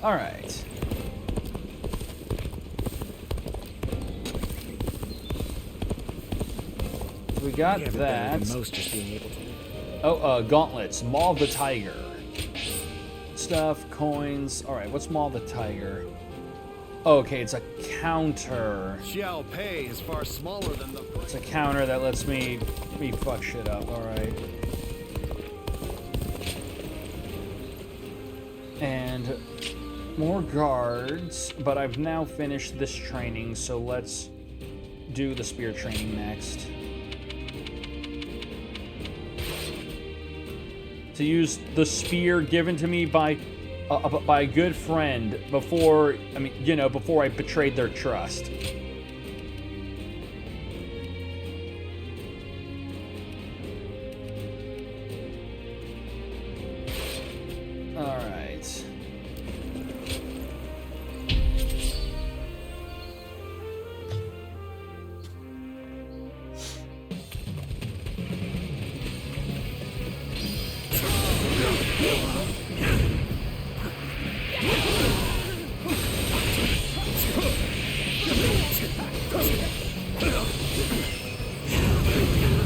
All right. We got that. Most just being able to. Oh, gauntlets. Maw of the Tiger. Stuff, coins. All right, what's Maw of the Tiger? Oh, okay, it's a counter. Xiao Pei is far smaller than the. It's a counter that lets me fuck shit up. All right. And more guards, but I've now finished this training, so let's do the spear training next. To use the spear given to me by a good friend before I betrayed their trust. All right.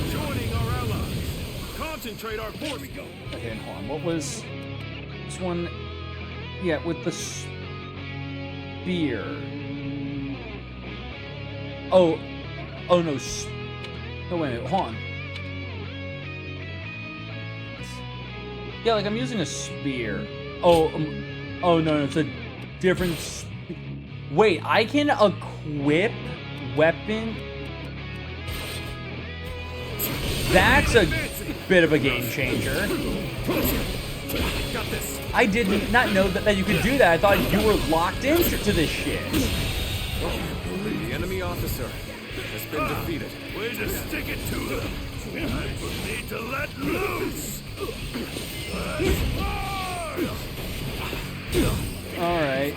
Joining our allies. Concentrate our force. Okay, and hold on. What was this one? Yeah, with the spear. Oh no. No, wait a minute. Hold on. Yeah, like I'm using a spear. Oh no, it's a different. Wait, I can equip weapon. That's a bit of a game changer. I did not know that you could do that. I thought you were locked into this shit. The enemy officer has been defeated. Way to stick it to them. I need to let loose. All right.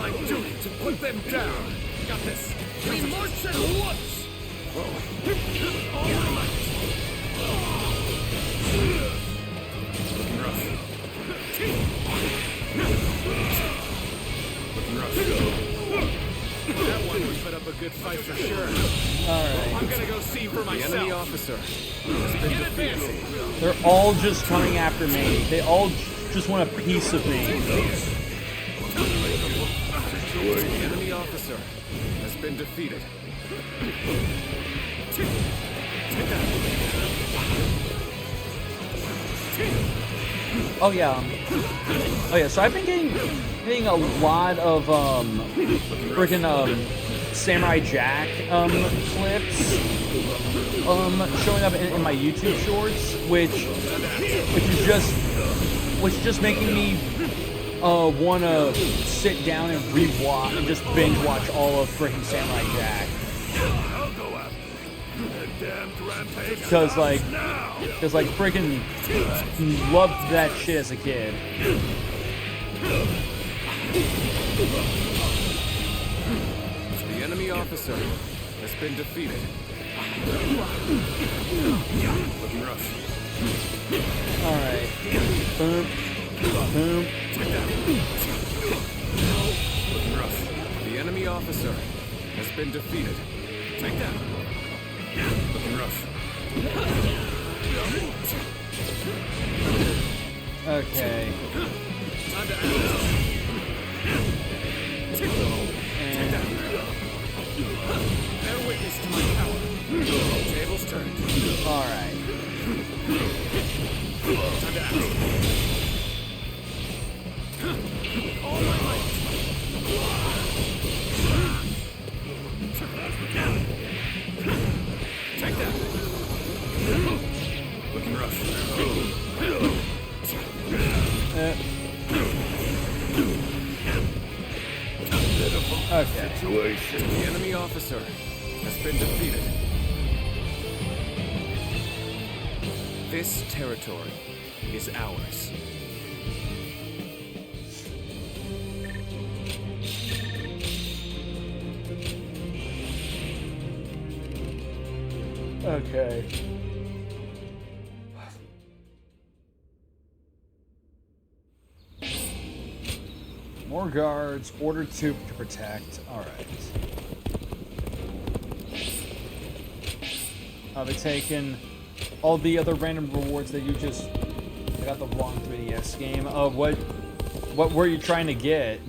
my duty to put them down. Got this. We march at once. All my might. Looking rough. Looking rough. That one would put up a good fight for sure. Alright. I'm gonna go see for myself. The enemy officer. Begin advancing. They're all just coming after me. They all just want a piece of me. The enemy officer has been defeated. Oh yeah. Oh yeah. So I've been getting a lot of freaking Samurai Jack clips showing up in my YouTube shorts, which is just making me want to sit down and rewatch and just binge watch all of freaking Samurai Jack. Because like freaking loved that shit as a kid. The enemy officer has been defeated. Looking rough. Alright. Boom. Boom. Looking rough. The enemy officer has been defeated. Take that. Looking rough. Okay. Time to act. Bear witness to my power. Tables turned. Alright. Time to act. All my might. Take that. Looking rough. Okay. The enemy officer has been defeated. This territory is ours. Okay. More guards, order to protect. Alright. They've taken all the other random rewards that you just... I got the wrong 3DS game. What were you trying to get?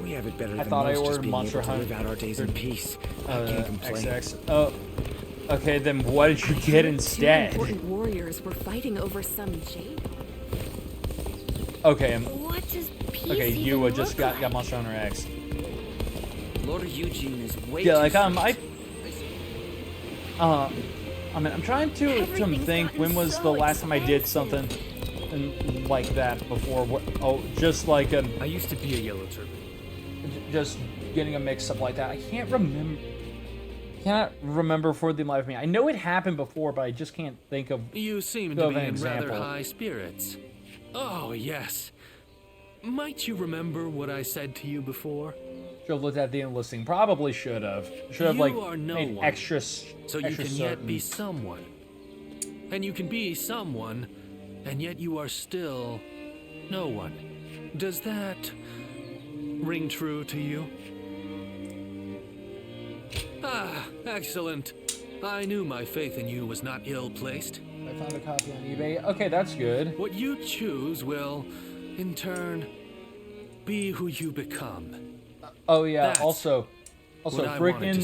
We have it better I than thought I most, just ordered being Monster able to Hunter. live out our days in peace. I can't complain. XX. Oh. Okay, then what did you get instead? Two important warriors were fighting over some jade. Okay, What does peace okay, even you look just like? got Monster Hunter X. Lord Eugene is way Yeah, too like sweet. I mean, I'm trying to think when was the last time I did something like that before. Just like I used to be a yellow turban. just getting a mix-up like that. I can't remember for the life of me. I know it happened before, but I just can't think of. You seem to be in rather high spirits. Oh, yes. Might you remember what I said to you before? Should have looked at the enlisting. Probably should have. Should have You are no made one. extra. So you extra can certain. yet be someone. And you can be someone, and yet you are still no one. Does that ring true to you? Ah, excellent. I knew my faith in you was not ill-placed. I found a copy on eBay. Okay, that's good. What you choose will, in turn, be who you become. Oh yeah. That's also, what I wanted to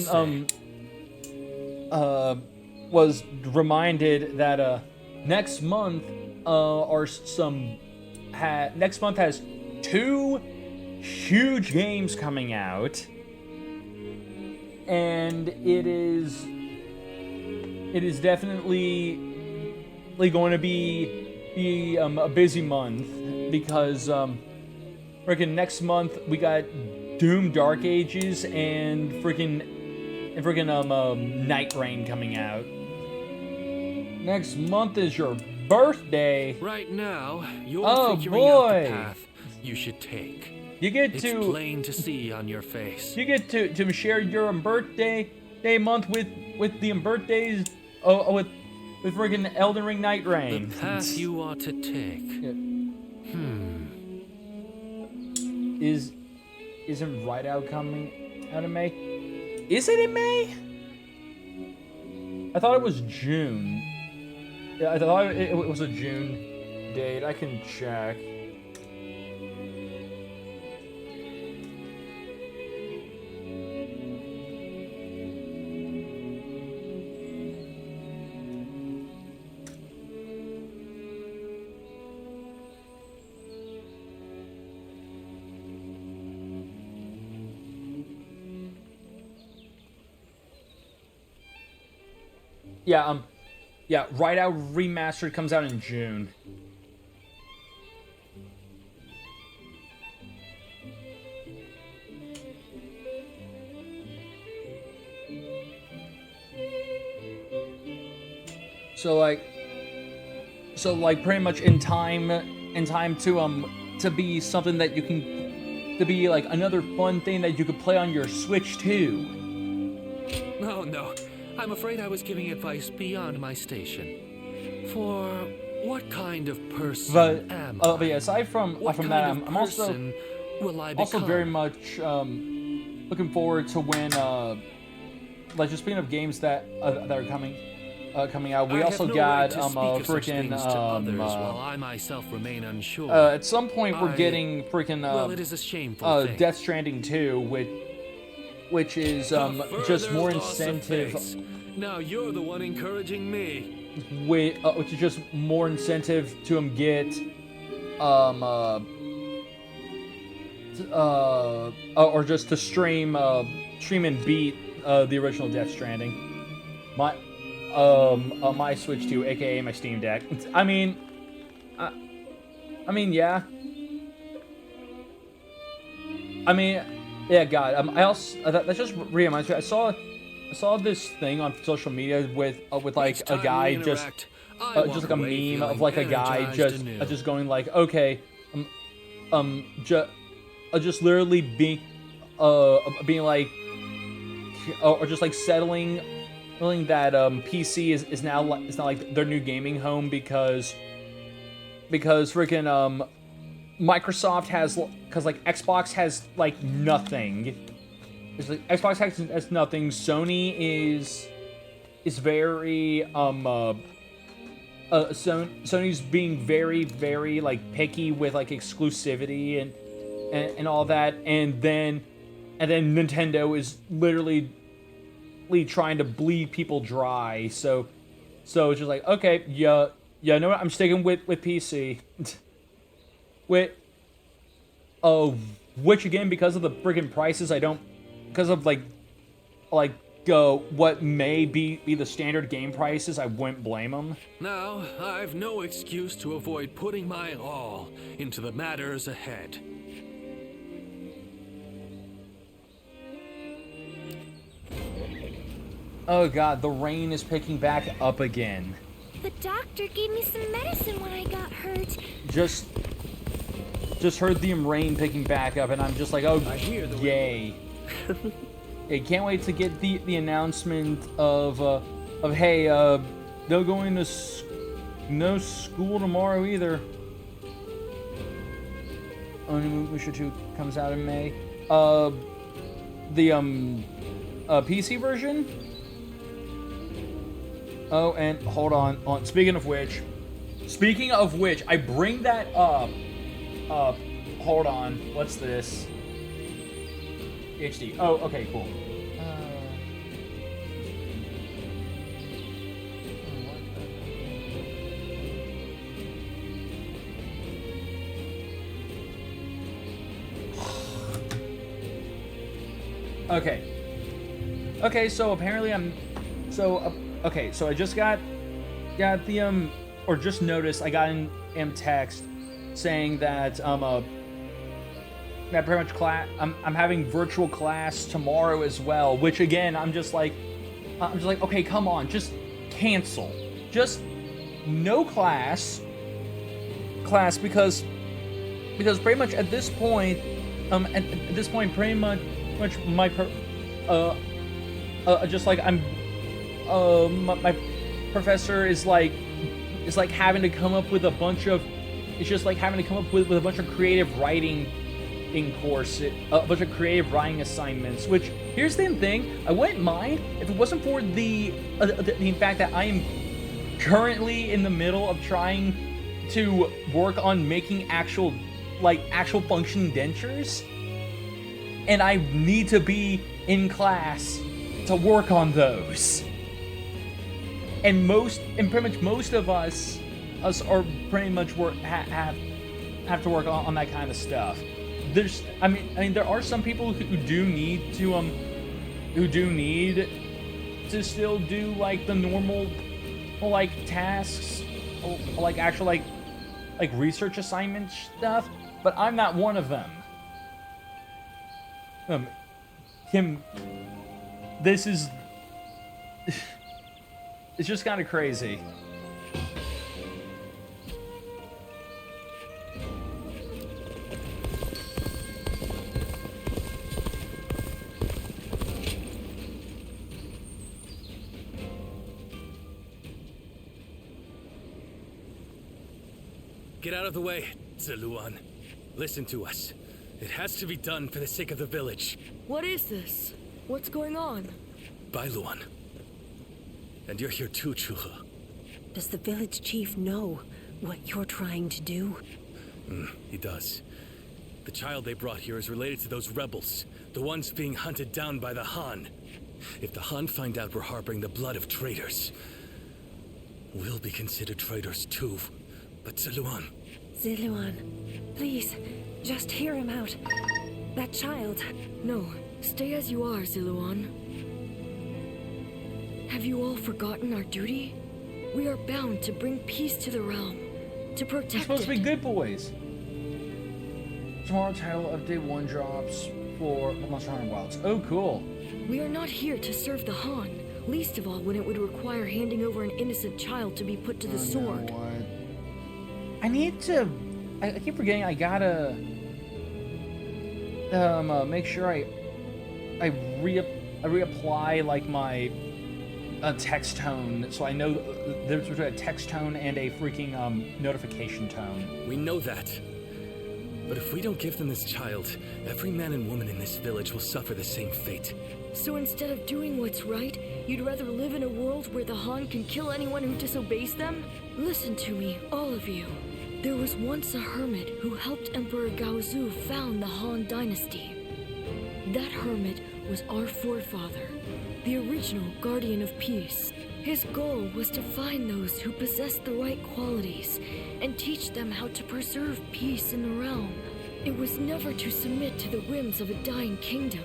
freaking was reminded that next month next month has 2 huge games coming out, and it is definitely going to be a busy month because freaking next month we got Doom Dark Ages and freaking Night Rain coming out. Next month is your birthday. Right now, you're Oh, figuring out boy. the path you should take. You get It's to plain to see on your face. you get to share your day month with the birthdays with friggin' Elden Ring Night Rain. The path you ought to take. Isn't Right Out coming out in May? Is it in May? I thought it was June. Yeah, I thought it was a June date. I can check. Yeah, Right Out Remastered comes out in June. So like pretty much in time to be something that you can, to be like another fun thing that you could play on your Switch too. Oh no, I'm afraid I was giving advice beyond my station. For what kind of person am I? But yeah, aside from What that, kind of I'm also person will I also become? very much looking forward to when like just speaking of games that are coming out, we I also have no got right to speak of such freaking things to others while I myself remain unsure. at some point we're getting freaking well, it is a shameful thing. Death Stranding 2, which is just more incentive. Now you're the one encouraging me. Which is just more incentive to get or just to stream and beat the original Death Stranding. My Switch 2, aka my Steam Deck. I mean, yeah. Yeah, God. I also that just reminds me. I saw this thing on social media with like a guy just like a meme of like a guy just going like, okay, just literally being like, or just like settling that PC is now like their new gaming home because freaking Microsoft has, because like Xbox has like nothing. It's like Xbox has nothing. Sony is very Sony's being very, very like picky with like exclusivity and all that, and then Nintendo is literally trying to bleed people dry. So it's just like, okay, yeah, you know what? I'm sticking with PC. Which again, because of the friggin' prices, because of like what may be the standard game prices, I wouldn't blame them. Now, I've no excuse to avoid putting my all into the matters ahead. Oh God, the rain is picking back up again. The doctor gave me some medicine when I got hurt. Just heard the rain picking back up, and I'm just like, oh, yay. I can't wait to get the announcement of hey, no going to no school tomorrow either. Onimusha 2 comes out in May. The PC version. Oh, and hold on. Speaking of which, I bring that up. Hold on. What's this? HD. Oh, okay, cool. Okay, so apparently okay, so I just got the or just noticed I got an text saying that that pretty much I'm having virtual class tomorrow as well, which again I'm just like okay, come on, just cancel no class because pretty much at this point, pretty much my just like I'm my professor is like having to come up with a bunch of a bunch of creative writing in course, a bunch of creative writing assignments. Which, here's the thing, I wouldn't mind if it wasn't for the fact that I am currently in the middle of trying to work on making actual functioning dentures, and I need to be in class to work on those. And pretty much most of us are pretty much have to work on that kind of stuff. I mean, there are some people who do need to still do like the normal like tasks, like actual like research assignment stuff, but I'm not one of them. This is it's just kind of crazy. Get out of the way, Zeluan. Listen to us. It has to be done for the sake of the village. What is this? What's going on? Bailuan. And you're here too, Chuha. Does the village chief know what you're trying to do? He does. The child they brought here is related to those rebels, the ones being hunted down by the Han. If the Han find out we're harboring the blood of traitors, we'll be considered traitors too. But Zeluan... Zeluan, please, just hear him out. That child... No, stay as you are, Zeluan. Have you all forgotten our duty? We are bound to bring peace to the realm, to protect it. We're supposed to be good boys. Tomorrow, title update 1 drops for Monster Hunter Wilds. Oh, cool. We are not here to serve the Han, least of all when it would require handing over an innocent child to be put to the sword. I need to... I keep forgetting I gotta... make sure I reapply, like, my text tone, so I know there's between a text tone and a freaking, notification tone. We know that. But if we don't give them this child, every man and woman in this village will suffer the same fate. So instead of doing what's right, you'd rather live in a world where the Han can kill anyone who disobeys them? Listen to me, all of you. There was once a hermit who helped Emperor Gaozu found the Han Dynasty. That hermit was our forefather, the original Guardian of Peace. His goal was to find those who possessed the right qualities and teach them how to preserve peace in the realm. It was never to submit to the whims of a dying kingdom,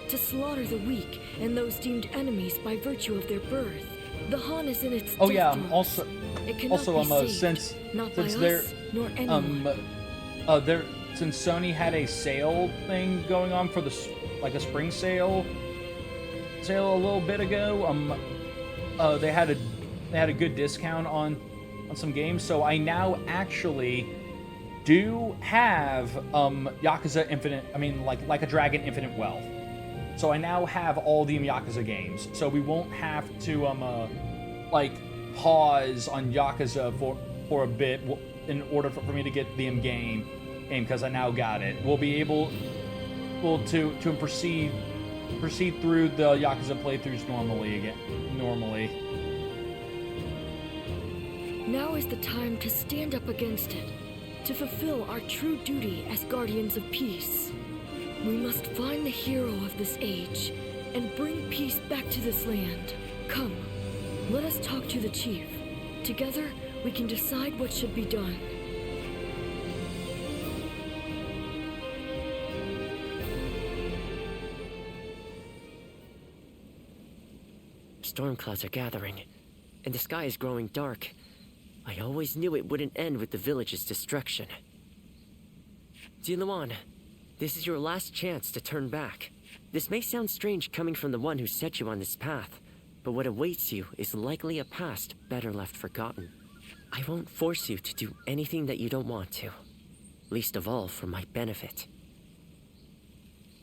to slaughter the weak and those deemed enemies by virtue of their birth. The Han is in its death throes. It cannot be saved, not by us, nor anyone. Since Sony had a sale thing going on for a spring sale a little bit ago, they had a good discount on some games, so I now actually do have Yakuza Infinite. I mean, like a Dragon Infinite Wealth. So I now have all the Yakuza games, so we won't have to pause on Yakuza for a bit in order for me to get the game because I now got it. We'll be able to proceed through the Yakuza playthroughs normally. Now is the time to stand up against it, to fulfill our true duty as guardians of peace. We must find the hero of this age and bring peace back to this land. Come, let us talk to the chief. Together, we can decide what should be done. Storm clouds are gathering, and the sky is growing dark. I always knew it wouldn't end with the village's destruction. Jiluan, this is your last chance to turn back. This may sound strange coming from the one who set you on this path, but what awaits you is likely a past better left forgotten. I won't force you to do anything that you don't want to. Least of all for my benefit.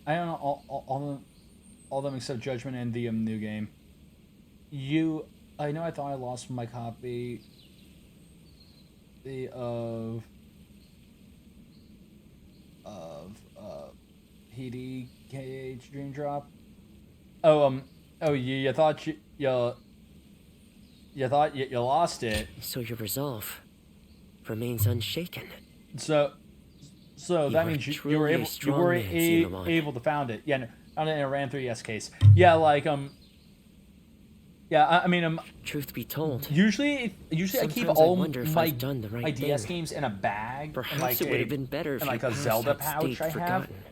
I don't know all of them except Judgment and the new game. I know I thought I lost my copy of PDKH Dream Drop. You thought you thought you lost it. So your resolve remains unshaken. So that means you were able to found it. Yeah, no, found it in a RAM 3DS case. Yeah, like yeah, I mean Truth be told, usually I keep all my DS games in a bag. Perhaps it would have been better if like you a Zelda pouch I forgotten. have,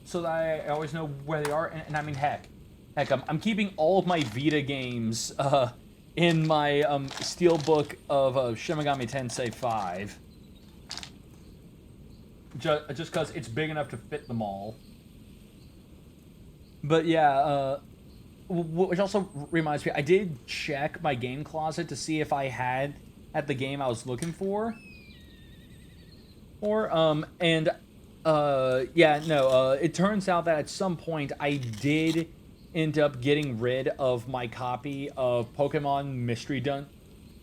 so that I always know where they are. And I mean, heck, I'm keeping all of my Vita games in my steelbook of Shin Megami Tensei 5. Just because it's big enough to fit them all. But yeah, which also reminds me, I did check my game closet to see if I had the game I was looking for. It turns out that at some point I did end up getting rid of my copy of Pokemon Mystery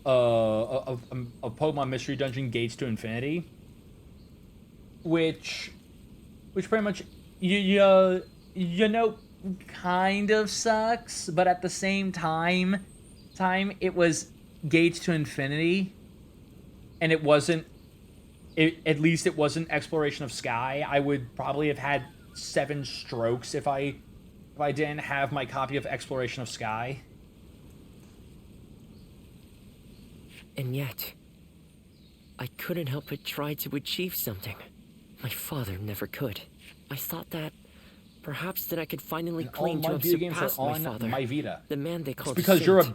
of Pokemon Mystery Dungeon Gates to Infinity. Which pretty much kind of sucks, but at the same time it was Gates to Infinity, and it wasn't. At least it wasn't Exploration of Sky. I would probably have had 7 strokes if I didn't have my copy of Exploration of Sky. And yet, I couldn't help but try to achieve something. My father never could. I thought that perhaps that I could finally claim to have surpassed my father. My Vita. The man they called it's because you're a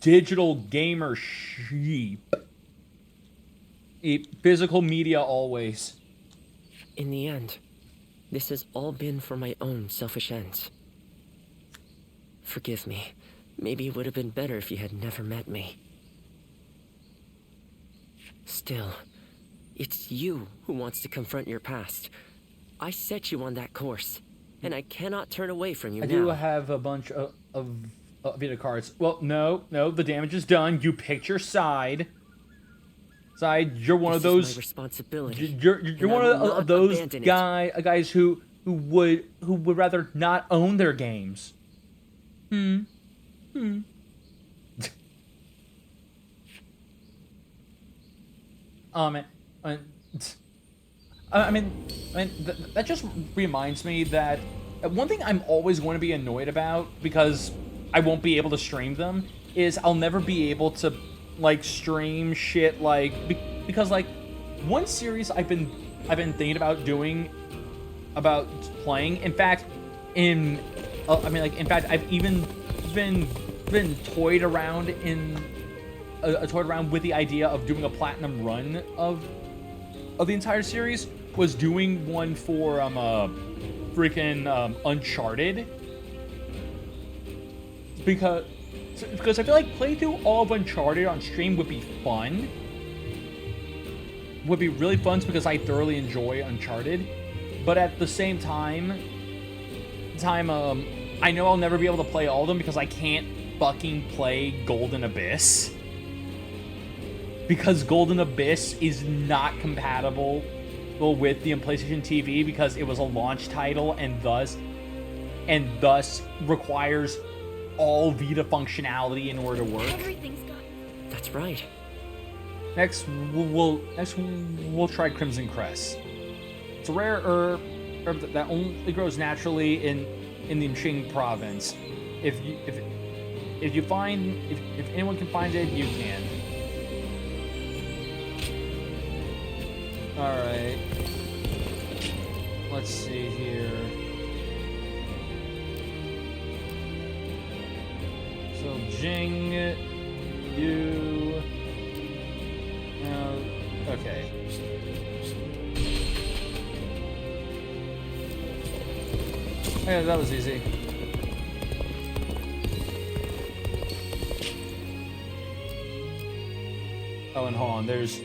digital gamer sheep. Physical media always. In the end, this has all been for my own selfish ends. Forgive me. Maybe it would have been better if you had never met me. Still, it's you who wants to confront your past. I set you on that course, and I cannot turn away from you now. I do have a bunch of Vita cards. Well, no, the damage is done. You picked your side. You're one of those. My responsibility. You're one of those guys who would rather not own their games. That just reminds me that one thing I'm always going to be annoyed about, because I won't be able to stream them, is I'll never be able to like stream shit because one series I've been thinking about playing. In fact, I've even been toyed around with the idea of doing a platinum run of the entire series. Was doing one for freaking Uncharted, because I feel like playthrough all of Uncharted on stream would be fun. Would be really fun because I thoroughly enjoy Uncharted, but at the same time, I know I'll never be able to play all of them because I can't fucking play Golden Abyss. Because Golden Abyss is not compatible with the PlayStation TV because it was a launch title and thus requires all Vita functionality in order to work. That's right. Next we'll try Crimson Cress. It's a rare herb that only grows naturally in the Mqing province. If anyone can find it, you can. Alright. Let's see here. So, Jing, you... okay. Okay, that was easy. Oh, and hold on. There's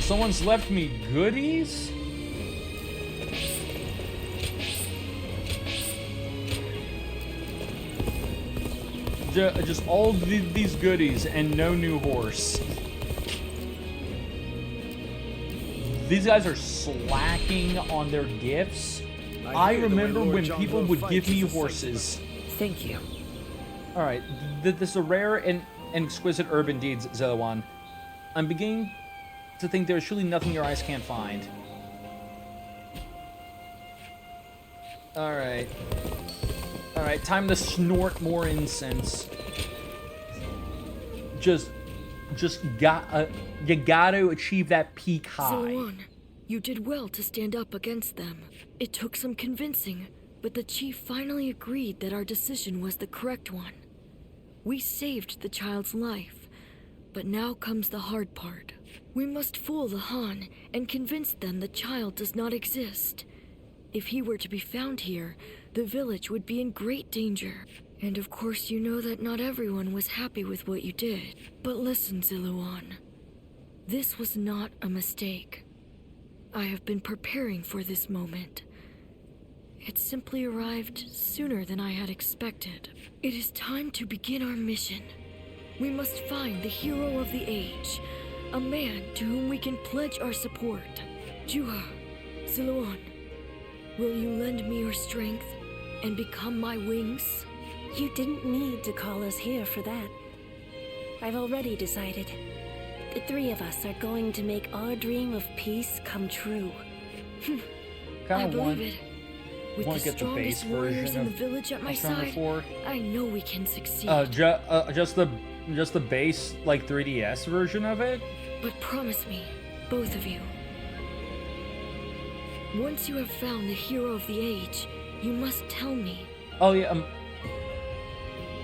someone's left me goodies. Just all these goodies and no new horse. These guys are slacking on their gifts. I remember when people would give me horses. Thank you. All right, this is a rare and exquisite herb indeed, Zelawan. I'm beginning to think there's surely nothing your eyes can't find. All right, time to snort more incense. You gotta achieve that peak high. Zelawan, you did well to stand up against them. It took some convincing, but the chief finally agreed that our decision was the correct one. We saved the child's life, but now comes the hard part. We must fool the Han and convince them the child does not exist. If he were to be found here, the village would be in great danger. And of course you know that not everyone was happy with what you did. But listen, Zelawan. This was not a mistake. I have been preparing for this moment. It simply arrived sooner than I had expected. It is time to begin our mission. We must find the hero of the age, a man to whom we can pledge our support. Juha, Zelawan, will you lend me your strength and become my wings? You didn't need to call us here for that. I've already decided. The three of us are going to make our dream of peace come true. I believe it. With the get the base strongest warriors version in the of village at my Astronomer side, 4. I know we can succeed. Just the base like 3DS version of it. But promise me, both of you, once you have found the hero of the age, you must tell me. Oh yeah.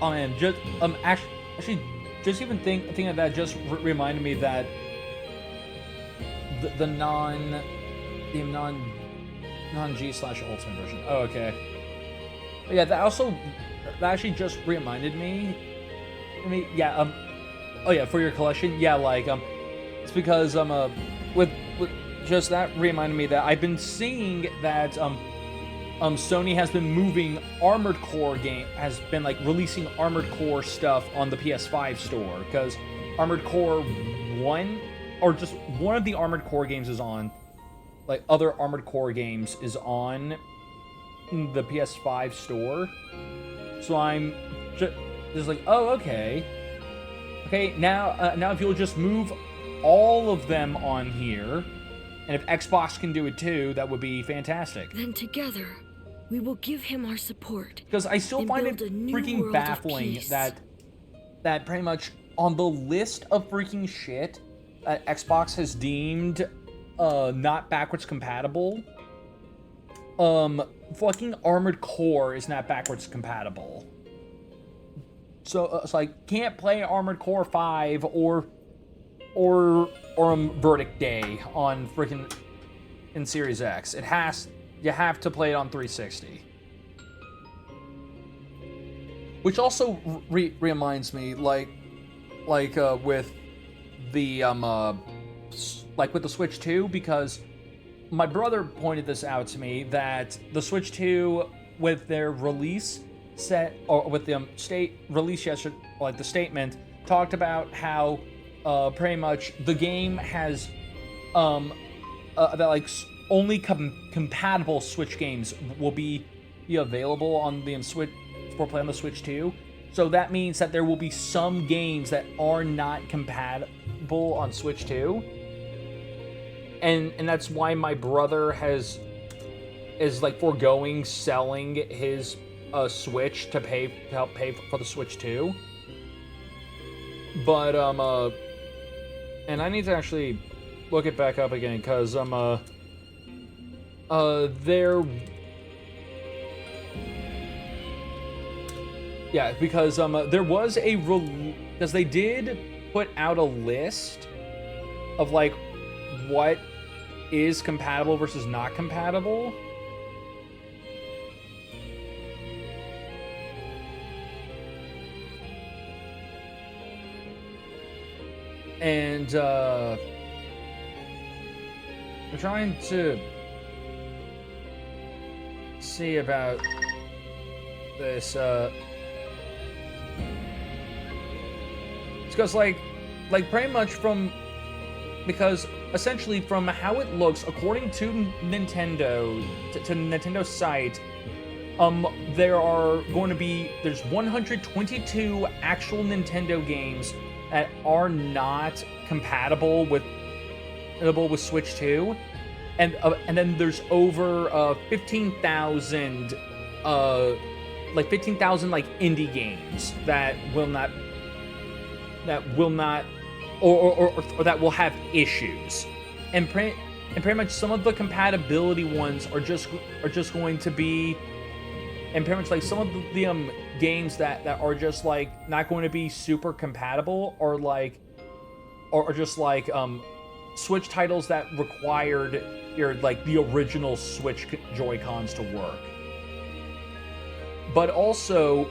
Oh man, actually, just even thinking of that just reminded me that the non G/Ultimate version. Oh, okay. But yeah, that actually just reminded me. I mean, yeah. Oh yeah, for your collection, yeah. Like it's because with just that reminded me that I've been seeing that Sony has been moving Armored Core has been like releasing Armored Core stuff on the PS5 store, because Armored Core 1 or just one of the Armored Core games is on, like other Armored Core games is on the PS5 store. So I'm just like, oh, okay, now if you'll just move all of them on here, and if Xbox can do it too, that would be fantastic. Then together, we will give him our support. Because I still find it freaking baffling that pretty much on the list of freaking shit that Xbox has deemed not backwards compatible, fucking Armored Core is not backwards compatible. So it's like, can't play Armored Core 5 or Verdict Day on freaking in Series X. You have to play it on 360. Which also reminds me, like with the with the Switch 2, because my brother pointed this out to me, that the Switch 2 with their release set, or with the state release yesterday, like the statement talked about how pretty much the game has that like only compatible Switch games will be available on the Switch for play on the Switch 2. So that means that there will be some games that are not compatible on Switch 2, and that's why my brother is like foregoing selling his Switch to help pay for the Switch 2. But and I need to actually look it back up again, because because there was because they did put out a list of like what is compatible versus not compatible. And we're trying to see about this. It's because like pretty much because essentially from how it looks, according to Nintendo, to Nintendo's site, there's 122 actual Nintendo games that are not compatible with Switch 2, and then there's over 15,000 indie games that will not or that will have issues, and pretty much some of the compatibility ones are just going to be, and pretty much like some of the games that are just like not going to be super compatible, or just like Switch titles that required the original Switch Joy-Cons to work. But also,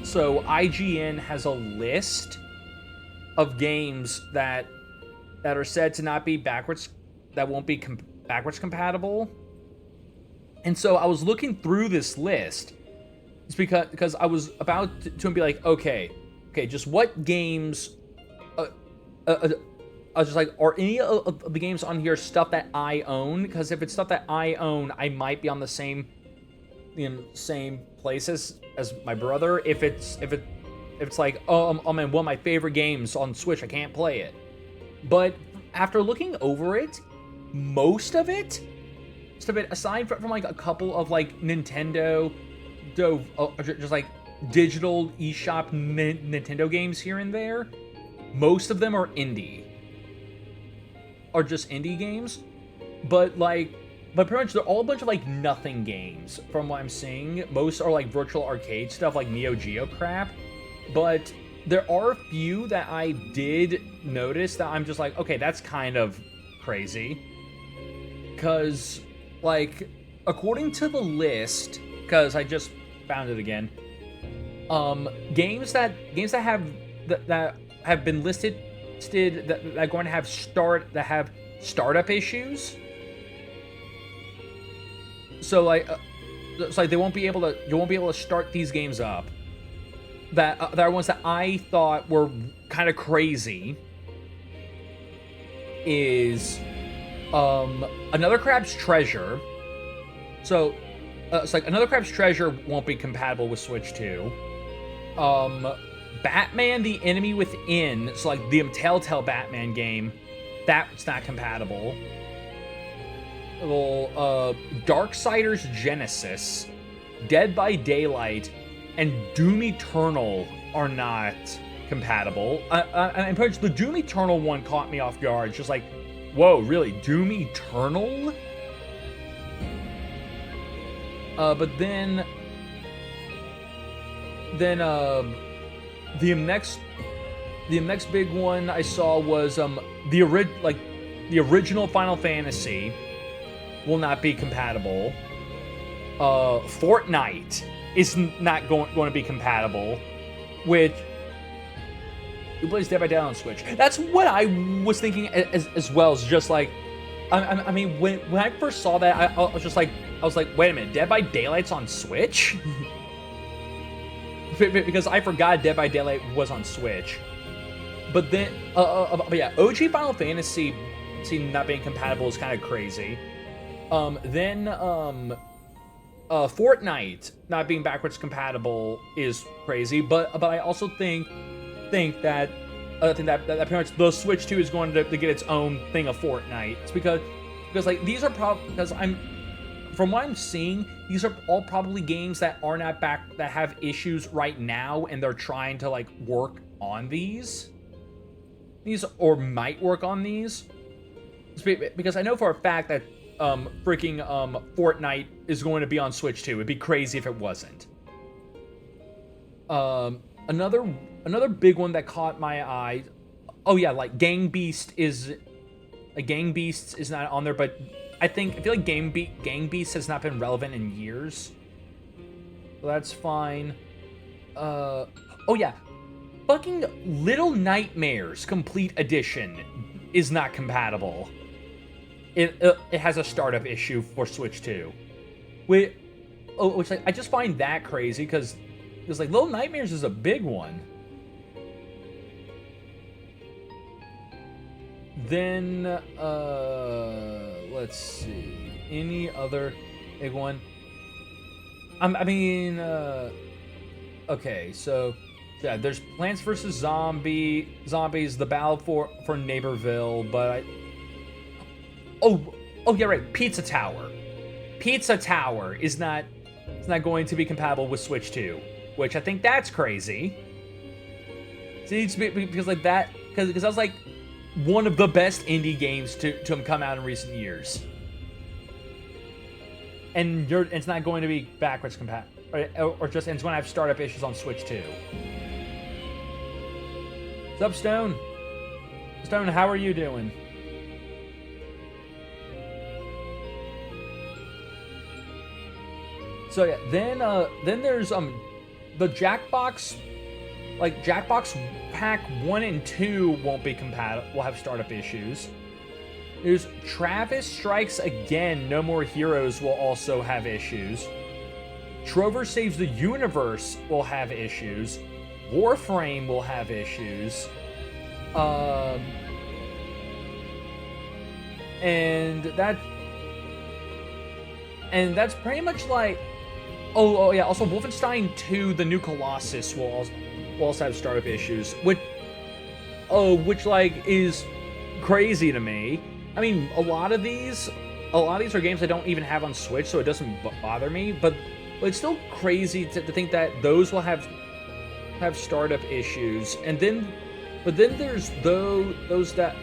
so IGN has a list of games that are said to not be backwards compatible. And so I was looking through this list. It's because I was about to be like, okay, just what games I was just like, are any of the games on here stuff that I own? Because if it's stuff that I own, I might be on the same places as my brother. If it's like, oh man, one of my favorite games on Switch, I can't play it. But after looking over it, most of it, aside from like a couple of like Nintendo, just like digital eShop Nintendo games here and there, most of them are indie. Are just indie games. But pretty much they're all a bunch of like nothing games from what I'm seeing. Most are like virtual arcade stuff, like Neo Geo crap. But there are a few that I did notice that I'm just like, okay, that's kind of crazy. Because, like, according to the list, because I just found it again, games that have been listed that are going to have startup issues. So like, you won't be able to start these games up. That are ones that I thought were kind of crazy. Is Another Crab's Treasure. So it's like Another Crab's Treasure won't be compatible with Switch 2. Batman: The Enemy Within, so like the Telltale Batman game, that's not compatible. Well, Darksiders Genesis, Dead by Daylight, and Doom Eternal are not compatible. And pretty much the Doom Eternal one caught me off guard. It's just like, whoa, really? Doom Eternal? But then the next big one I saw was the original Final Fantasy will not be compatible. Fortnite is not going to be compatible, which who plays Dead by Daylight on Switch? That's what I was thinking as well. It's just like, I mean, when I first saw that, I was like, wait a minute, Dead by Daylight's on Switch? Because I forgot Dead by Daylight was on Switch. But then, but yeah, OG Final Fantasy not being compatible is kind of crazy. Then Fortnite not being backwards compatible is crazy. But I also think that pretty much the Switch 2 is going to get its own thing of Fortnite. It's because like these are from what I'm seeing, these are all probably games that are not that have issues right now, and they're trying to like work on these or might work on these. Because I know for a fact that Fortnite is going to be on Switch 2. It'd be crazy if it wasn't. Another big one that caught my eye. Oh yeah, like Gang Beasts is not on there, but I feel like Gang Beasts has not been relevant in years. So that's fine. Oh yeah. fucking Little Nightmares Complete Edition is not compatible. It has a startup issue for Switch 2. Which like, I just find that crazy because like Little Nightmares is a big one. Then let's see, any other big one? Okay, so yeah, there's Plants vs. Zombies, the Battle for Neighborville, but oh yeah, right, Pizza Tower. Pizza Tower is not going to be compatible with Switch 2, which I think that's crazy. See, because like that, because that was like one of the best indie games to come out in recent years. And it's not going to be backwards compatible, or just it's going to have startup issues on Switch 2. What's up, Stone? Stone, how are you doing? So yeah, then there's the Jackbox, like Jackbox Pack 1 and 2 won't be compatible. Will have startup issues. There's Travis Strikes Again, No More Heroes will also have issues. Trover Saves the Universe will have issues. Warframe will have issues. And that's pretty much like, oh yeah, also Wolfenstein 2, The New Colossus will also have startup issues, which like is crazy to me. I mean, a lot of these are games I don't even have on Switch, so it doesn't bother me, but it's still crazy to think that those will have startup issues. And then there's those that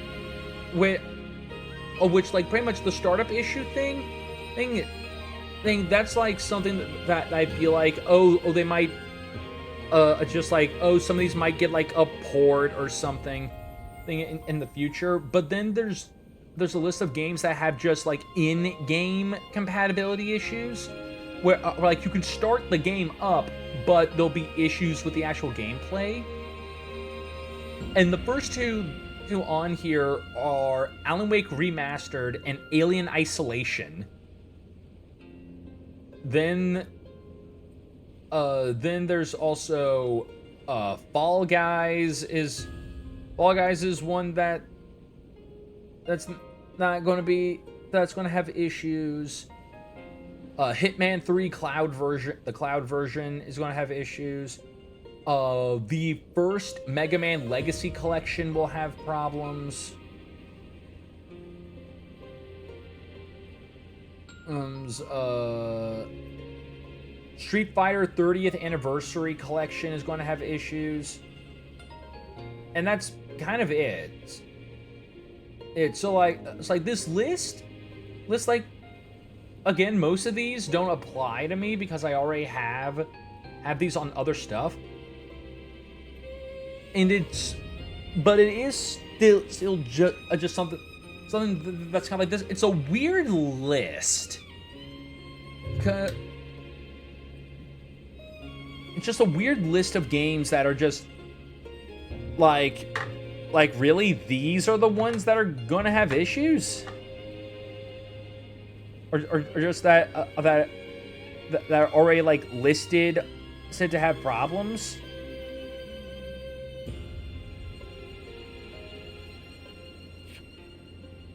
which like pretty much the startup issue thing that's like something that I feel like they might just like some of these might get like a port or something in the future. But then there's a list of games that have just like in-game compatibility issues where like you can start the game up but there'll be issues with the actual gameplay. And the first two on here are Alan Wake Remastered and Alien Isolation. Then there's also Fall Guys is one that's not going to be, that's going to have issues. Hitman 3 the cloud version is going to have issues. The first Mega Man Legacy Collection will have problems. Street Fighter 30th Anniversary Collection is going to have issues. And that's kind of it. It's like this list like, again, most of these don't apply to me because I already have these on other stuff. And it is still just something that's kind of like this. It's a weird list. It's just a weird list of games that are just like really these are the ones that are gonna have issues, or just that are already like listed, said to have problems.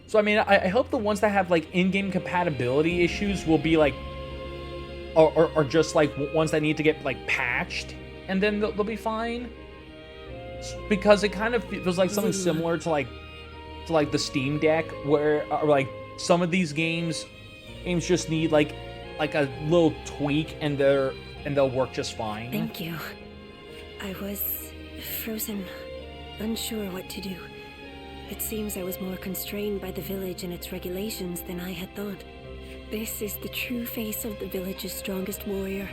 So I mean, I hope the ones that have like in-game compatibility issues will be like, or just like ones that need to get like patched, and then they'll be fine. Because it kind of feels like something similar to like the Steam Deck, where like some of these games just need like a little tweak, and they'll work just fine. Thank you. I was frozen, unsure what to do. It seems I was more constrained by the village and its regulations than I had thought. This is the true face of the village's strongest warrior,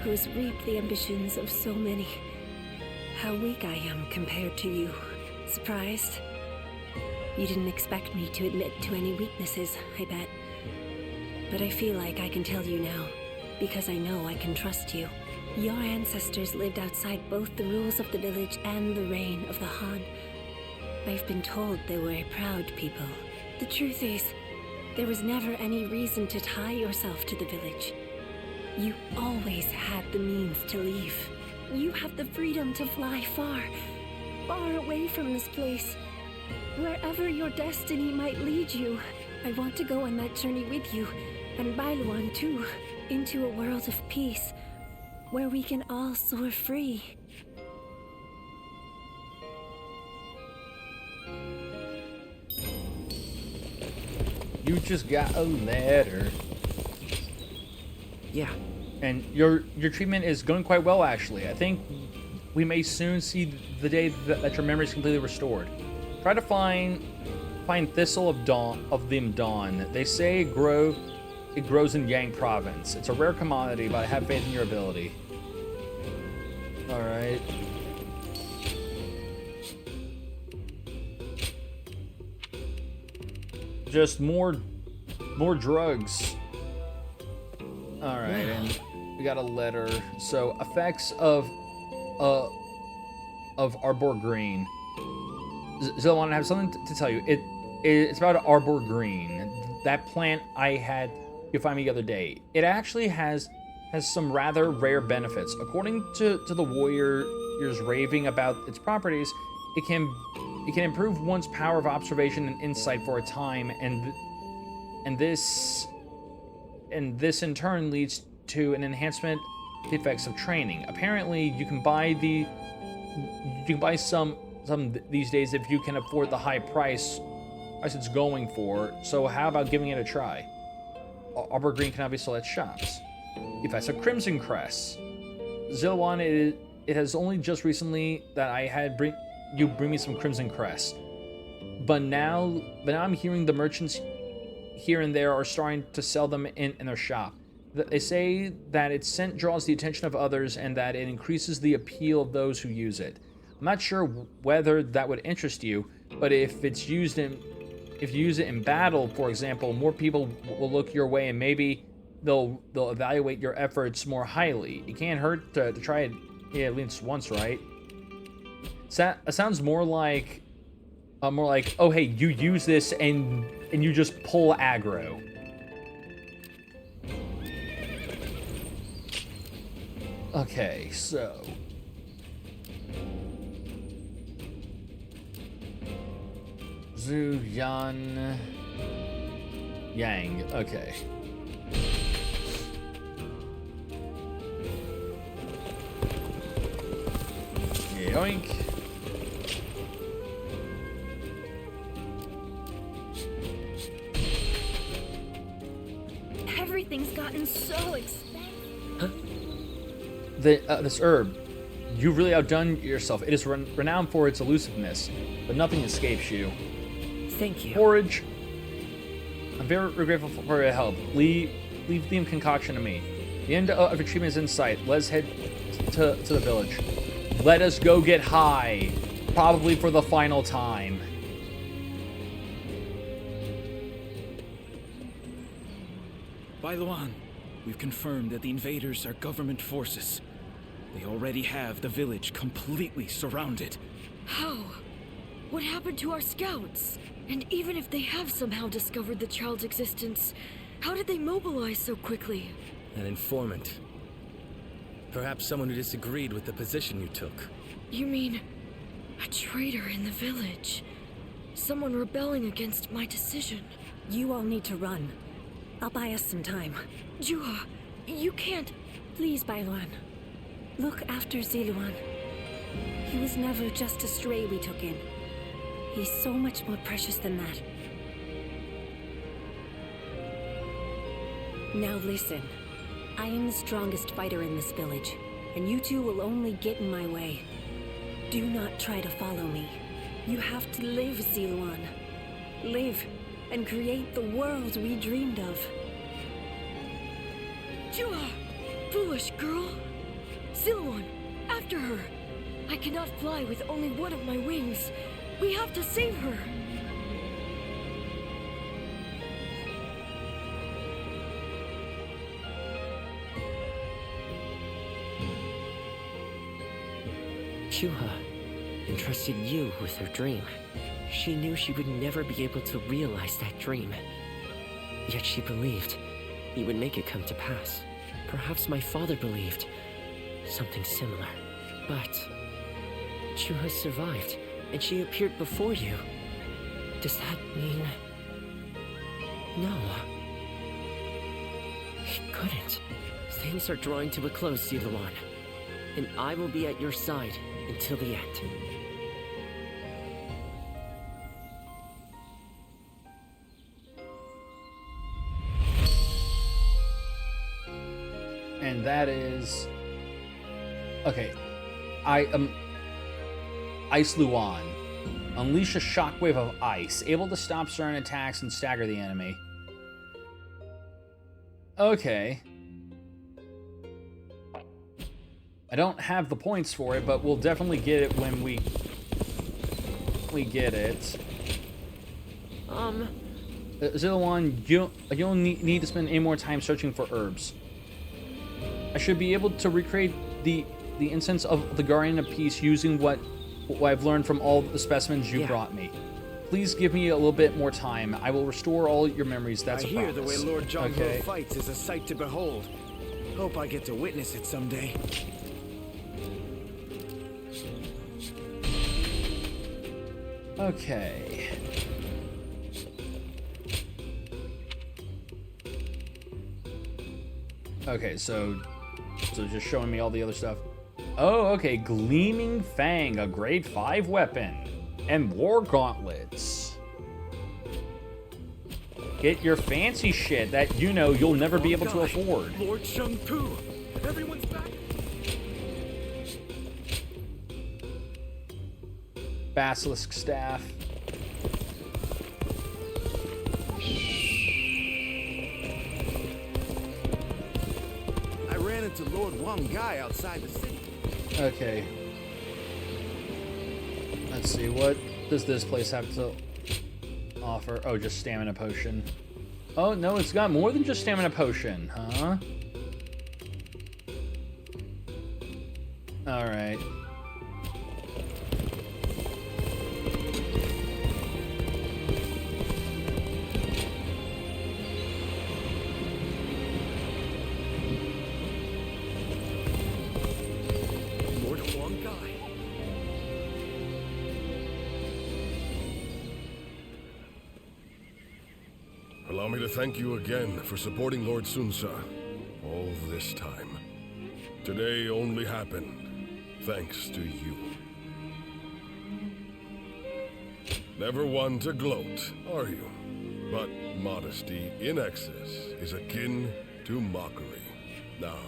who has reaped the ambitions of so many. How weak I am compared to you. Surprised? You didn't expect me to admit to any weaknesses, I bet. But I feel like I can tell you now, because I know I can trust you. Your ancestors lived outside both the rules of the village and the reign of the Han. I've been told they were a proud people. The truth is, there was never any reason to tie yourself to the village. You always had the means to leave. You have the freedom to fly far, far away from this place. Wherever your destiny might lead you, I want to go on that journey with you, and Bailuan too, into a world of peace, where we can all soar free. You just got a letter. Yeah. And your treatment is going quite well, actually. I think we may soon see the day that your memory is completely restored. Try to find Thistle of Dawn. They say it grows in Yang Province. It's a rare commodity, but I have faith in your ability. Alright. Just more drugs. Alright, and we got a letter. So, effects of Arbor Green. Zilwan, I have something to tell you. It's about Arbor Green. That plant I had you find me the other day. It actually has some rather rare benefits. According to the warriors raving about its properties, it can improve one's power of observation and insight for a time, and this in turn leads to an enhancement of the effects of training. Apparently, you can buy some these days if you can afford the high price it's going for. So how about giving it a try? Arbor Green can obviously at shops. Effects of Crimson Crest. Zilwan, it has only just recently that I had bring me some Crimson Crest. But now I'm hearing the merchants here and there are starting to sell them in their shop. They say that its scent draws the attention of others and that it increases the appeal of those who use it. I'm not sure whether that would interest you, but if you use it in battle, for example, more people will look your way and maybe they'll evaluate your efforts more highly. It can't hurt to try it at least once, right? It sounds more like, oh hey, you use this and you just pull aggro. Okay, so Zhu Yan Yang. Okay. Yoink. Everything's gotten so expensive. Huh? This herb, you've really outdone yourself. It is renowned for its elusiveness, but nothing escapes you. Thank you. Porridge. I'm very grateful for your help. Leave the concoction to me. The end of your treatment is in sight. Let's head to the village. Let us go get high, probably for the final time. Bailuan, we've confirmed that the invaders are government forces. They already have the village completely surrounded. How? What happened to our scouts? And even if they have somehow discovered the child's existence, how did they mobilize so quickly? An informant. Perhaps someone who disagreed with the position you took. You mean a traitor in the village? Someone rebelling against my decision? You all need to run. I'll buy us some time. Jua, you can't... Please, Bailuan. Look after Ziluan. He was never just a stray we took in. He's so much more precious than that. Now listen. I am the strongest fighter in this village, and you two will only get in my way. Do not try to follow me. You have to live, Ziluan. Live, and create the world we dreamed of. Jua! Foolish girl! Ziluan, after her! I cannot fly with only one of my wings. We have to save her! Chuha entrusted you with her dream. She knew she would never be able to realize that dream. Yet she believed you would make it come to pass. Perhaps my father believed something similar. But Chuha survived, and she appeared before you. Does that mean... No. It couldn't. Things are drawing to a close, Siluan. And I will be at your side until the end. And that is... Okay. Ice Luan. Unleash a shockwave of ice, able to stop certain attacks and stagger the enemy. Okay. I don't have the points for it, but we'll definitely get it when we get it. Ziluan, you'll need to spend any more time searching for herbs. I should be able to recreate the incense of the Guardian of Peace using what I've learned from all the specimens you brought me. Please give me a little bit more time. I will restore all your memories. That's a promise. I hear the way Lord Jong-Ho fights is a sight to behold. Hope I get to witness it someday. Okay. Okay, so just showing me all the other stuff. Oh, okay, Gleaming Fang, a grade 5 weapon, and War Gauntlets. Get your fancy shit that you know you'll never be able to afford. Lord Shang-Pu, everyone's back. Basilisk Staff. I ran into Lord Wang Gai outside the city. Okay. Let's see, what does this place have to offer? Oh, just stamina potion. Oh, no, it's got more than just stamina potion, huh? Alright. Allow me to thank you again for supporting Lord Sunsa all this time. Today only happened thanks to you. Never one to gloat, are you? But modesty in excess is akin to mockery. Now,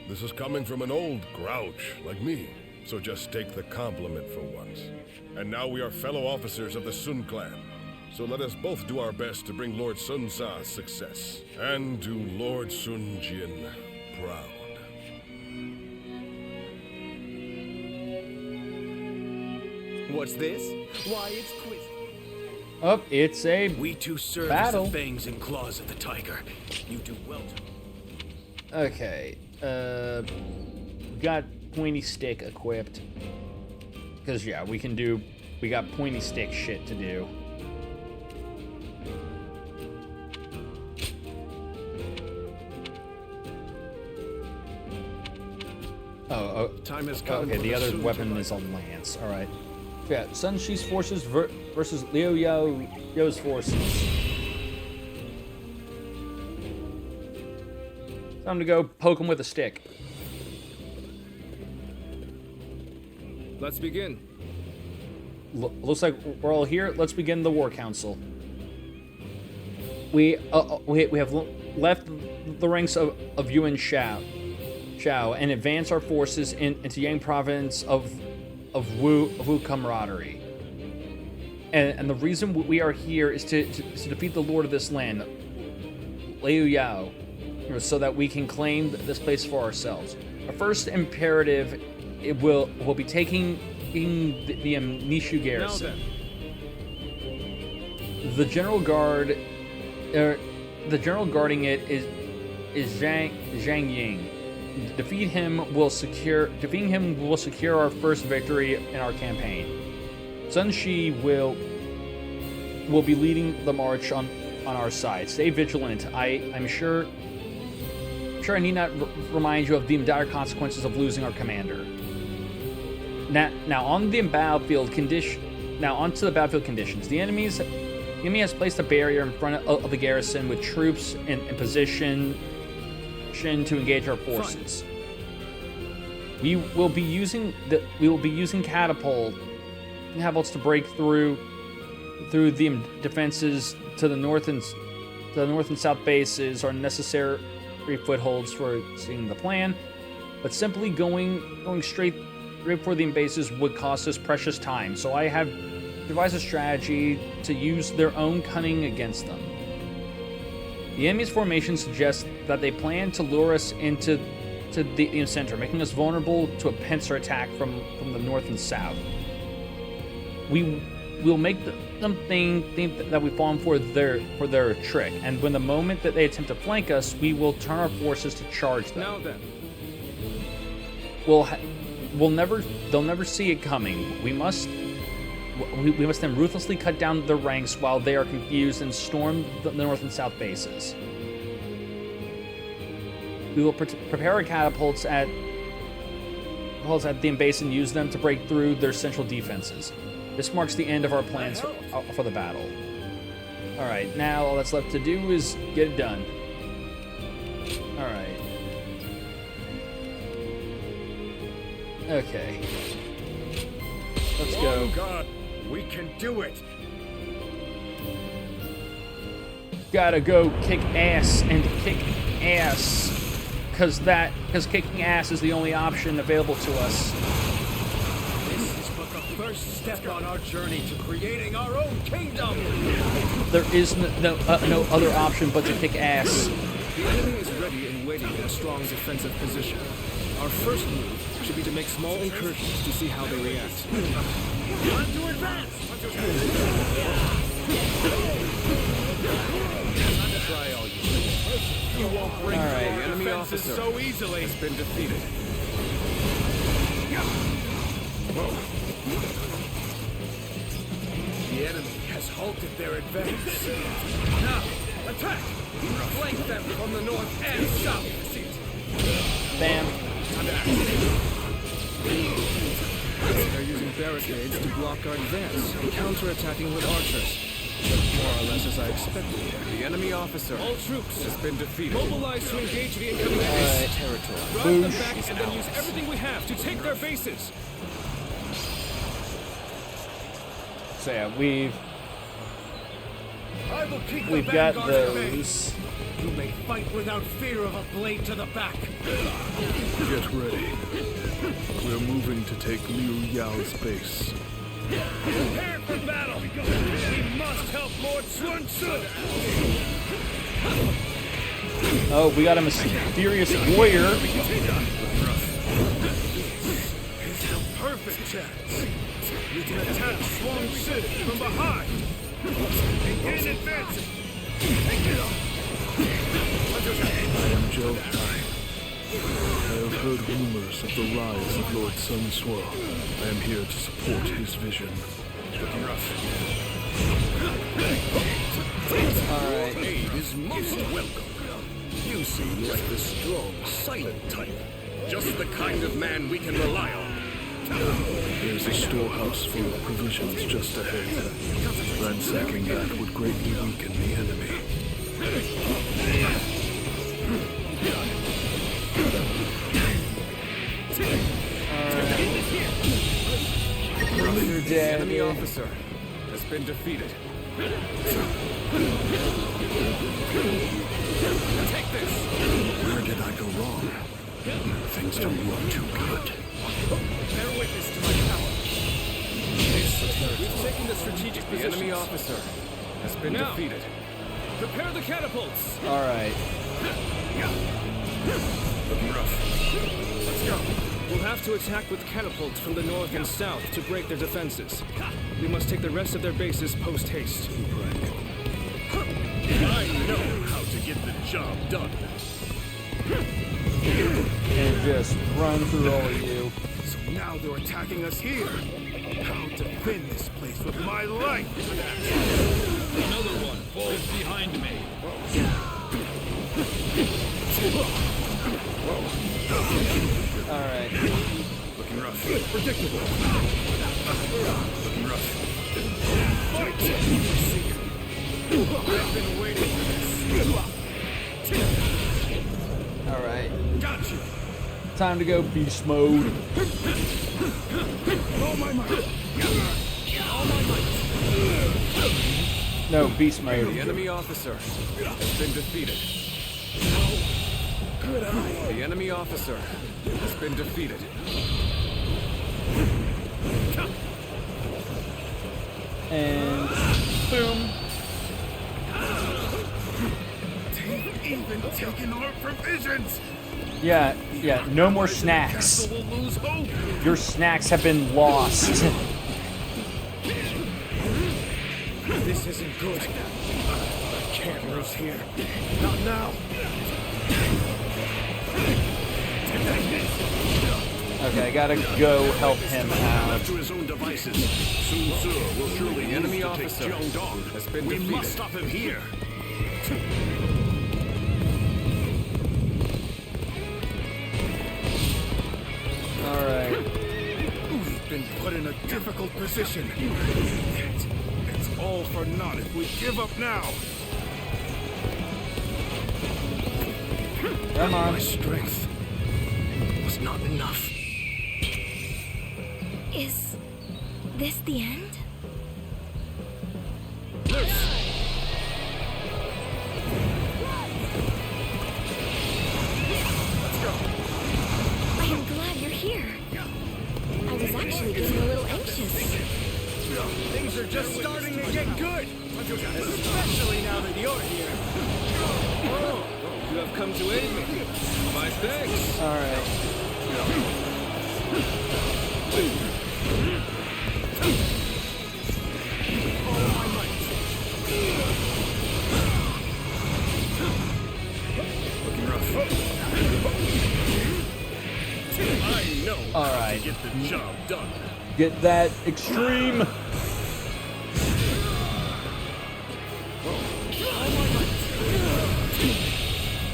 this is coming from an old grouch like me, so just take the compliment for once. And now we are fellow officers of the Sun clan. So let us both do our best to bring Lord Sun Sa's success, and do Lord Sun Jin proud. What's this? Why, it's quiz. Oh, it's a We two serve battle. as the fangs and claws of the tiger. You do well to... Okay, we got pointy stick equipped. Because, yeah, we got pointy stick shit to do. Oh, time has come. Okay, the other weapon is a lance. All right. Yeah, Sun Shi's forces versus Liu Yao's forces. Time to go poke him with a stick. Let's begin. Looks like we're all here. Let's begin the war council. We have left the ranks of Yuan Shao and advance our forces into Yang province of Wu camaraderie. And the reason we are here is to defeat the lord of this land, Liu Yao, so that we can claim this place for ourselves. Our first imperative will be taking the Nishu garrison. The general guard, the general guarding it is Zhang Ying. defeating him will secure our first victory in our campaign. Sun Shi will be leading the march on our side. Stay vigilant. I'm sure I need not remind you of the dire consequences of losing our commander. Now onto the battlefield conditions. The enemy has placed a barrier in front of the garrison with troops in position to engage our forces. We will be using catapults to break through the defenses to the north and south bases are necessary footholds for seeing the plan, but simply going straight for the bases would cost us precious time. So I have devised a strategy to use their own cunning against them. The enemy's formation suggests that they plan to lure us into the center, making us vulnerable to a pincer attack from the north and south. We'll make them think that we've fallen for their trick, and when the moment that they attempt to flank us, we will turn our forces to charge them. Now then, they'll never see it coming. We must then ruthlessly cut down their ranks while they are confused and storm the north and south bases. We will prepare our catapults at the base and use them to break through their central defenses. This marks the end of our plans for the battle. Alright, now all that's left to do is get it done. Alright. Okay. Let's go. Oh God, we can do it. Gotta go kick ass and kick ass. Because kicking ass is the only option available to us. this is but the first step on our journey to creating our own kingdom. There is no other option but to kick ass. The enemy is ready and waiting in a strong defensive position. Our first move should be to make small incursions to see how they react. Time to advance! Try all you won't break All right. the enemy officer so easily. Has been defeated. The enemy has halted their advance. Now, attack! Flank them from the north and south. Bam. They're using barricades to block our advance and counterattacking with archers. More or less as I expected. The enemy officer. All troops has been defeated. Mobilize to engage the incoming enemy's territory. Drive them back and then use everything we have to take their bases. So yeah, we've got those. You may fight without fear of a blade to the back. Get ready. We're moving to take Liu Yao's base. Prepare for battle. We must help Lord Sun Tzu. Oh, we got a mysterious warrior. It's a perfect chance. We can attack Shuang Shi from behind. Begin advancing. I am Zhou Tai. I have heard rumors of the rise of Lord Sun Tzu. I am here to support his vision. Alright. Aid is most welcome. You seem like the strong, silent type. Just the kind of man we can rely on. There's a storehouse full of provisions just ahead. Ransacking that would greatly weaken the enemy. The enemy officer has been defeated. Take this! Where did I go wrong? Things don't look too good. Bear witness to my power. We've taken the strategic position. The enemy officer has been defeated. Prepare the catapults! Alright. Looking rough. Let's go. We'll have to attack with catapults from the north and south to break their defenses. We must take the rest of their bases post-haste. I know how to get the job done. And just run through all of you. So now they're attacking us here. I'll defend this place with my life. Another one falls behind me. Alright. Looking rough. Predictable. Looking rough. I've been waiting for this. Alright. Got you. Time to go beast mode. All my might. All my might. No, beast mode. The enemy officer has been defeated. Good eye. The enemy officer has been defeated. And boom. They've even taken our provisions. Yeah, no more snacks. Castle will lose hope. Your snacks have been lost. This isn't good. I can't lose here. Not now. Okay, I gotta go help him out. Left to his own devices. Sun Tzu will surely The enemy move to take officer Jiangdong. has been We defeated. must stop him here. Alright. We've been put in a difficult position. It's all for naught if we give up now. Come on. My strength was not enough. Is this the end? I am glad you're here. I was actually getting a little anxious. Things are just starting to get good, especially now that you're here. Oh, you have come to aid me. My thanks. Alright. Looking rough. I know how Alright. to get the job done. Get that extreme.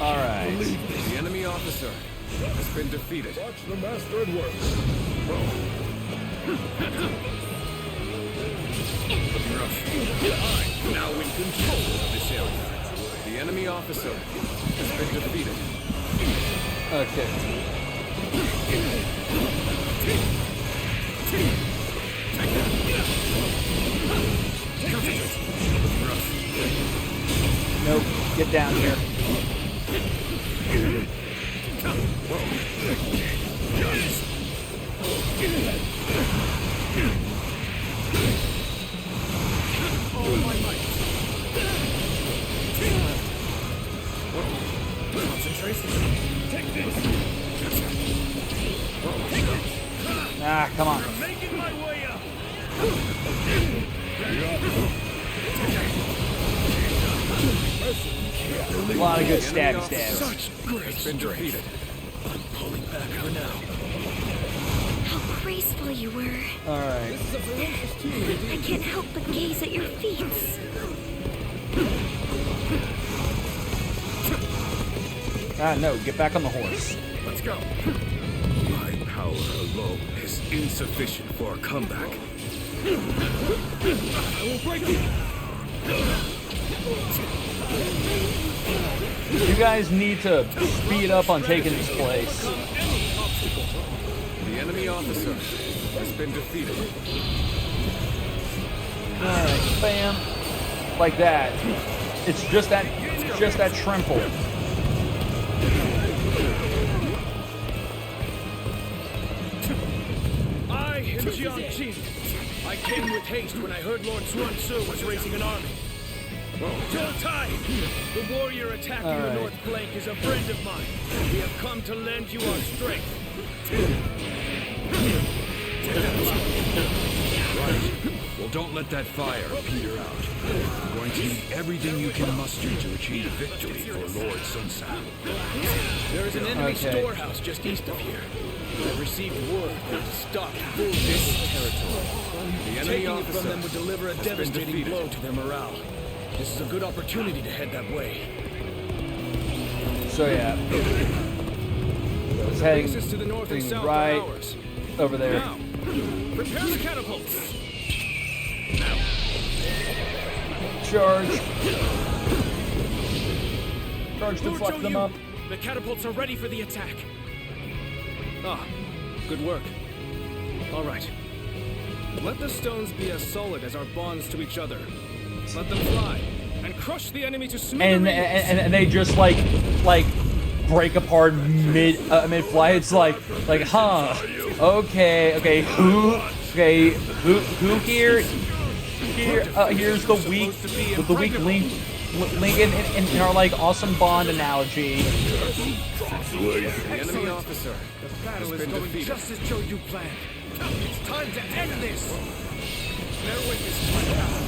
Alright. The enemy officer has been defeated. Watch the master at work. Looking rough. I'm now in control of this area. The enemy officer has been defeated. Okay. Nope. Get down here. Ah, come on. Making my way up. A lot of good stabby stabs. Such great Has been defeated. I'm pulling back for now. How graceful you were. Alright. I can't help but gaze at your feet. Ah, no. Get back on the horse. Let's go. My power alone is insufficient for a comeback. I will break you. You guys need to speed up on taking this place. The enemy officer has been defeated. Alright, bam. Like that. It's just that trimple. I am Jiang Qin. I came with haste when I heard Lord Sun Tzu was raising an army. Tai, the warrior attacking the north flank is a friend of mine. We have come to lend you our strength. Right. Well, don't let that fire peter out. I'm going to need everything you can muster to achieve victory for Lord Sunsan. There is an enemy storehouse just east of here. I've received word that to stop this territory. The enemy taking it from them would deliver a devastating blow to their morale. This is a good opportunity to head that way. So yeah, it's heading to the north and south right are ours. over there. Now, prepare the catapults. Charge! Charge to fuck them up. The catapults are ready for the attack. Ah, good work. All right. Let the stones be as solid as our bonds to each other. Let them fly and crush the enemy to smithereens. And they just like break apart mid flight. It's like huh? Okay, who here? Here's the weak link in our like awesome Bond analogy. The enemy officer. The battle is going just as Joe you planned. It's time to end this. Bear witness to my power.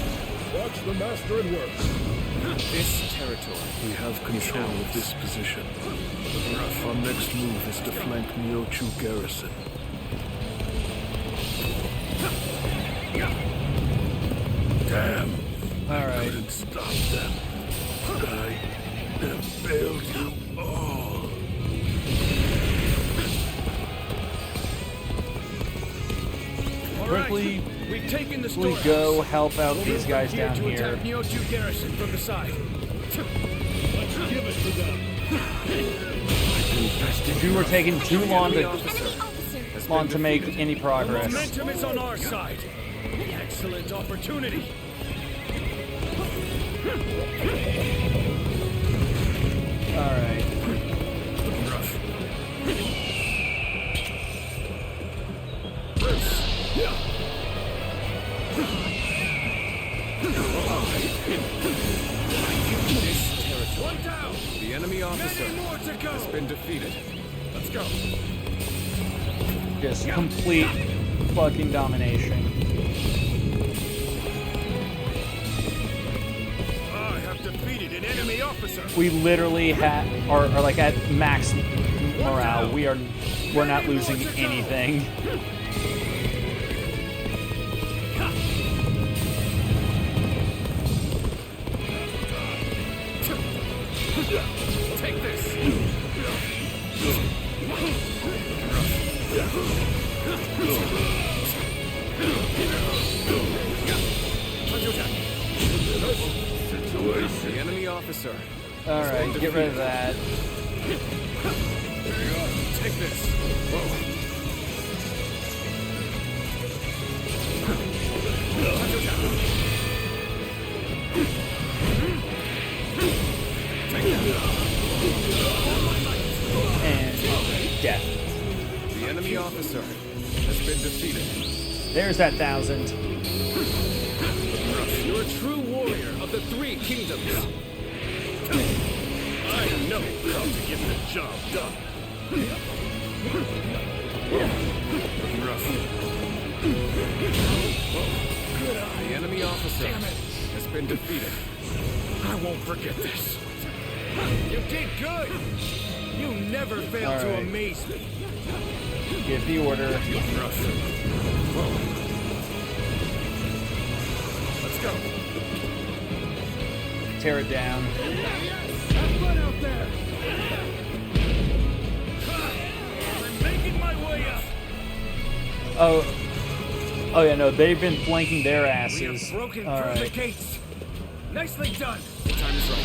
Watch the master at work. This territory. We have control of this position. Our next move is to flank Myochu garrison. Damn. All right. I couldn't stop them. I have failed you all. Quickly, we've taken the we go help out these guys down to here. attack Myochu garrison from the side. Let's give it to them. You were taking too long to make any progress. Momentum is on our side. Excellent opportunity. All right. One down. The enemy officer has been defeated. Let's go. Just complete fucking domination. I have defeated an enemy officer. We literally are like at max morale. We're not losing anything. Take this. The enemy officer. All right, get rid of that. Take this. And death. The enemy officer has been defeated. There's that 1,000. You're a true warrior of the Three Kingdoms. I know how to get the job done. The enemy officer has been defeated. I won't forget this. You did good. You never fail to amaze me. Give the order. Let's go. Tear it down. Have fun out there. I'm making my way up. Oh yeah, no, they've been flanking their asses. We have broken All through right. the gates. Nicely done. The time is right.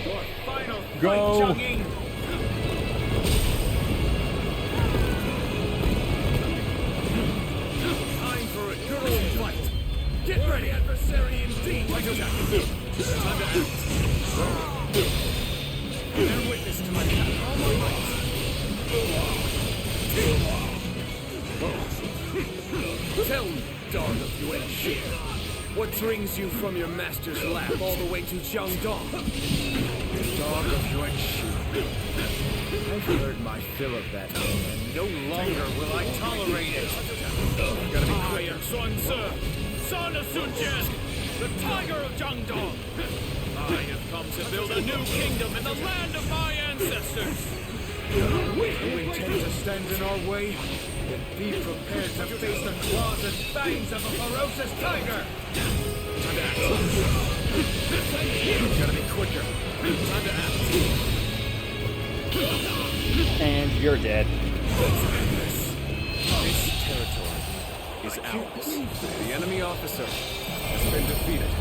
Your final Go. fight, Chang'e. Time for a good old fight. Get ready, adversary indeed. Time to act. Bear witness to my power. All my might. Tell me, Dawn of Yuan Shi, what brings you from your master's lap all the way to Jiangdong? dog of Yuan Shu. I've heard my fill of that, and no longer will I tolerate it. I've gotta be quick. I am Sun Tzu, son of Sun Jian, the Tiger of Jiangdong. I have come to build a new kingdom in the land of my ancestors. You intend to stand in our way? Then be prepared to face the claws and fangs of a ferocious tiger! Time to act. Gotta be quicker. Time to act. And you're dead. This territory is ours. The enemy officer has been defeated.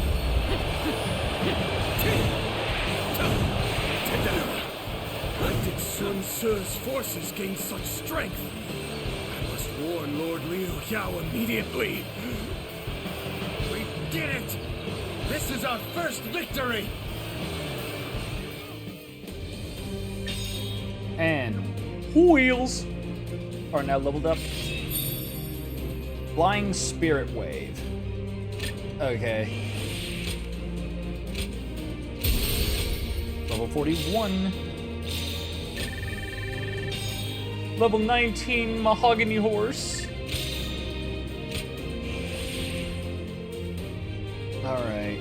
When did Sun Tzu's forces gain such strength? I must warn Lord Liu Yao immediately. We did it! This is our first victory! And wheels are now leveled up. Flying Spirit Wave. Okay. Level 41. Level 19 Mahogany Horse. Alright.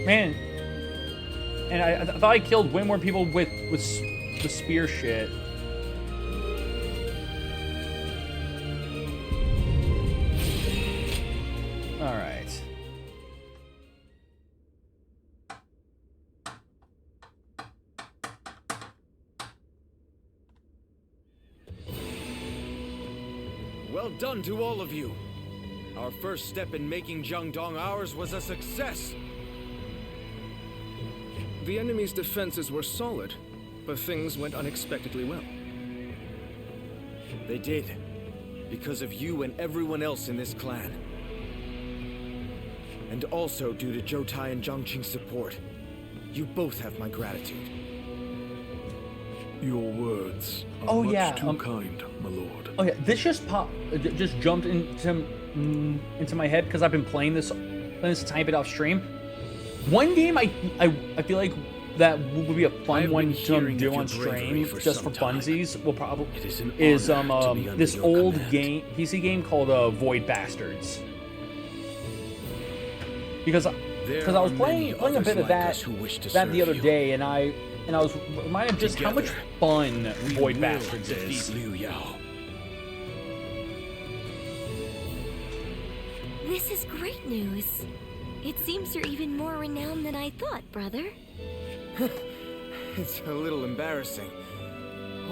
Man. And I thought I killed way more people with the spear shit. Alright. Well done to all of you. Our first step in making Jiangdong ours was a success. The enemy's defenses were solid, but things went unexpectedly well. They did. Because of you and everyone else in this clan. And also due to Jotai and Zhangqing's support. You both have my gratitude. Your words are much too kind, my lord. Oh yeah, this just just jumped into my head because I've been playing this a tiny bit off stream. One game I feel like that would be a fun one to do on stream just for funsies. Will probably is this old game PC game called Void Bastards. Because I was playing a bit of that the other day, and I was reminded just how much fun Void Bastards is. This is great news. It seems you're even more renowned than I thought, brother. It's a little embarrassing.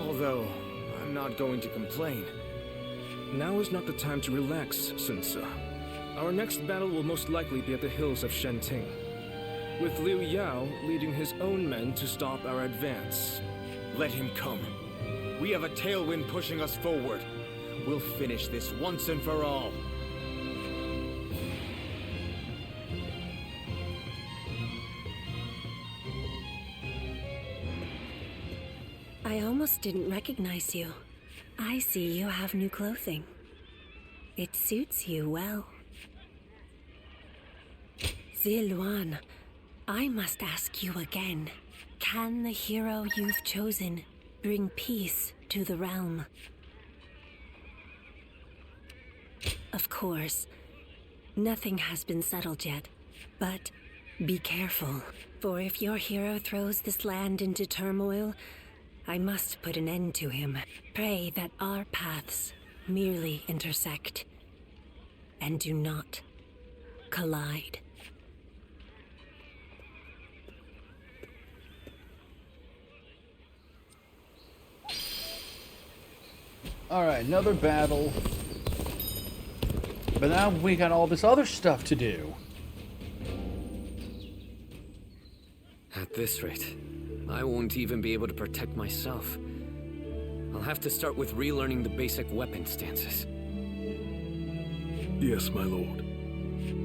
Although, I'm not going to complain. Now is not the time to relax, Sun Tzu. Our next battle will most likely be at the hills of Shenting, with Liu Yao leading his own men to stop our advance. Let him come. We have a tailwind pushing us forward. We'll finish this once and for all. I almost didn't recognize you. I see you have new clothing. It suits you well. Ziluan, I must ask you again. Can the hero you've chosen bring peace to the realm? Of course, nothing has been settled yet, but be careful. For if your hero throws this land into turmoil, I must put an end to him. Pray that our paths merely intersect and do not collide. Alright, another battle. But now we got all this other stuff to do. At this rate, I won't even be able to protect myself. I'll have to start with relearning the basic weapon stances. Yes, my lord.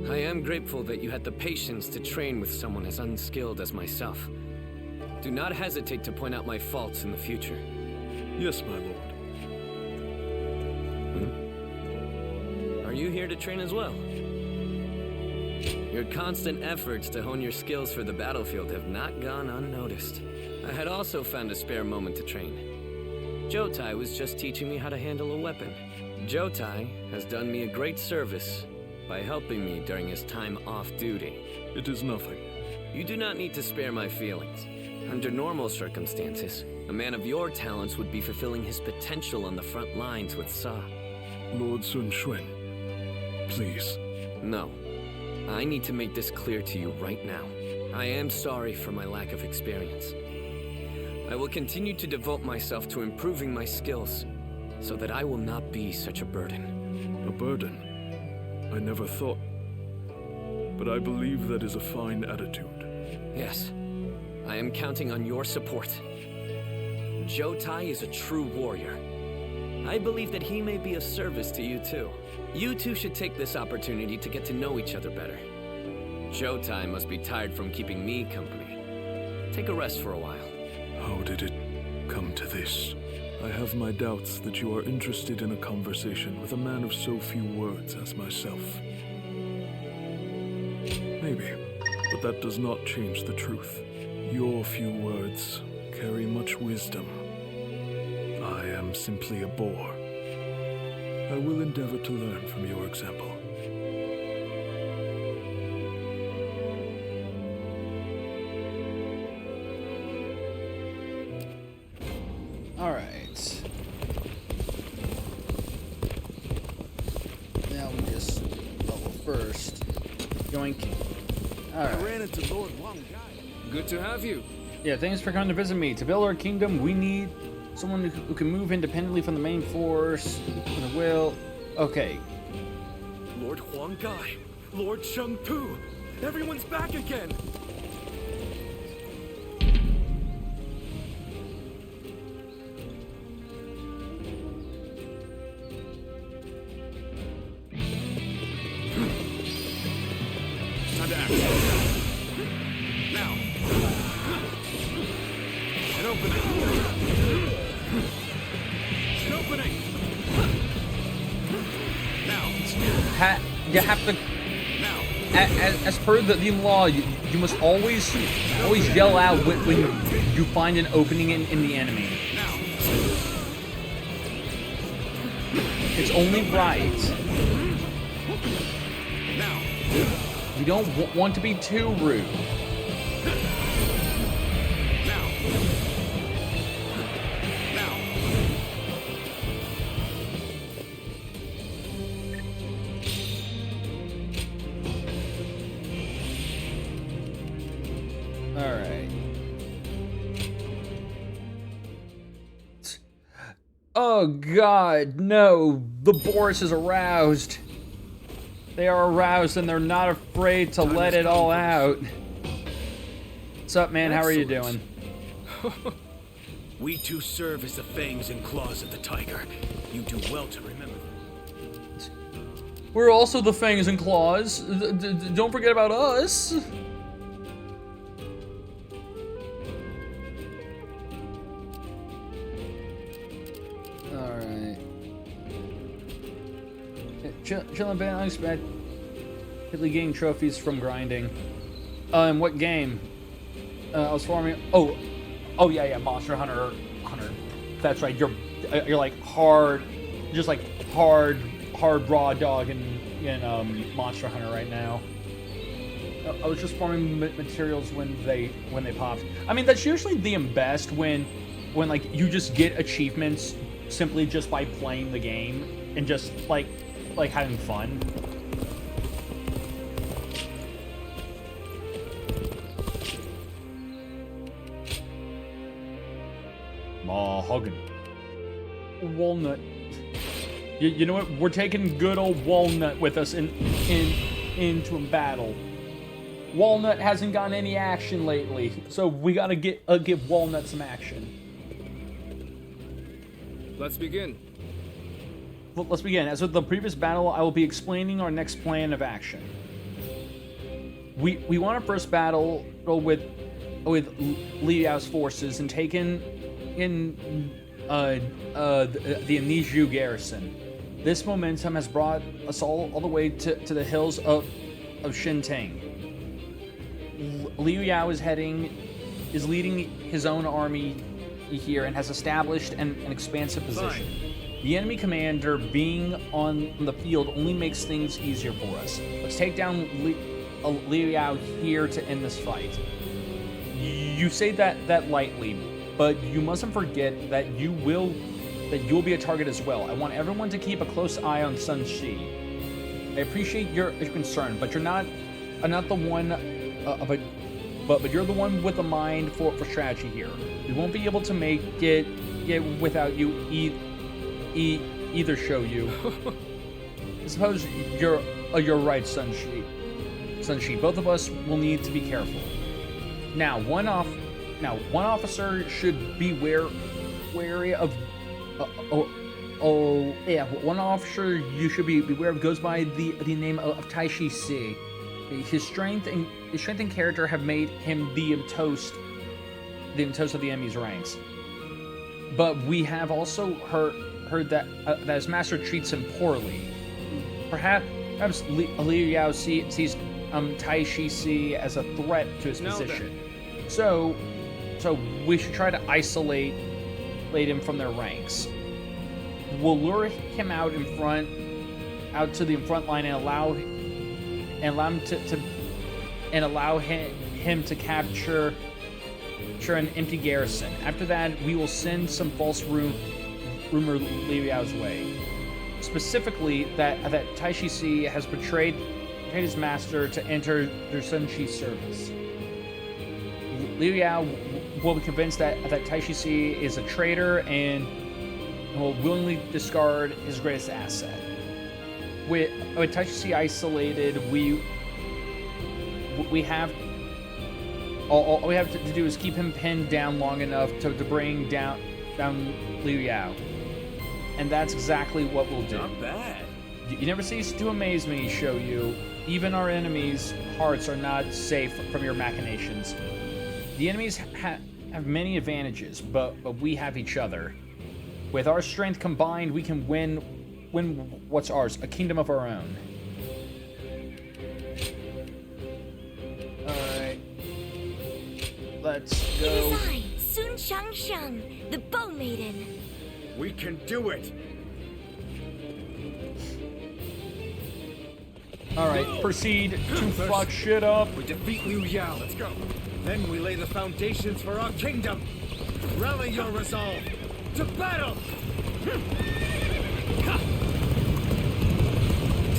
I am grateful that you had the patience to train with someone as unskilled as myself. Do not hesitate to point out my faults in the future. Yes, my lord. Are Are you here to train as well? Your constant efforts to hone your skills for the battlefield have not gone unnoticed. I had also found a spare moment to train. Jotai was just teaching me how to handle a weapon. Jotai has done me a great service by helping me during his time off duty. It is nothing. You do not need to spare my feelings. Under normal circumstances, a man of your talents would be fulfilling his potential on the front lines with Sa. Lord Sun Xuan, please. No. I need to make this clear to you right now. I am sorry for my lack of experience. I will continue to devote myself to improving my skills, so that I will not be such a burden. A burden? I never thought. But I believe that is a fine attitude. Yes. I am counting on your support. Jotai is a true warrior. I believe that he may be of service to you too. You two should take this opportunity to get to know each other better. Jotai must be tired from keeping me company. Take a rest for a while. How did it come to this? I have my doubts that you are interested in a conversation with a man of so few words as myself. Maybe, but that does not change the truth. Your few words carry much wisdom. I am simply a boor. I will endeavor to learn from your example. Alright. Now we just level first. Yoink. Alright. I ran into Lord Wang Gai. Good to have you. Yeah, thanks for coming to visit me. To build our kingdom, we need someone who can move independently from the main force. With a will. Okay. Lord Huang Gai, Lord Sheng Tu, everyone's back again. Time to act. Now. An opening. An opening. Now. You have to. Now. As per the law, you must always yell out when you find an opening in the enemy. Now. It's only right. Now. We don't want to be too rude. Now. Now. All right. Oh God, no! The Boris is aroused. They are aroused and they're not afraid to let it all out. What's up, man? How are you doing? We too serve as the fangs and claws of the tiger. You do well to remember. We're also the fangs and claws. Don't forget about us. Alright. Chillin' bit unexpectedly getting trophies from grinding. In what game? I was farming. Oh yeah, Monster Hunter. That's right. You're like hard, just like hard raw dog in Monster Hunter right now. I was just farming materials when they popped. I mean, that's usually the best when like you just get achievements simply just by playing the game and just like having fun. Mahogany. Walnut. You know what? We're taking good old Walnut with us into a battle. Walnut hasn't gotten any action lately, so we gotta give Walnut some action. Let's begin. Well, let's begin. As with the previous battle, I will be explaining our next plan of action. We want to first battle with Li Yao's forces and take in the Amnesia garrison. This momentum has brought us all the way to the hills of Shenting. Liu Yao is leading his own army here and has established an expansive position. The enemy commander being on the field only makes things easier for us. Let's take down Liu Yao here to end this fight. You say that lightly, but you mustn't forget that you'll be a target as well. I want everyone to keep a close eye on Sun Shi. I appreciate your concern, but you're not the one but you're the one with the mind for strategy here. We won't be able to make it without you either, show you. I suppose you're right, Sun Shi. Both of us will need to be careful. Now, one officer should be wary of. One officer you should be beware of goes by the name of Taishi Si. His strength and character have made him the toast of the enemy's ranks. But we have also heard that his master treats him poorly. Perhaps Liu Yao sees Taishi Si as a threat to his position. So we should try to isolate him from their ranks. We'll lure him out to the front line and allow him to capture an empty garrison. After that, we will send some false rumor Liu Yao's way. Specifically, that Taishi Si has betrayed his master to enter their Sun Shi's service. Liu Yao will be convinced that Taishi Si is a traitor and will willingly discard his greatest asset. With Taishi Si isolated, all we have to do is keep him pinned down long enough to bring down Liu Yao, and that's exactly what we'll do. Not bad. You never cease to amaze me, Show you. Even our enemies' hearts are not safe from your machinations. The enemies have many advantages, but we have each other. With our strength combined, we can win what's ours, a kingdom of our own. Alright. Let's go. It is I, Sun Shangsheng, the Bow Maiden. We can do it! Alright, proceed to fuck shit up. We defeat Liu Yao. Let's go. Then we lay the foundations for our kingdom. Rally your resolve. To battle!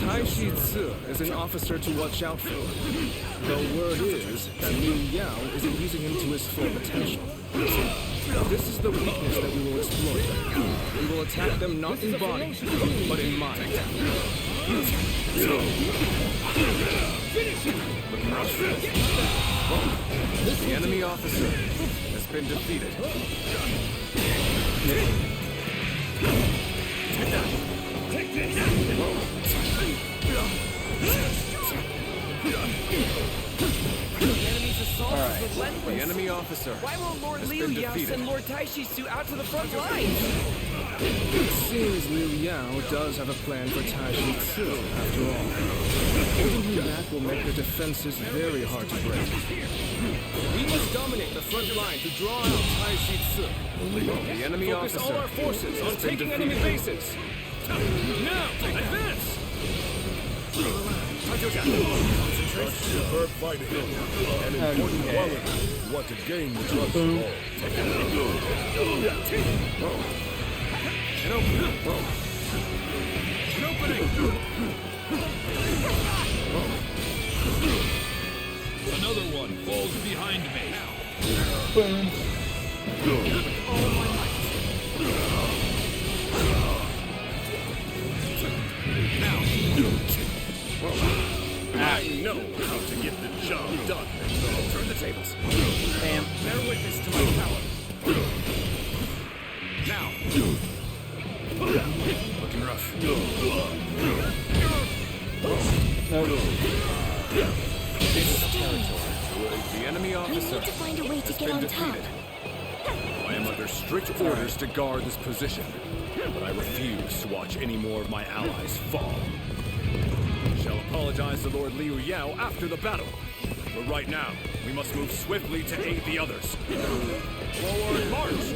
Taishi Si is an officer to watch out for. The word is that Liu Yao isn't using him to his full potential. This is the weakness that we will exploit. We will attack them not in body, but in mind. The enemy officer has been defeated. Take The enemy officer. Why won't Lord Liu Yao send Lord Taishi Su out to the front lines? It seems Liu Yao does have a plan for Taishi Su, after all. Holding him back will make the defenses very hard to break. We must dominate the front line to draw out Taishi Su. The enemy Focus officer all our forces on taking enemy bases. Now, advance! Superb fighting. An important quality. What to gain the trust of all. An opening! Another one falls behind me. Boom. I know how to get the job done. Turn the tables. Bam. Bear witness to my power. Now. Looking rough. This is territory. The enemy We officer need to find a way to has get been on top. defeated. I am under strict orders to guard this position, but I refuse to watch any more of my allies fall. Shall apologize to Lord Liu Yao after the battle. But right now, we must move swiftly to aid the others. Forward march!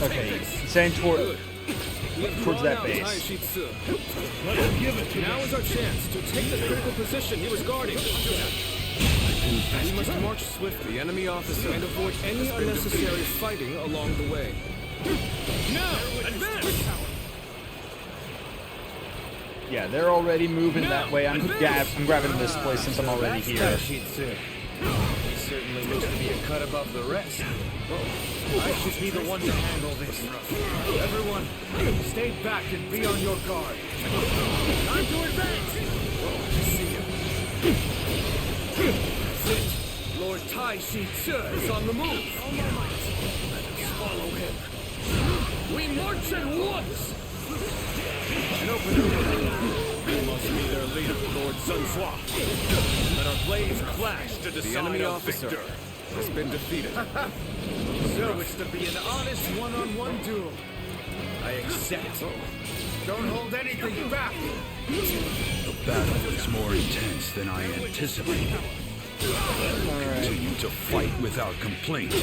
Okay, same towards that base. Let him give it to now is our chance to take the critical position he was guarding. We must march swiftly, enemy officer, and avoid any unnecessary fighting along the way. Now, advance! Yeah, they're already moving that way. I'm grabbing this place since I'm already here. He certainly looks to be a cut above the rest. I should be the one to handle this. Everyone, stay back and be on your guard. Time to advance! See you. That's it. Lord Tai Shi Tse is on the move. Let us follow him. We march at once! And open the door. We must be their leader, Lord Sun Sua. Let our blades clash to decide the enemy our officer victor. has been defeated. So it's to be an honest one-on-one duel. I accept. Don't hold anything back. The battle is more intense than I anticipated. Continue to fight without complaint.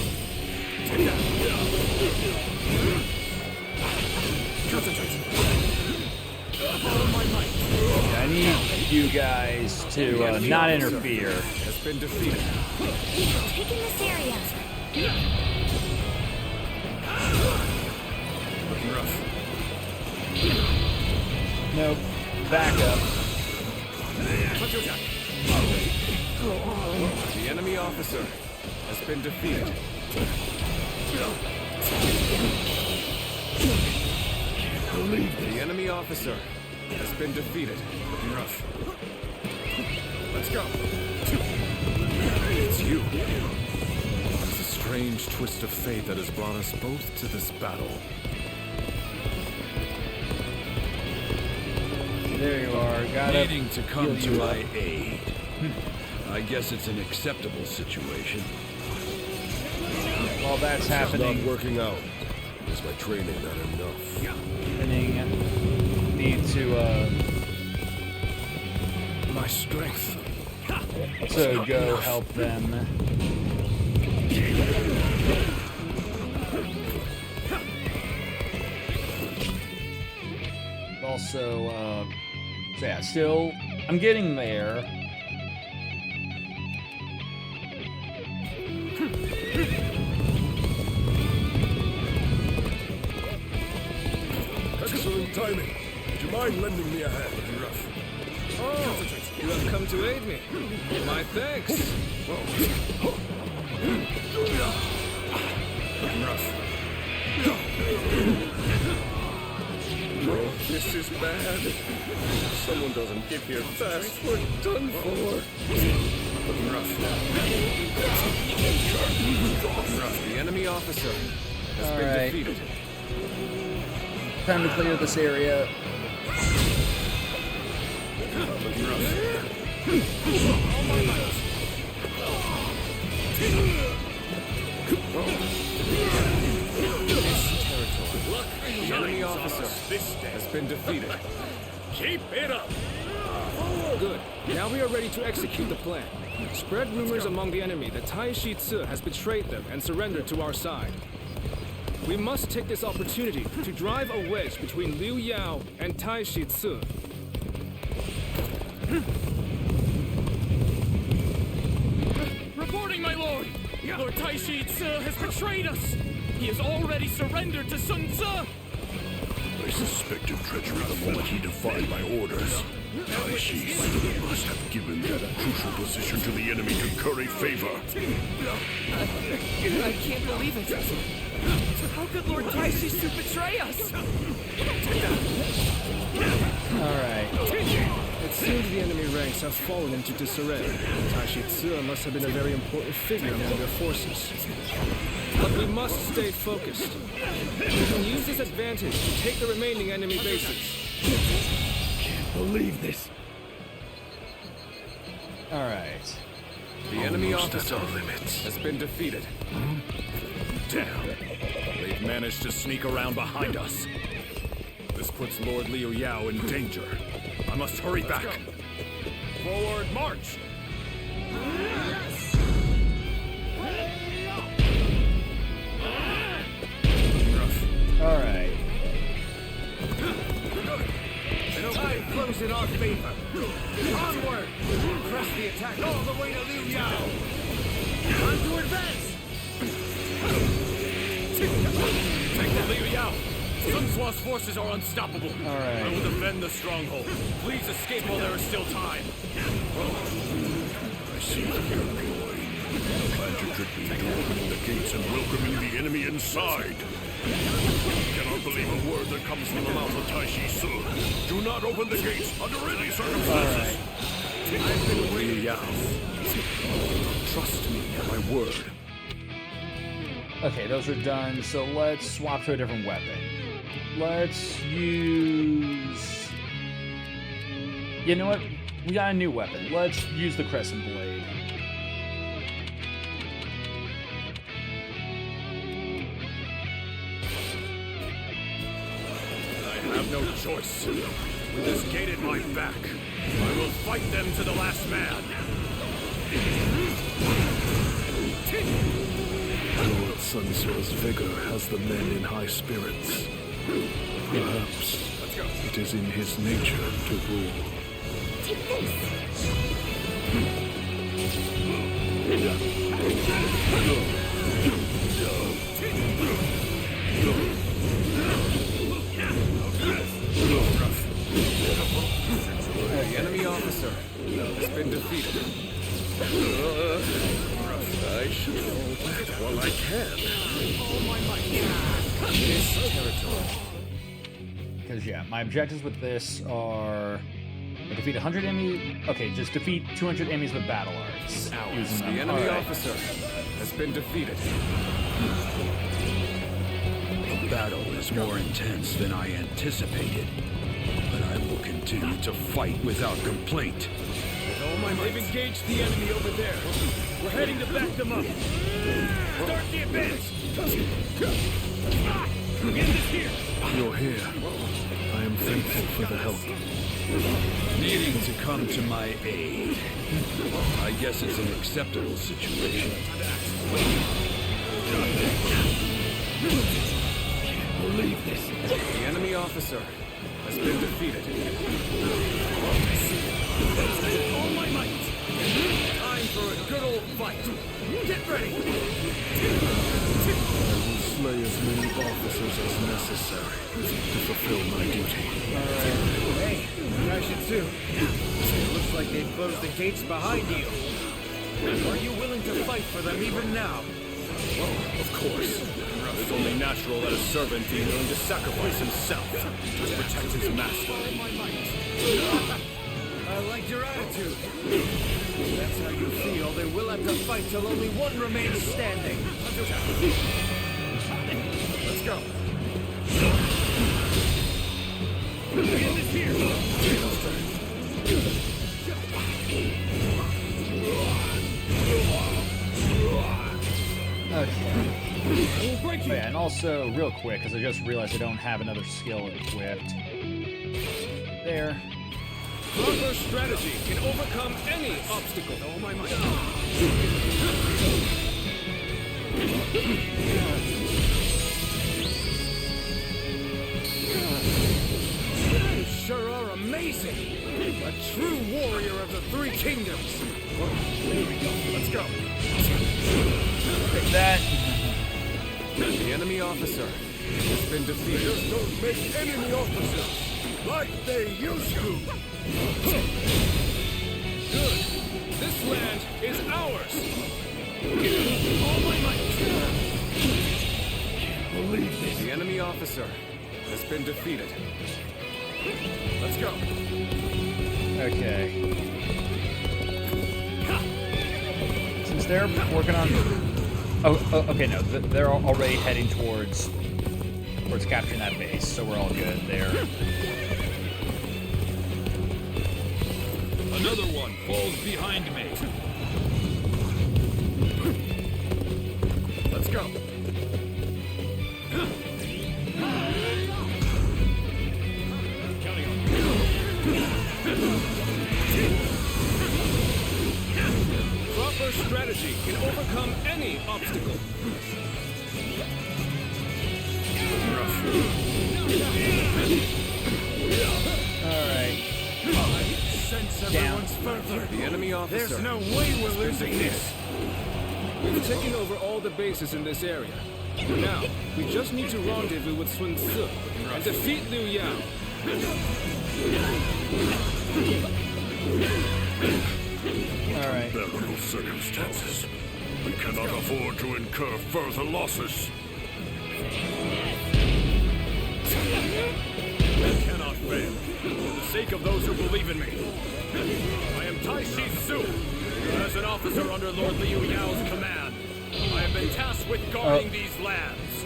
I need you guys to not interfere. Has been defeated. Taking this area. Looking rough. Nope. Back up. The enemy officer has been defeated. The enemy officer has been defeated. Looking rough. Let's go. It's you. It's a strange twist of fate that has brought us both to this battle. There you are. Got it. Needing to come to my aid. I guess it's an acceptable situation. While that's happening, Not working out. Is my training not enough? need to My strength. go help them. Also, so yeah, still, I'm getting there. Excellent timing. Would you mind lending me a hand? Looking rough. Oh, you have come to aid me. My thanks. Looking rough. Oh, this is bad. If someone doesn't get here fast, we're done for. Looking rough. The enemy officer has been defeated. Time to clear this area. Looking rough. The enemy officer has been defeated. Keep it up! Good. Now we are ready to execute the plan. Spread rumors among the enemy that Tai Shi Tse has betrayed them and surrendered to our side. We must take this opportunity to drive a wedge between Liu Yao and Tai Shi Tse. Reporting, my lord! Lord Tai Shi Tse has betrayed us! He has already surrendered to Sun Tse! I suspected treachery the moment he defied my orders. Tai Shi must have given that crucial position to the enemy to curry favor. I can't believe it. How could Lord Tai Shi Tse betray us? Alright. It seems the enemy ranks have fallen into disarray. Tai Shi Tse must have been a very important figure among their forces. But we must stay focused. We can use this advantage to take the remaining enemy bases. Can't believe this. Alright. The enemy officer has been defeated. Damn. They've They've managed to sneak around behind us. This puts Lord Liu Yao in danger. I must hurry back. Forward march! Alright. The tide flows in our favor. Onward! Press the attack all the way to Liu Yao. Time to advance! Take the Liu Yao! Sun Tzu's forces are unstoppable. Alright. I will defend the stronghold. Please escape while there is still time. I see the ploy. Plan to trick me into opening the gates and welcoming the enemy inside. I cannot believe a word that comes from the mouth of Taishi Ci. Do not open the gates under any circumstances. I've been waiting. Yao. Trust me at my word. Okay, those are done, so let's swap to a different weapon. Let's use... You know what? We got a new weapon. Let's use the Crescent Blade. I have no choice. With this gate at my back, I will fight them to the last man. Lord Sun Tzu's vigor has the men in high spirits. Perhaps it is in his nature to rule. Take this! The enemy officer has been defeated. I should fall back while I can. This territory. Because, yeah, my objectives with this are... defeat 100 enemies... Okay, just defeat 200 enemies with battle arts. Using them. The enemy Alright. officer has been defeated. The battle is more intense than I anticipated, but I will continue to fight without complaint. With all my might. They've engaged the enemy over there. We're heading to back them up. Start the advance! End this here! You're here. I am thankful for the help. Needing to come to my aid. I guess it's an acceptable situation. Believe this. The enemy officer has been defeated. All my might! Time for a good old fight! Get ready! I will slay as many officers as necessary to fulfill my duty. Hey, Taishi Ci. Looks like they've closed the gates behind you. Are you willing to fight for them even now? Of course. It's only natural that a servant be willing to sacrifice himself to protect his master. I like your attitude. If that's how you feel, then we'll have to fight till only one remains standing. Let's go. The end is here. Okay. Oh, yeah, and also, real quick, because I just realized I don't have another skill equipped. There. Proper strategy can overcome any obstacle. Oh my might. You sure are amazing. A true warrior of the Three Kingdoms. Let's go. Take that. The enemy officer has been defeated. Just don't make enemy officers like they used to. Good. This land is ours. All my might. Believe this. The enemy officer has been defeated. Let's go. Okay. Since they're working on... Oh, okay, no. They're already heading towards capturing that base, so we're all good there. Another one falls behind me. Let's go. Proper strategy can overcome any obstacle. Alright. Sense everyone's further. The enemy officer. There's no way we're losing this. We've taken over all the bases in this area. Now, we just need to rendezvous with Sun Tzu and defeat Liu Yao. Alright. Burial circumstances. We cannot afford to incur further losses. I cannot fail. For the sake of those who believe in me. I am Taishi Tzu. As an officer under Lord Liu Yao's command, I have been tasked with guarding these lands.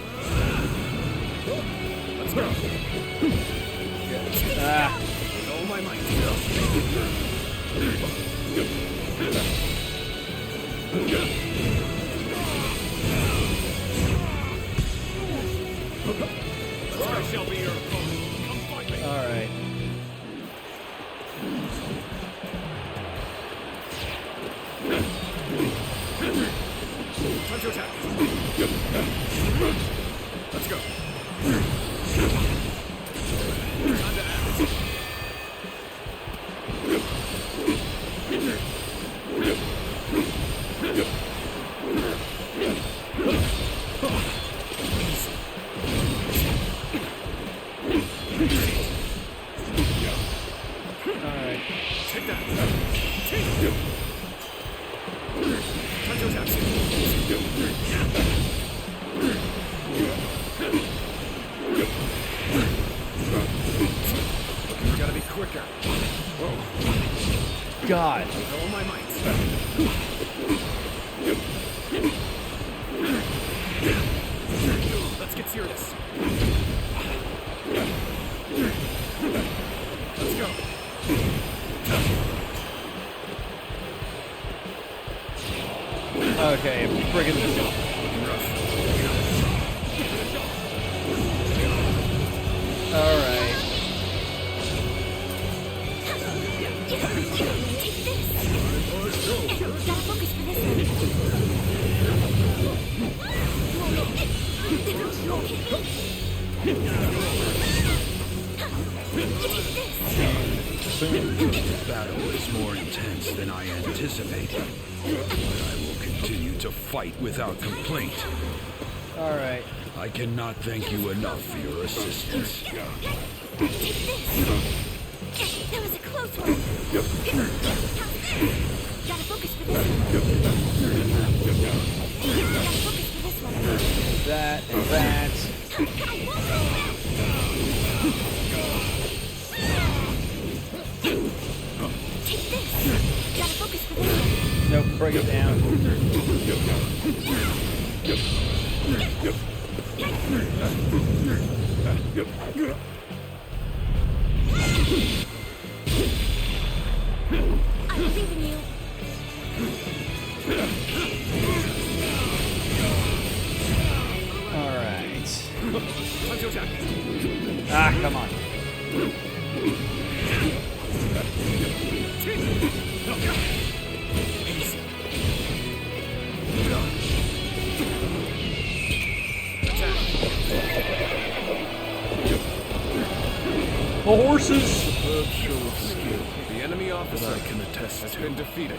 Let's go. With all my might. I shall be your opponent. Come fight me. All right. Time to attack. Let's go. Time to act. Alright. Take that. Time to attack. We gotta be quicker. God. With all my might. Let's get serious. Let's go. Okay, friggin' this. Alright. Gotta focus for this one. The battle is more intense than I anticipated, but I will continue to fight without complaint. Alright. I cannot thank you enough for your assistance. That was a close one. Gotta focus for this one. Gotta focus for this one. That and that. Take this. Gotta focus for this one. Nope, bring it down. I believe in you. Alright. Time to attack. Ah, come on. Easy. The horses! Superb show of skill. The enemy officer I can attest has to. been defeated.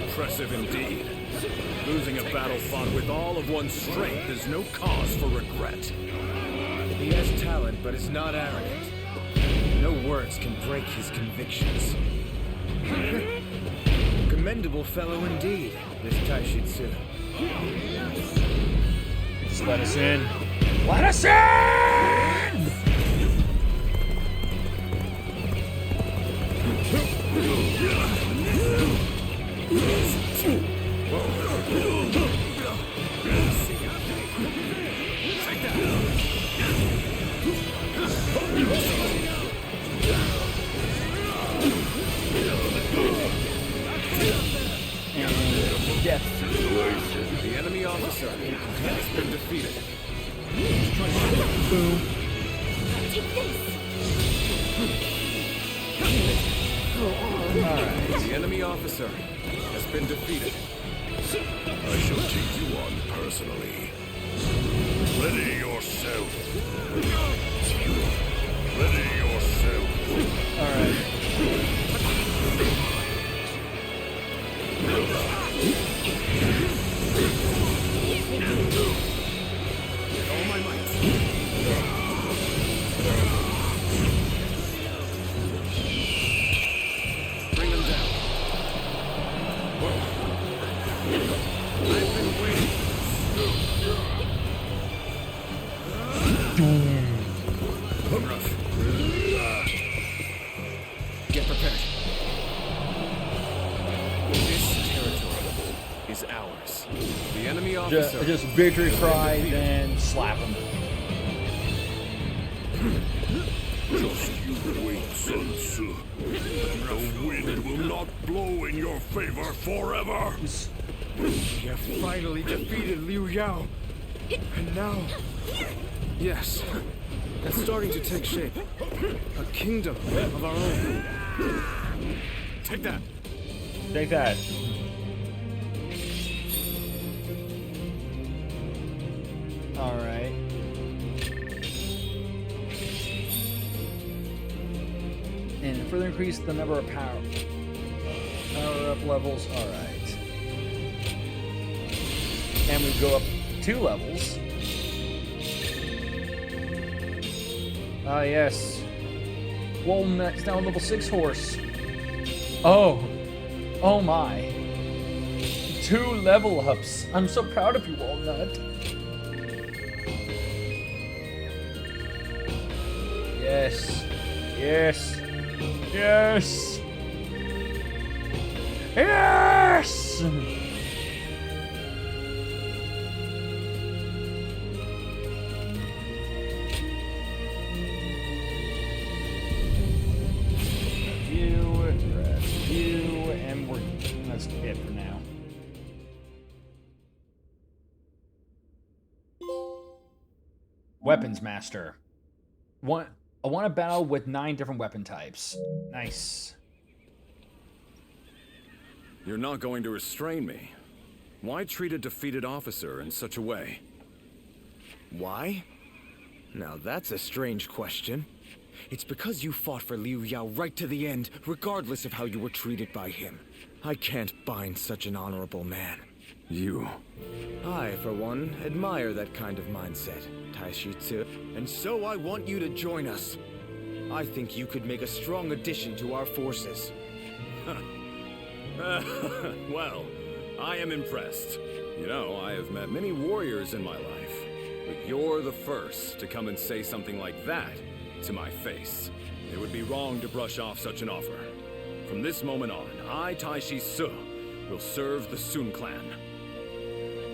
Impressive indeed. Losing a battle fought with all of one's strength is no cause for regret. He has talent, but is not arrogant. No words can break his convictions. Commendable fellow indeed, this Taishi Tzu. Just let us in. Let us in! Take that. And death. The enemy officer has been defeated. Boom. Take this. Alright. The enemy officer has been defeated. I shall take you on personally. Ready yourself. Ready yourself. Alright. With all my might. Bring them down. I've been waiting. Rough. Get prepared. This territory is ours. The enemy officer. Just victory cry, then slap him. Just you wait, Sun Tzu. The wind will not blow in your favor forever. We have finally defeated Liu Yao. And now... Yes, it's starting to take shape. A kingdom of our own. Take that. Take that. Alright. And further increase the number of power-up levels. Alright. And we go up 2 levels. Ah, yes. Walnut's now level 6 horse. Oh. Oh my. 2 level ups. I'm so proud of you, Walnut. Yes. Yes. Yes. Yes! And that's it for now. Weapons Master. I want to battle with 9 different weapon types. Nice. You're not going to restrain me. Why treat a defeated officer in such a way? Why? Now that's a strange question. It's because you fought for Liu Yao right to the end, regardless of how you were treated by him. I can't bind such an honorable man. You... I, for one, admire that kind of mindset, Taishi Tzu. And so I want you to join us. I think you could make a strong addition to our forces. Well, I am impressed. You know, I have met many warriors in my life, but you're the first to come and say something like that to my face. It would be wrong to brush off such an offer. From this moment on, I, Taishi Tzu, will serve the Sun clan.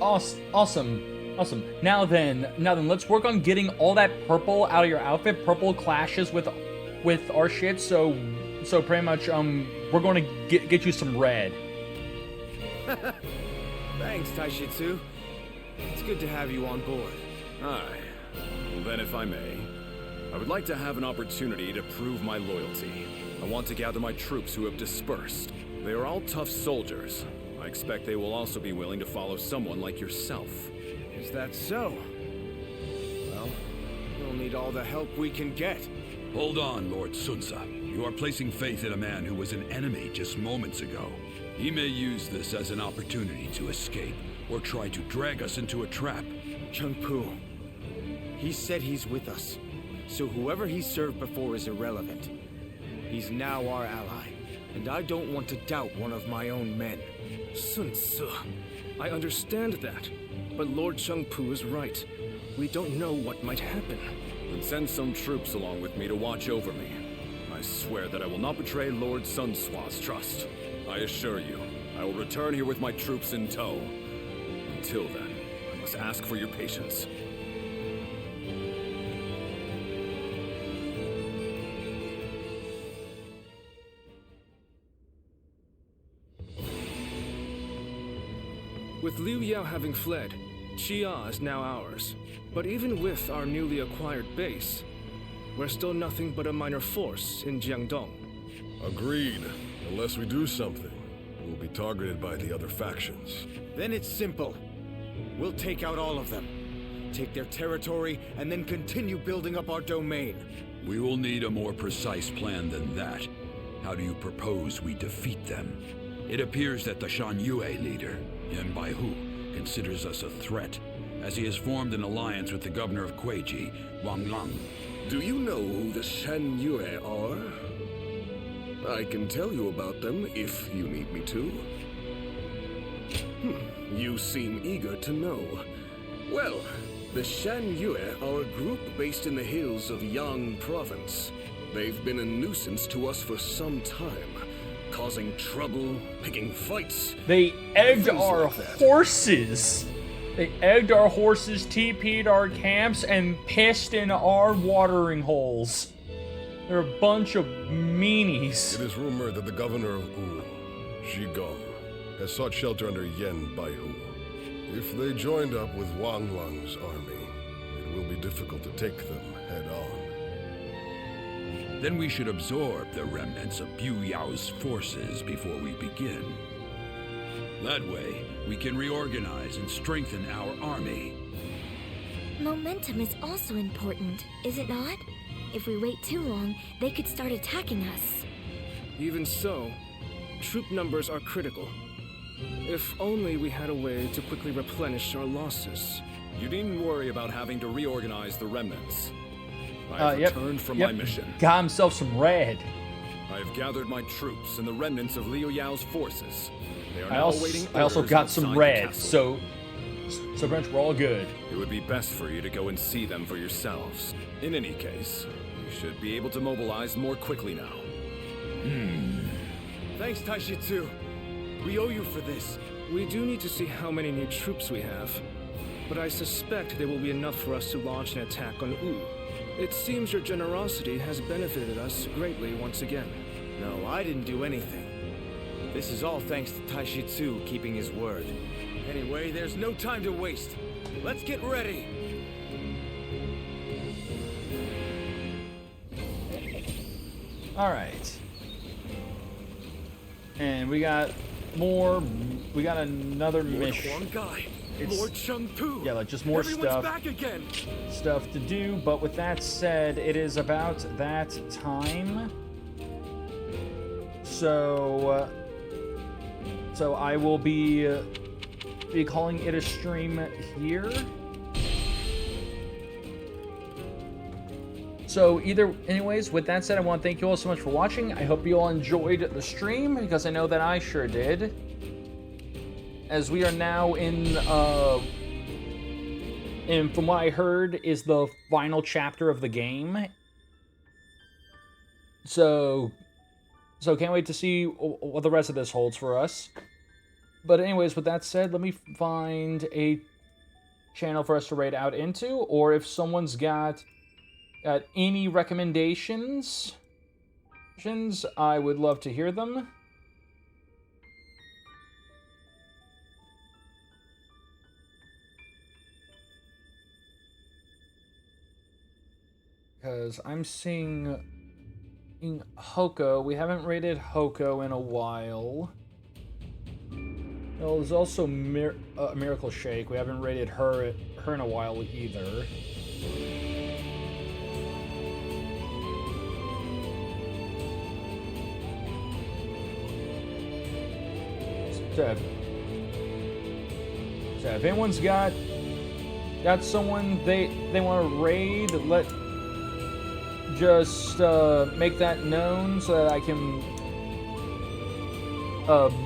Awesome. Now then, let's work on getting all that purple out of your outfit. Purple clashes with our shit, so pretty much we're going to get you some red. Thanks, Taishi Tzu. It's good to have you on board. Aye. Well, then, if I may, I would like to have an opportunity to prove my loyalty. I want to gather my troops who have dispersed. They are all tough soldiers. I expect they will also be willing to follow someone like yourself. Is that so? Well, we'll need all the help we can get. Hold on, Lord Sun Tzu. You are placing faith in a man who was an enemy just moments ago. He may use this as an opportunity to escape, or try to drag us into a trap. Chengpu. He said he's with us, so whoever he served before is irrelevant. He's now our ally, and I don't want to doubt one of my own men. Sun Tzu, I understand that, but Lord Chengpu is right. We don't know what might happen. Then send some troops along with me to watch over me. I swear that I will not betray Lord Sun Tzu's trust. I assure you, I will return here with my troops in tow. Until then, I must ask for your patience. With Liu Yao having fled, Xia is now ours. But even with our newly acquired base, we're still nothing but a minor force in Jiangdong. Agreed. Unless we do something, we'll be targeted by the other factions. Then it's simple. We'll take out all of them. Take their territory, and then continue building up our domain. We will need a more precise plan than that. How do you propose we defeat them? It appears that the Shan Yue leader, Yan Baihu, considers us a threat, as he has formed an alliance with the governor of Kueiji, Wang Lang. Do you know who the Shan Yue are? I can tell you about them if you need me to. You seem eager to know. Well, the Shan Yue are a group based in the hills of Yang Province. They've been a nuisance to us for some time, causing trouble, picking fights. They egged things our like that. horses. They egged our horses, TP'd our camps, and pissed in our watering holes. They're a bunch of meanies. It is rumored that the governor of Wu, Zhigong, has sought shelter under Yan Baihu. If they joined up with Wang Lang's army, it will be difficult to take them head on. Then we should absorb the remnants of Bu Yao's forces before we begin. That way, we can reorganize and strengthen our army. Momentum is also important, is it not? If we wait too long, they could start attacking us. Even so, troop numbers are critical. If only we had a way to quickly replenish our losses. You needn't worry about having to reorganize the remnants. I have returned from my mission. Got himself some red. I have gathered my troops and the remnants of Liu Yao's forces. They are I now also, awaiting I also orders got outside some the red, castle. so Brent, we're all good. It would be best for you to go and see them for yourselves. In any case, you should be able to mobilize more quickly now. Thanks, Taishitsu. We owe you for this. We do need to see how many new troops we have, but I suspect there will be enough for us to launch an attack on Wu. It seems your generosity has benefited us greatly once again. No, I didn't do anything. This is all thanks to Taishitsu keeping his word. Anyway, there's no time to waste. Let's get ready. All right. And we got more. We got another mission. Lord Chengpu. Yeah, like just more Everyone's back again. stuff to do. But with that said, it is about that time. So I will be calling it a stream here. So anyways, with that said, I want to thank you all so much for watching. I hope you all enjoyed the stream, because I know that I sure did. As we are now and from what I heard, is the final chapter of the game. So can't wait to see what the rest of this holds for us. But anyways, with that said, let me find a channel for us to raid out into, or if someone's got any recommendations, I would love to hear them. Because I'm seeing in Hoko, we haven't raided Hoko in a while. Well, there's also Miracle Shake. We haven't raided her in a while either. So if anyone's got someone they want to raid, just make that known so that I can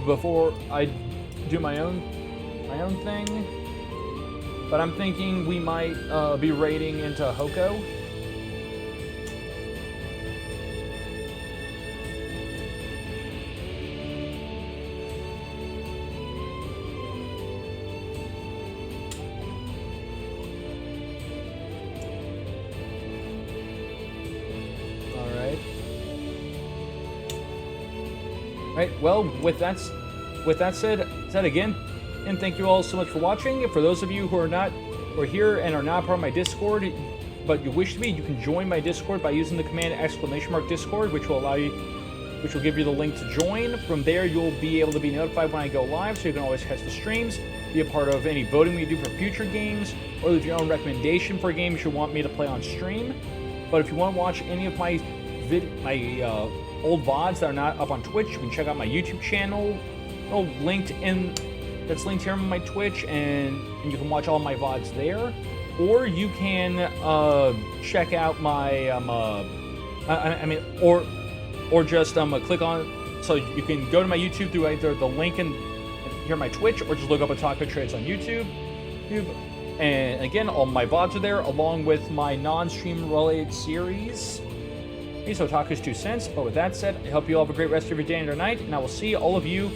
before I do my own thing. But I'm thinking we might be raiding into Hoko. Right, well, with that said again, and thank you all so much for watching. For those of you who are here and are not part of my Discord, but you wish to be, you can join my Discord by using the command !Discord, which will allow you which will give you the link to join. From there, you'll be able to be notified when I go live, so you can always catch the streams, be a part of any voting we do for future games, or leave your own recommendation for games you want me to play on stream. But if you want to watch any of my old VODs that are not up on Twitch, you can check out my YouTube channel. That's linked here on my Twitch, and you can watch all my VODs there. Or you can check out my or just click on. So you can go to my YouTube through either the link in here on my Twitch, or just look up Otaku Trades on YouTube. And again, all my VODs are there, along with my non-stream related series. These are Otaku's 2 cents. But with that said, I hope you all have a great rest of your day and your night, and I will see all of you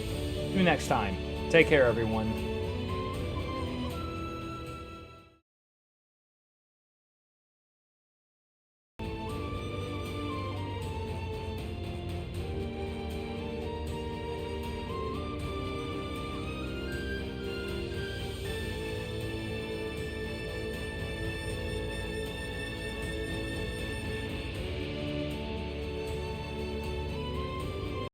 next time. Take care, everyone.